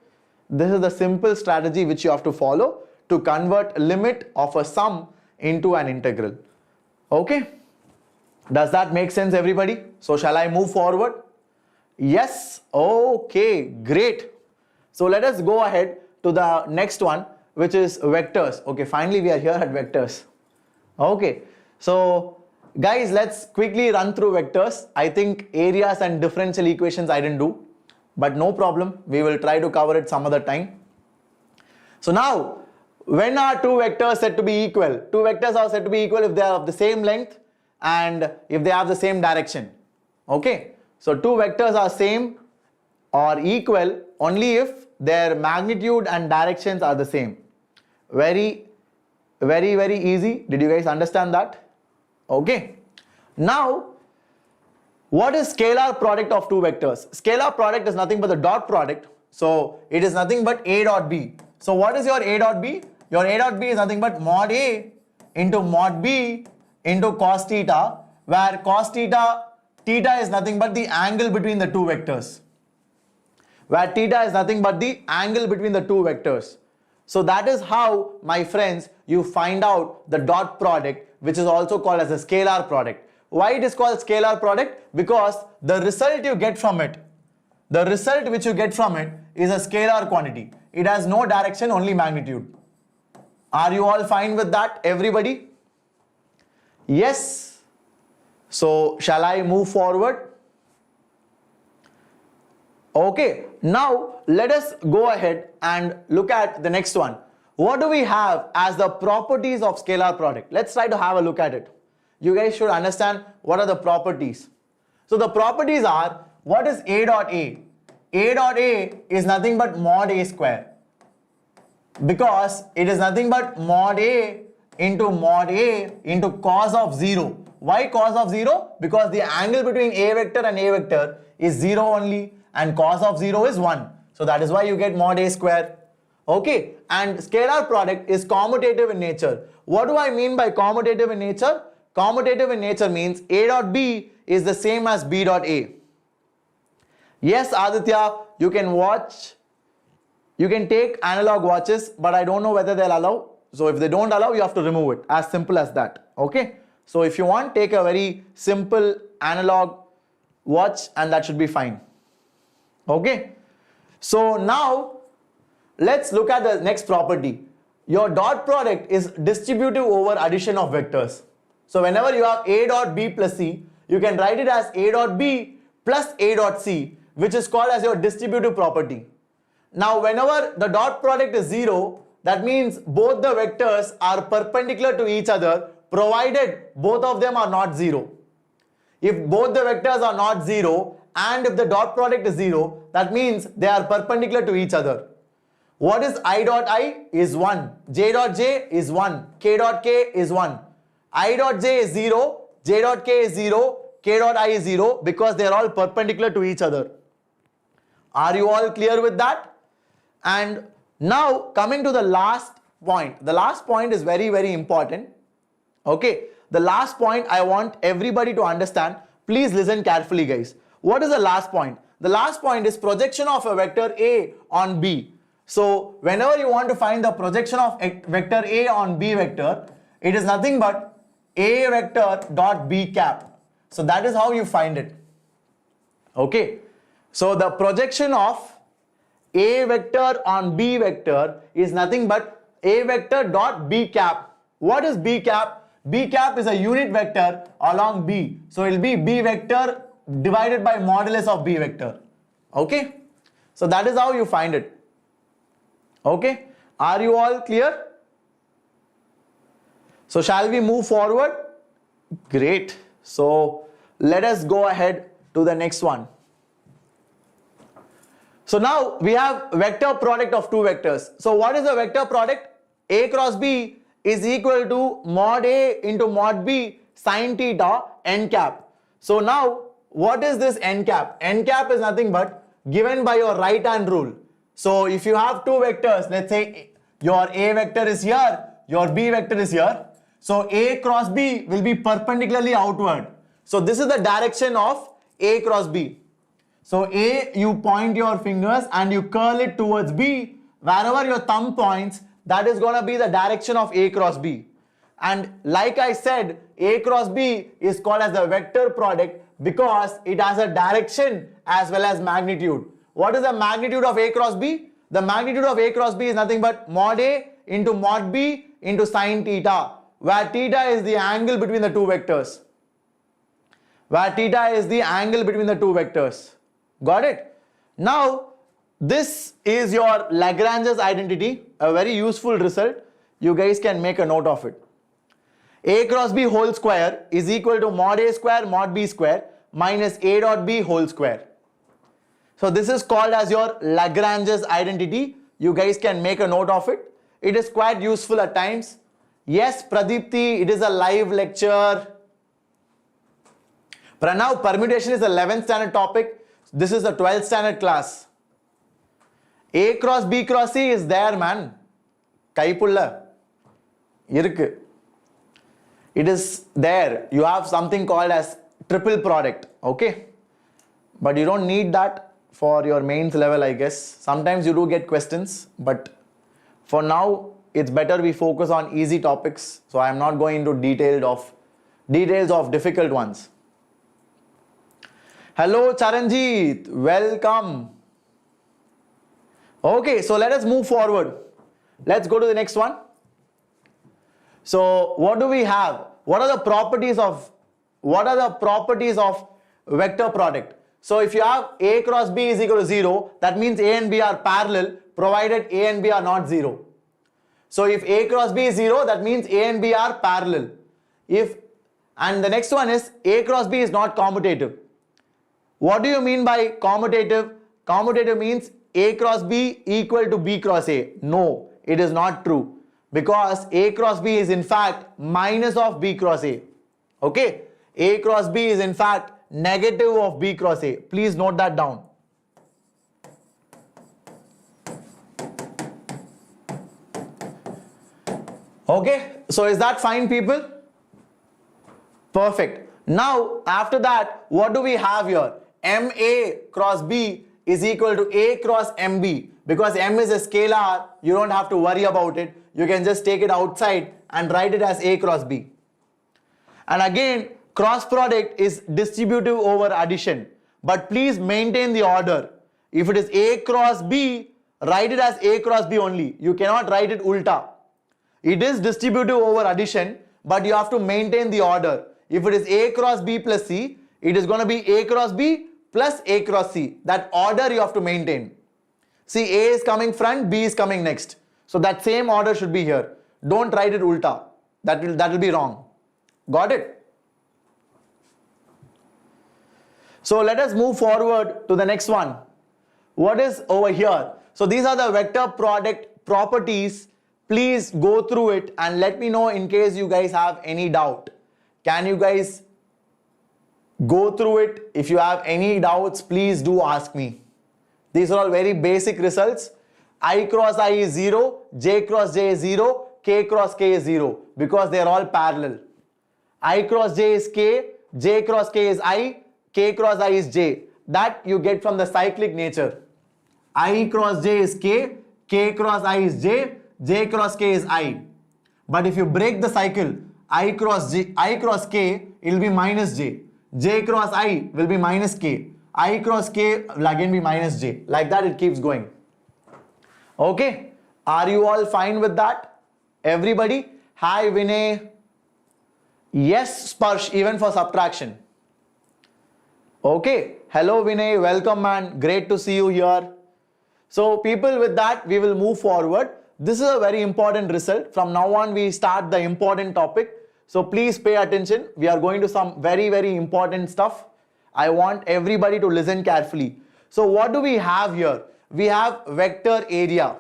This is the simple strategy which you have to follow to convert limit of a sum into an integral. Okay? Does that make sense, everybody? So shall I move forward? Yes? Okay, great. So let us go ahead to the next one, which is vectors. Okay, finally we are here at vectors. Okay, so guys, let's quickly run through vectors. I think areas and differential equations I didn't do, but no problem. We will try to cover it some other time. So now, when are two vectors said to be equal? Two vectors are said to be equal if they are of the same length, and if they have the same direction. Okay, so two vectors are same or equal only if their magnitude and directions are the same. Very easy. Did you guys understand that? Okay. Now, what is scalar product of two vectors? Scalar product is nothing but the dot product. So it is nothing but A dot B. So what is your A dot B? Your A dot B is nothing but mod A into mod B into cos theta, where cos theta is nothing but the angle between the two vectors. Where theta is nothing but the angle between the two vectors. So that is how, my friends, you find out the dot product, which is also called as a scalar product. Why it is called scalar product? Because the result you get from it, the result which you get from it is a scalar quantity. It has no direction, only magnitude. Are you all fine with that, everybody? Yes. So shall I move forward? Okay, now let us go ahead and look at the next one. What do we have as the properties of scalar product? Let's try to have a look at it. You guys should understand what are the properties. So the properties are, what is A dot A? A dot A is nothing but mod A square, because it is nothing but mod A into cos of 0. Why cos of 0? Because the angle between A vector and A vector is 0 only, and cos of 0 is 1. So that is why you get mod A square. Okay, and scalar product is commutative in nature. What do I mean by commutative in nature? Commutative in nature means A dot B is the same as B dot A. Yes, Aditya, you can watch, you can take analog watches, but I don't know whether they'll allow. So if they don't allow, you have to remove it. As simple as that. Okay, so if you want, take a very simple analog watch and that should be fine. Okay, so now let's look at the next property. Your dot product is distributive over addition of vectors. So whenever you have A dot B plus C, you can write it as A dot B plus A dot C, which is called as your distributive property. Now whenever the dot product is 0, that means both the vectors are perpendicular to each other, provided both of them are not 0. If both the vectors are not 0 and if the dot product is 0, that means they are perpendicular to each other. What is I dot I is 1, J dot J is 1, K dot K is 1. I dot J is 0, J dot K is 0, K dot I is 0, because they are all perpendicular to each other. Are you all clear with that? And now coming to the last point. The last point is very important. Okay, the last point I want everybody to understand. Please listen carefully, guys. What is the last point? The last point is projection of a vector A on B. So whenever you want to find the projection of vector A on B vector, it is nothing but A vector dot B cap. So that is how you find it. Okay, so the projection of A vector on B vector is nothing but A vector dot B cap. What is B cap? B cap is a unit vector along B. So it will be B vector divided by modulus of B vector. Okay, so that is how you find it. Okay, are you all clear? So shall we move forward? Great. So let us go ahead to the next one. So now we have vector product of two vectors. So what is the vector product? A cross B is equal to mod A into mod B sine theta n cap. So now what is this n cap? N cap is nothing but given by your right hand rule. So if you have two vectors, let's say your A vector is here, your B vector is here. So A cross B will be perpendicularly outward. So this is the direction of A cross B. So A, you point your fingers and you curl it towards B. Wherever your thumb points, that is going to be the direction of A cross B. And like I said, A cross B is called as the vector product because it has a direction as well as magnitude. What is the magnitude of A cross B? The magnitude of A cross B is nothing but mod A into mod B into sine theta, where theta is the angle between the two vectors. Where theta is the angle between the two vectors. Got it? Now, this is your Lagrange's identity, a very useful result. You guys can make a note of it. A cross B whole square is equal to mod A square mod B square minus A dot B whole square. So this is called as your Lagrange's identity. You guys can make a note of it. It is quite useful at times. Yes, Pradipti, it is a live lecture. Pranav, permutation is the 11th standard topic. This is the 12th standard class. A cross B cross C is there, man. Kaipulla. Irukku. It is there. You have something called as triple product. Okay. But you don't need that for your mains level, I guess. Sometimes you do get questions. But for now, it's better we focus on easy topics. So I am not going into details of difficult ones. Hello Charanjit, welcome. Okay, so let us move forward. Let's go to the next one. So what do we have? What are the properties of vector product? So if you have A cross B is equal to 0, that means A and B are parallel provided A and B are not 0. So if A cross B is 0, that means A and B are parallel. And the next one is A cross B is not commutative. What do you mean by commutative? Commutative means A cross B equal to B cross A. No, it is not true. Because A cross B is in fact minus of B cross A. Okay? A cross B is in fact negative of B cross A. Please note that down. Okay? So is that fine, people? Perfect. Now, after that, what do we have here? MA cross B is equal to A cross MB. Because M is a scalar, you don't have to worry about it. You can just take it outside and write it as A cross B. And again, cross product is distributive over addition. But please maintain the order. If it is A cross B, write it as A cross B only. You cannot write it ulta. It is distributive over addition, but you have to maintain the order. If it is A cross B plus C, it is going to be A cross B plus A cross C. That order you have to maintain. See, A is coming front, B is coming next. So that same order should be here. Don't write it ulta. That will be wrong. Got it? So let us move forward to the next one. What is over here? So these are the vector product properties. Please go through it and let me know in case you guys have any doubt. Can you guys go through it? If you have any doubts, please do ask me. These are all very basic results. I cross I is 0, J cross J is 0, K cross K is 0 because they are all parallel. I cross J is K, J cross K is I, K cross I is J. That you get from the cyclic nature. I cross J is K, K cross I is J, J cross K is I. But if you break the cycle, I cross K, it will be minus J. J cross I will be minus K. I cross K will again be minus J. Like that it keeps going. Okay. Are you all fine with that? Everybody? Hi Vinay. Yes, Sparsh, even for subtraction. Okay. Hello Vinay. Welcome man. Great to see you here. So people, with that we will move forward. This is a very important result. From now on we start the important topic. So please pay attention. We are going to some very, very important stuff. I want everybody to listen carefully. So what do we have here? We have vector area.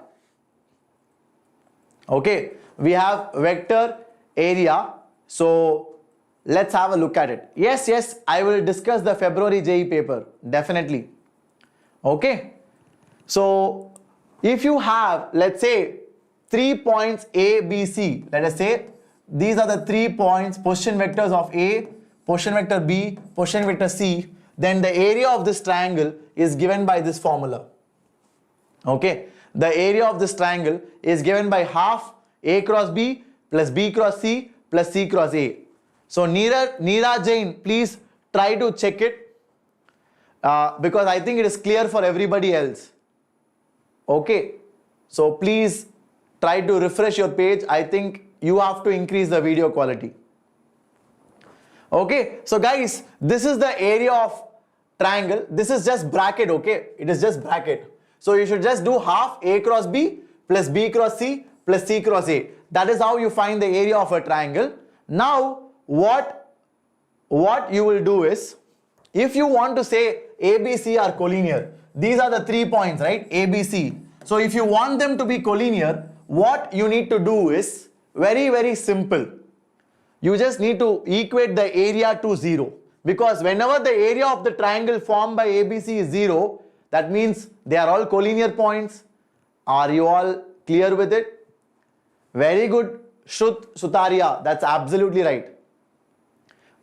Okay. We have vector area. So let's have a look at it. Yes, I will discuss the February JEE paper. Definitely. Okay. So if you have, let's say, 3 points A, B, C, let us say, these are the 3 points, position vectors of A, position vector B, position vector C, then the area of this triangle is given by this formula. Okay, the area of this triangle is given by half A cross B plus B cross C plus C cross A. So Neera Jain, please try to check it because I think it is clear for everybody else. Okay, so please try to refresh your page. I think you have to increase the video quality. Okay, so guys, this is the area of triangle. This is just bracket, okay? It is just bracket. So you should just do half A cross B plus B cross C plus C cross A. That is how you find the area of a triangle. Now what you will do is, if you want to say ABC are collinear, these are the 3 points, right? ABC. So if you want them to be collinear, what you need to do is very simple. You just need to equate the area to 0, because whenever the area of the triangle formed by ABC is 0, that means they are all collinear points. Are you all clear with it? Very good, Shut Sutaria, that's absolutely right.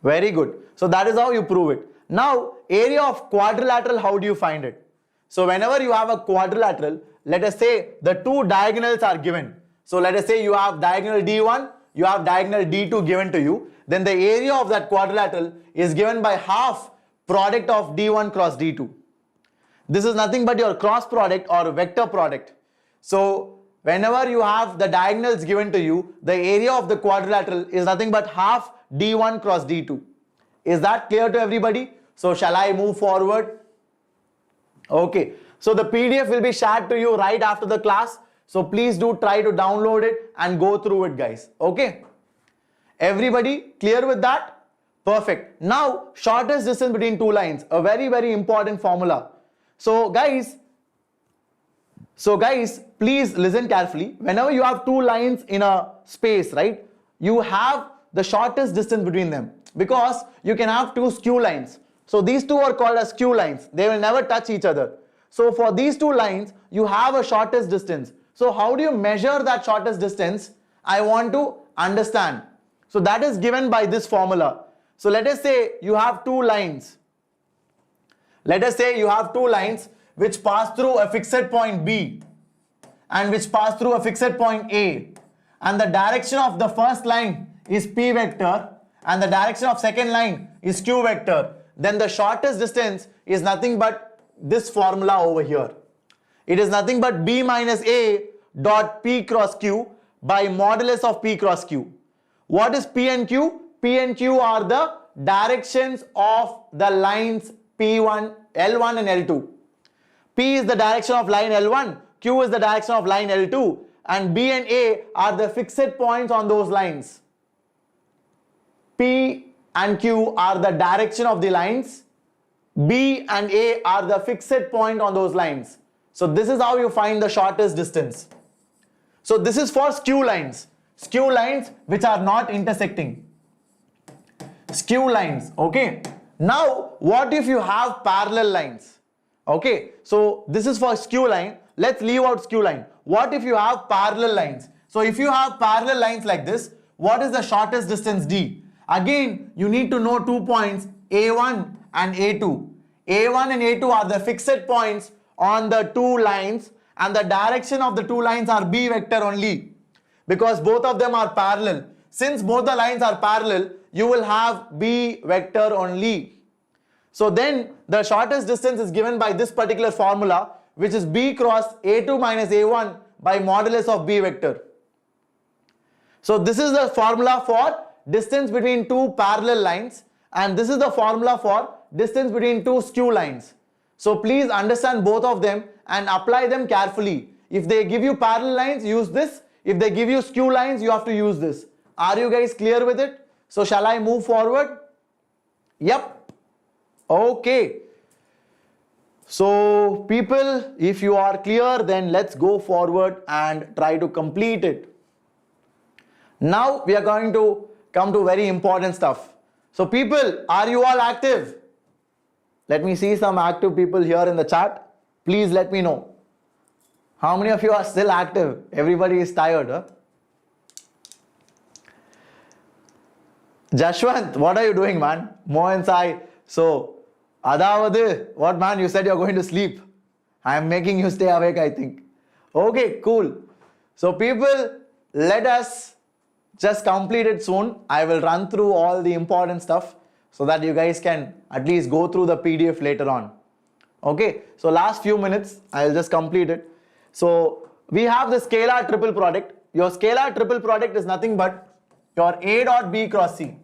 Very good. So that is how you prove it. Now, area of quadrilateral, how do you find it? So whenever you have a quadrilateral, let us say the two diagonals are given. So let us say you have diagonal D1, you have diagonal D2 given to you. Then the area of that quadrilateral is given by half product of D1 cross D2. This is nothing but your cross product or vector product. So whenever you have the diagonals given to you, the area of the quadrilateral is nothing but half D1 cross D2. Is that clear to everybody? So shall I move forward? Okay. So the PDF will be shared to you right after the class. So please do try to download it and go through it, guys. Okay. Everybody clear with that? Perfect. Now, shortest distance between two lines, a very important formula. So guys, please listen carefully. Whenever you have two lines in a space, right, you have the shortest distance between them, because you can have two skew lines. So these two are called as skew lines. They will never touch each other. So for these two lines, you have a shortest distance. So how do you measure that shortest distance? I want to understand. So that is given by this formula. So let us say you have two lines. Let us say you have two lines which pass through a fixed point B and which pass through a fixed point A. And the direction of the first line is P vector and the direction of second line is Q vector. Then the shortest distance is nothing but this formula over here. It is nothing but B minus A dot P cross Q by modulus of P cross Q. What is P and Q? P and Q are the directions of the lines P1, L1 and L2. P is the direction of line L1, Q is the direction of line L2, and B and A are the fixed points on those lines. P and Q are the direction of the lines, B and A are the fixed point on those lines. So this is how you find the shortest distance. So this is for skew lines which are not intersecting. Skew lines, okay. Now what if you have parallel lines? Okay, so this is for skew line. Let's leave out skew line. What if you have parallel lines? So if you have parallel lines like this, what is the shortest distance D? Again, you need to know 2 points, A1 and A2. A1 and A2 are the fixed points on the two lines, and the direction of the two lines are B vector only, because both of them are parallel. Since both the lines are parallel, you will have B vector only. So then the shortest distance is given by this particular formula, which is B cross A2 minus A1 by modulus of B vector. So this is the formula for distance between two parallel lines, and this is the formula for distance between two skew lines. So please understand both of them and apply them carefully. If they give you parallel lines, use this. If they give you skew lines, you have to use this. Are you guys clear with it? So shall I move forward? Yep. Okay. So people, if you are clear, then let's go forward and try to complete it. Now we are going to come to very important stuff. So people, are you all active? Let me see some active people here in the chat. Please let me know. How many of you are still active? Everybody is tired, huh? Jashwant, what are you doing, man? Mohan Sai. So, Adavadu, what man? You said you're going to sleep. I am making you stay awake, I think. Okay, cool. So people, let us just complete it soon. I will run through all the important stuff so that you guys can at least go through the PDF later on. Okay, so last few minutes, I'll just complete it. So we have the scalar triple product. Your scalar triple product is nothing but your A dot B cross C.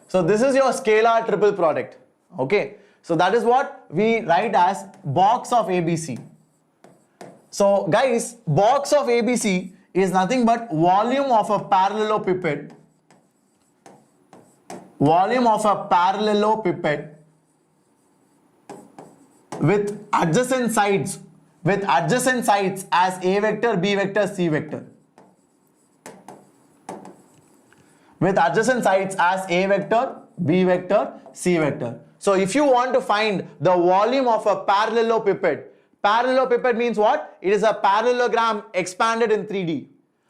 So this is your scalar triple product. Okay, so that is what we write as box of ABC. So guys, box of ABC is nothing but volume of a parallelepiped volume of a parallelepiped with adjacent sides as A vector, B vector, C vector. With adjacent sides as A vector, B vector, C vector. So if you want to find the volume of a parallelepiped means what? It is a parallelogram expanded in 3D.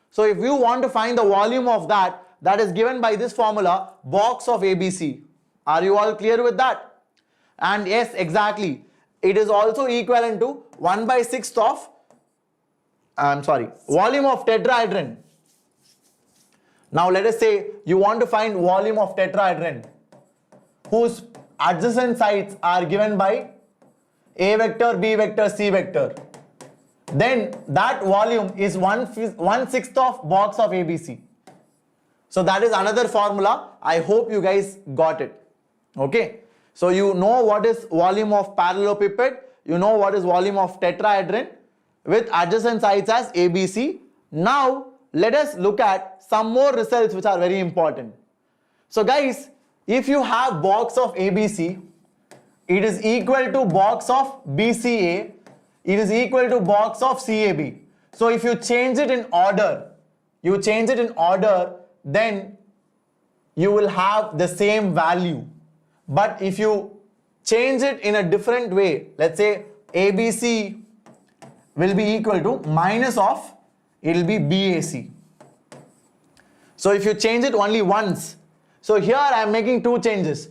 So if you want to find the volume of that, that is given by this formula, box of ABC. Are you all clear with that? And yes, exactly. It is also equivalent to 1/6 of, volume of tetrahedron. Now let us say you want to find volume of tetrahedron whose adjacent sides are given by A vector, B vector, C vector. Then that volume is 1/6 of box of ABC. So that is another formula. I hope you guys got it. Okay. So you know what is volume of parallelepiped. You know what is volume of tetrahedron with adjacent sides as ABC. Now let us look at some more results which are very important. So guys, if you have box of ABC, it is equal to box of BCA, it is equal to box of CAB. So if you change it in order, then you will have the same value. But if you change it in a different way, let's say ABC will be equal to minus of, it will be BAC. So if you change it only once, so here I am making two changes.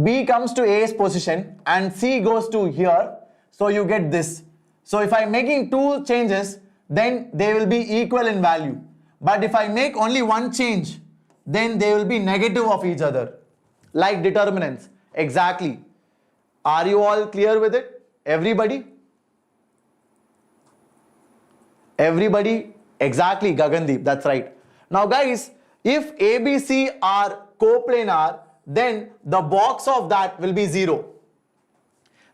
B comes to A's position and C goes to here, so you get this. So if I am making two changes, then they will be equal in value. But if I make only one change, then they will be negative of each other. Like determinants. Exactly. Are you all clear with it? Everybody? Everybody? Exactly, Gagandeep. That's right. Now guys, if ABC are coplanar, then the box of that will be 0.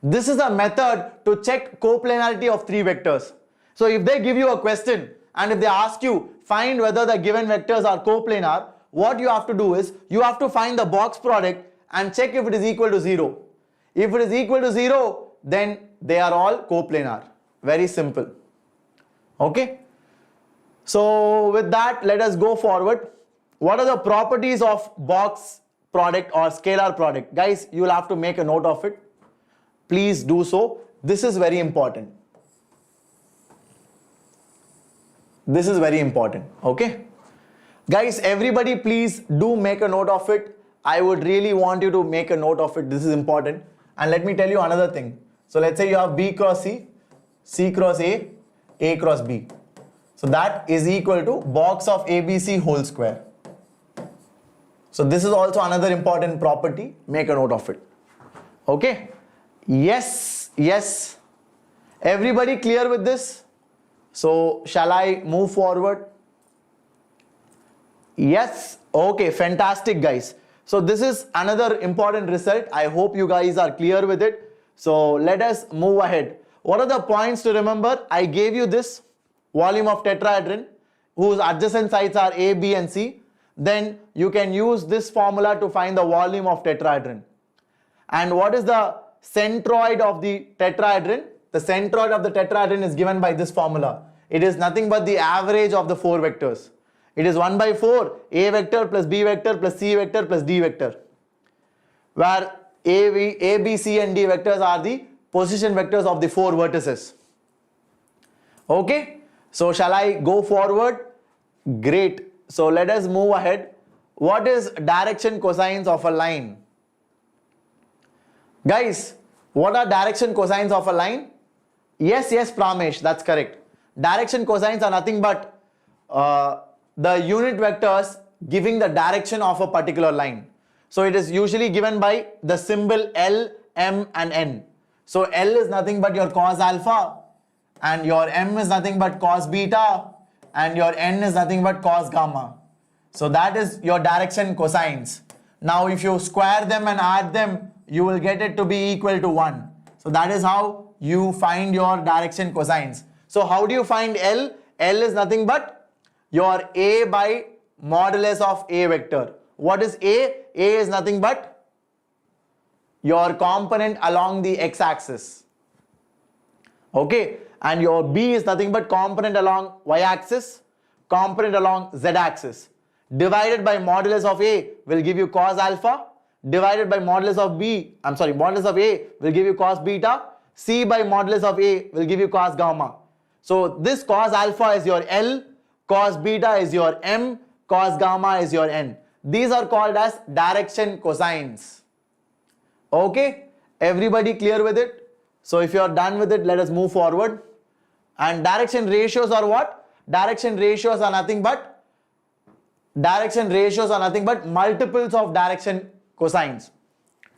This is a method to check coplanarity of three vectors. So if they give you a question and if they ask you, find whether the given vectors are coplanar, what you have to do is, you have to find the box product and check if it is equal to 0. If it is equal to 0, then they are all coplanar. Very simple. Okay. So with that, let us go forward. What are the properties of box product or scalar product? Guys, you will have to make a note of it. Please do so. This is very important. This is very important. Okay. Guys, everybody please do make a note of it. I would really want you to make a note of it. This is important. And let me tell you another thing. So let's say you have B cross C, C cross A, A cross B. So that is equal to box of ABC whole square. So this is also another important property. Make a note of it. Okay. Yes. Yes. Everybody clear with this? So shall I move forward? Yes. Okay. Fantastic, guys. So this is another important result. I hope you guys are clear with it. So let us move ahead. What are the points to remember? I gave you this volume of tetrahedron whose adjacent sides are A, B and C. Then you can use this formula to find the volume of tetrahedron. And what is the centroid of the tetrahedron? The centroid of the tetrahedron is given by this formula. It is nothing but the average of the four vectors. It is 1/4 A vector plus B vector plus C vector plus D vector, where A, B, C and D vectors are the position vectors of the four vertices. Okay. So shall I go forward? Great. So let us move ahead. What is direction cosines of a line? Guys, what are direction cosines of a line? Yes, Pramesh, that's correct. Direction cosines are nothing but the unit vectors giving the direction of a particular line. So it is usually given by the symbol L, M and N. So L is nothing but your cos alpha, and your M is nothing but cos beta, and your N is nothing but cos gamma. So that is your direction cosines. Now if you square them and add them, you will get it to be equal to 1. So that is how you find your direction cosines. So how do you find L? L is nothing but your A by modulus of A vector, What is A? A is nothing but your component along the x-axis. Okay, and your B is nothing but component along y-axis, component along z-axis. Divided by modulus of A will give you cos alpha. Divided by modulus of modulus of A will give you cos beta. C by modulus of A will give you cos gamma. So this cos alpha is your L, cos beta is your M, cos gamma is your N. These are called as direction cosines. Okay, everybody clear with it? So if you are done with it, let us move forward. And direction ratios are what? Direction ratios are nothing but multiples of direction cosines.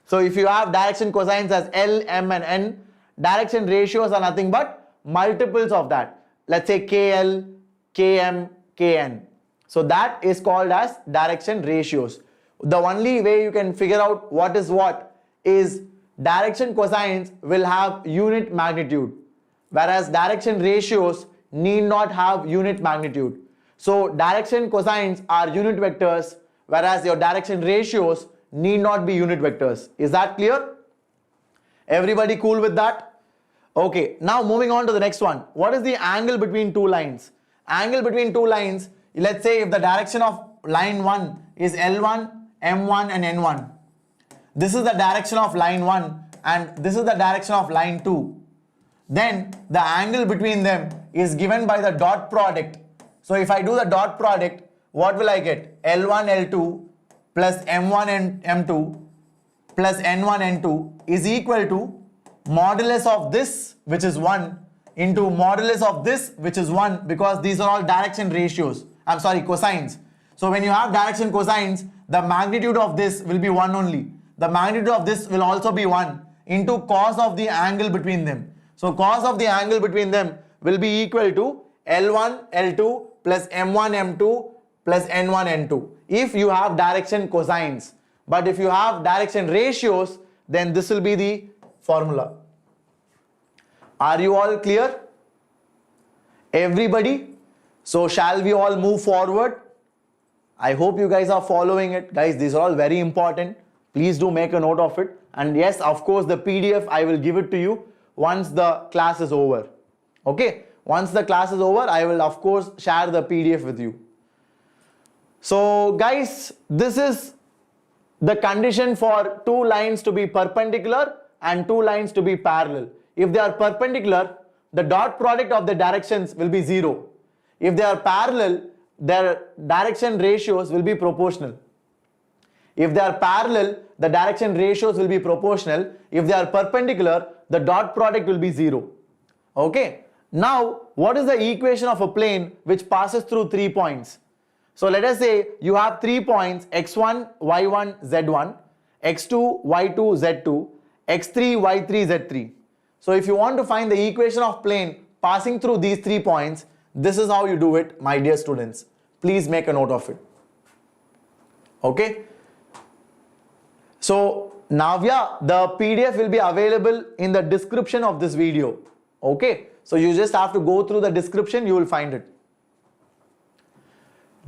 So if you have direction cosines as L, M and N, direction ratios are nothing but multiples of that. Let's say KL, KM, KN. So that is called as direction ratios. The only way you can figure out what is direction cosines will have unit magnitude, whereas direction ratios need not have unit magnitude. So direction cosines are unit vectors, whereas your direction ratios need not be unit vectors. Is that clear? Everybody cool with that? Okay, now moving on to the next one. What is the angle between two lines? Angle between two lines, let's say if the direction of line 1 is L1, M1 and N1. This is the direction of line 1 and this is the direction of line 2. Then the angle between them is given by the dot product. So if I do the dot product, what will I get? L1, L2 plus M1 and M2 plus N1, N2 is equal to modulus of this, which is 1, into modulus of this, which is 1, because these are all direction ratios. Cosines. So when you have direction cosines, the magnitude of this will be 1 only. The magnitude of this will also be 1 into cos of the angle between them. So cos of the angle between them will be equal to L1, L2 plus M1, M2 plus N1, N2 if you have direction cosines. But if you have direction ratios, then this will be the formula. Are you all clear? Everybody? So shall we all move forward? I hope you guys are following it. Guys, these are all very important. Please do make a note of it. And yes, of course, the PDF, I will give it to you once the class is over. Okay? Once the class is over, I will of course share the PDF with you. So guys, this is the condition for two lines to be perpendicular and two lines to be parallel. If they are perpendicular, the dot product of the directions will be 0. If they are parallel, their direction ratios will be proportional. If they are parallel, the direction ratios will be proportional. If they are perpendicular, the dot product will be 0. Okay. Now, what is the equation of a plane which passes through 3 points? So let us say you have 3 points x1, y1, z1, x2, y2, z2, x3, y3, z3. So if you want to find the equation of plane passing through these 3 points, this is how you do it, my dear students. Please make a note of it. Okay. So Navya, the PDF will be available in the description of this video. Okay. So you just have to go through the description, you will find it.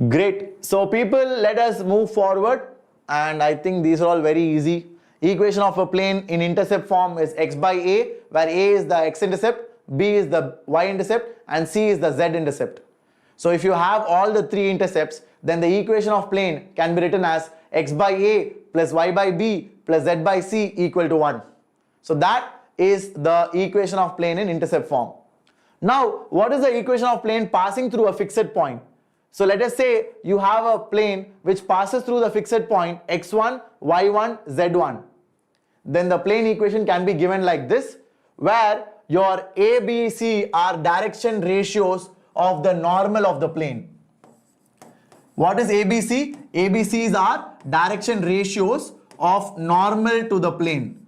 Great. So people, let us move forward, and I think these are all very easy. Equation of a plane in intercept form is x by a, where a is the x-intercept, b is the y-intercept, and c is the z-intercept. So if you have all the 3 intercepts, then the equation of plane can be written as x by a plus y by b plus z by c equal to 1. So that is the equation of plane in intercept form. Now, what is the equation of plane passing through a fixed point? So let us say you have a plane which passes through the fixed point x1, y1, z1. Then the plane equation can be given like this, where your A, B, C are direction ratios of the normal of the plane. What is ABC? ABCs are direction ratios of normal to the plane.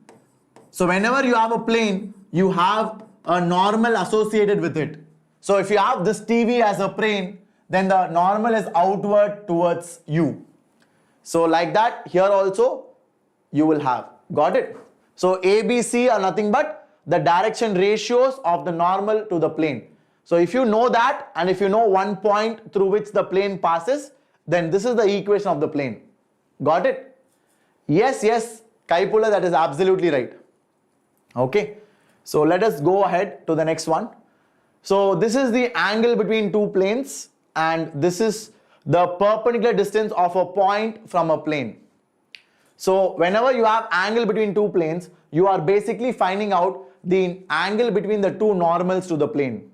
So whenever you have a plane, you have a normal associated with it. So if you have this TV as a plane, then the normal is outward towards you. So like that, here also you will have. Got it? So A, B, C are nothing but the direction ratios of the normal to the plane. So if you know that, and if you know one point through which the plane passes, then this is the equation of the plane. Got it? Yes, yes, Kaipula, that is absolutely right. Okay, so let us go ahead to the next one. So this is the angle between two planes, and this is the perpendicular distance of a point from a plane. So whenever you have angle between two planes, you are basically finding out the angle between the two normals to the plane.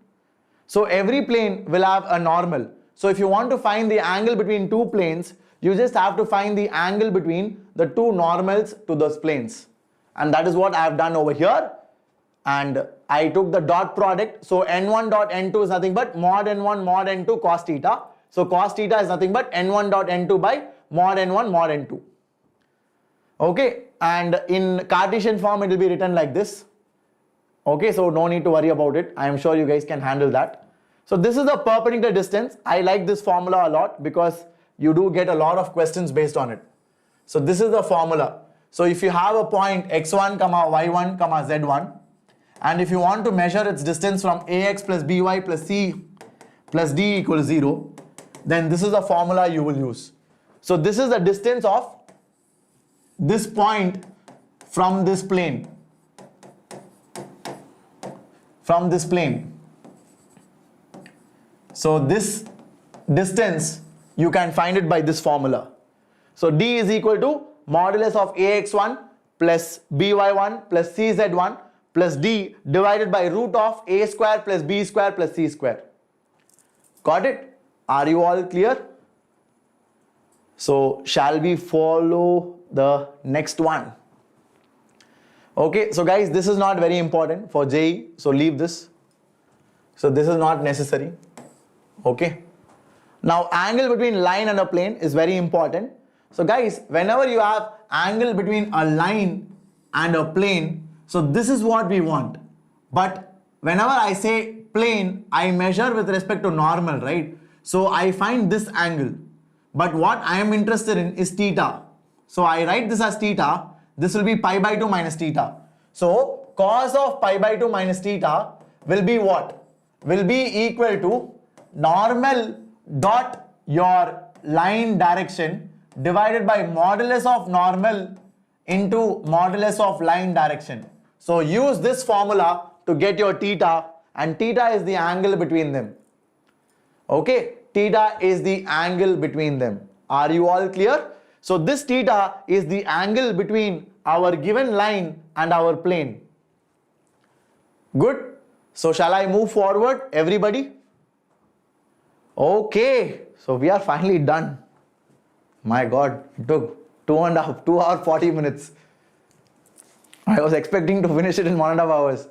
So every plane will have a normal. So if you want to find the angle between two planes, you just have to find the angle between the two normals to those planes. And that is what I have done over here. And I took the dot product. So n1 dot n2 is nothing but mod n1 mod n2 cos theta. So cos theta is nothing but n1 dot n2 by mod n1 mod n2. Okay, and in Cartesian form it will be written like this. Okay, so no need to worry about it. I am sure you guys can handle that. So this is the perpendicular distance. I like this formula a lot because you do get a lot of questions based on it. So this is the formula. So if you have a point x1, y1, z1, and if you want to measure its distance from ax plus by plus c plus d equals 0, then this is the formula you will use. So this is the distance of this point from this plane. From this plane. So this distance, you can find it by this formula. So d is equal to modulus of ax1 plus by1 plus cz1 plus d divided by root of a square plus b square plus c square. Got it? Are you all clear? So shall we follow the next one? Okay, so guys, this is not very important for JEE, so leave this. So this is not necessary. Okay. Now angle between line and a plane is very important. So guys, whenever you have angle between a line and a plane, so this is what we want. But whenever I say plane, I measure with respect to normal, right? So I find this angle. But what I am interested in is theta. So I write this as theta. This will be pi by 2 minus theta. So cos of pi by 2 minus theta will be what? Will be equal to normal dot your line direction divided by modulus of normal into modulus of line direction. So use this formula to get your theta, and theta is the angle between them. Okay, theta is the angle between them. Are you all clear? So this theta is the angle between our given line and our plane. Good. So shall I move forward, everybody? Okay, so we are finally done. My God, it took 2 hours 40 minutes. I was expecting to finish it in 1.5 hours.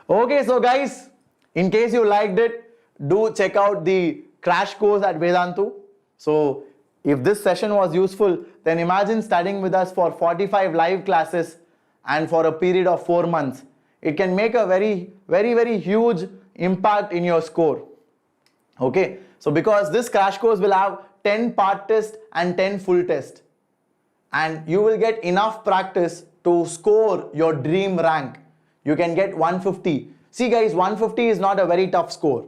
Okay, so guys, in case you liked it, do check out the crash course at Vedantu. So if this session was useful, then imagine studying with us for 45 live classes and for a period of 4 months. It can make a very huge impact in your score. Okay, so because this crash course will have 10 part test and 10 full test, and you will get enough practice to score your dream rank. You can get 150. See guys, 150 is not a very tough score.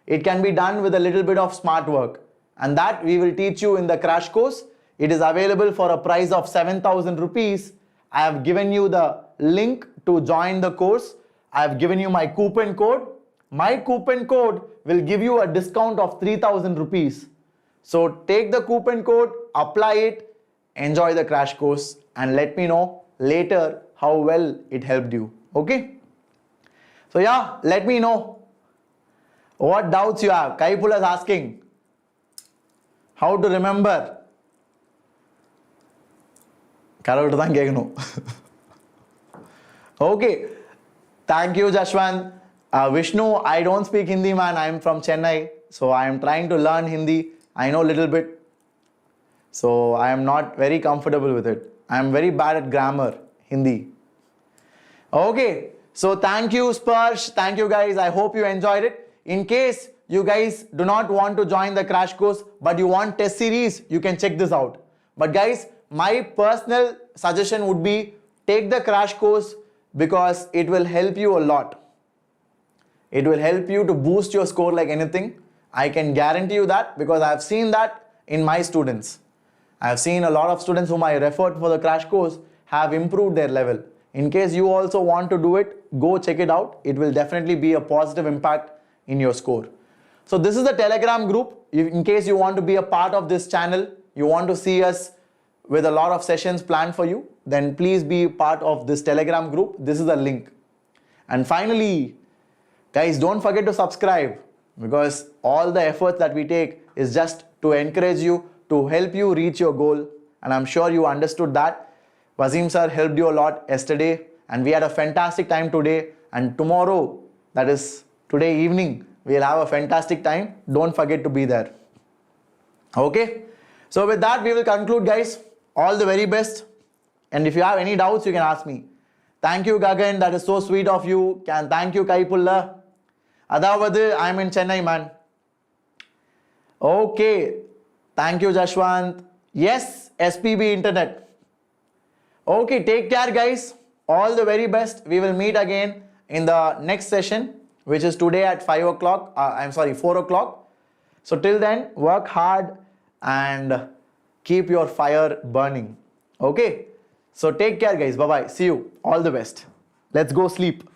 It can be done with a little bit of smart work, and that we will teach you in the crash course. It is available for a price of 7,000 rupees. I have given you the link to join the course. I have given you my coupon code. My coupon code will give you a discount of 3,000 rupees. So take the coupon code, apply it, enjoy the crash course, and let me know later how well it helped you. Okay? So yeah, let me know what doubts you have. Kaipula is asking how to remember. Okay, thank you, Jashwant. Vishnu, I don't speak Hindi, man. I am from Chennai, so I am trying to learn Hindi. I know a little bit, so I am not very comfortable with it. I am very bad at grammar, Hindi. Okay, so thank you, Sparsh. Thank you, guys. I hope you enjoyed it. In case you guys do not want to join the crash course, but you want test series, you can check this out. But guys, my personal suggestion would be take the crash course because it will help you a lot. It will help you to boost your score like anything. I can guarantee you that because I have seen that in my students. I've seen a lot of students whom I referred for the crash course have improved their level. In case you also want to do it, go check it out. It will definitely be a positive impact in your score. So this is the Telegram group. In case you want to be a part of this channel, you want to see us with a lot of sessions planned for you, then please be part of this Telegram group. This is the link. And finally, guys, don't forget to subscribe, because all the efforts that we take is just to encourage you, to help you reach your goal. And I'm sure you understood that. Wasim sir helped you a lot yesterday, and we had a fantastic time today. And tomorrow, that is today evening, we'll have a fantastic time. Don't forget to be there. Okay? So with that, we will conclude, guys. All the very best. And if you have any doubts, you can ask me. Thank you, Gagan. That is so sweet of you. Can thank you, Kaipulla. Adavadu, I'm in Chennai, man. Okay. Thank you, Jashwant. Yes, SPB Internet. Okay, take care, guys. All the very best. We will meet again in the next session, which is today at 4 o'clock. So till then, work hard and keep your fire burning. Okay? So take care, guys. Bye-bye. See you. All the best. Let's go sleep.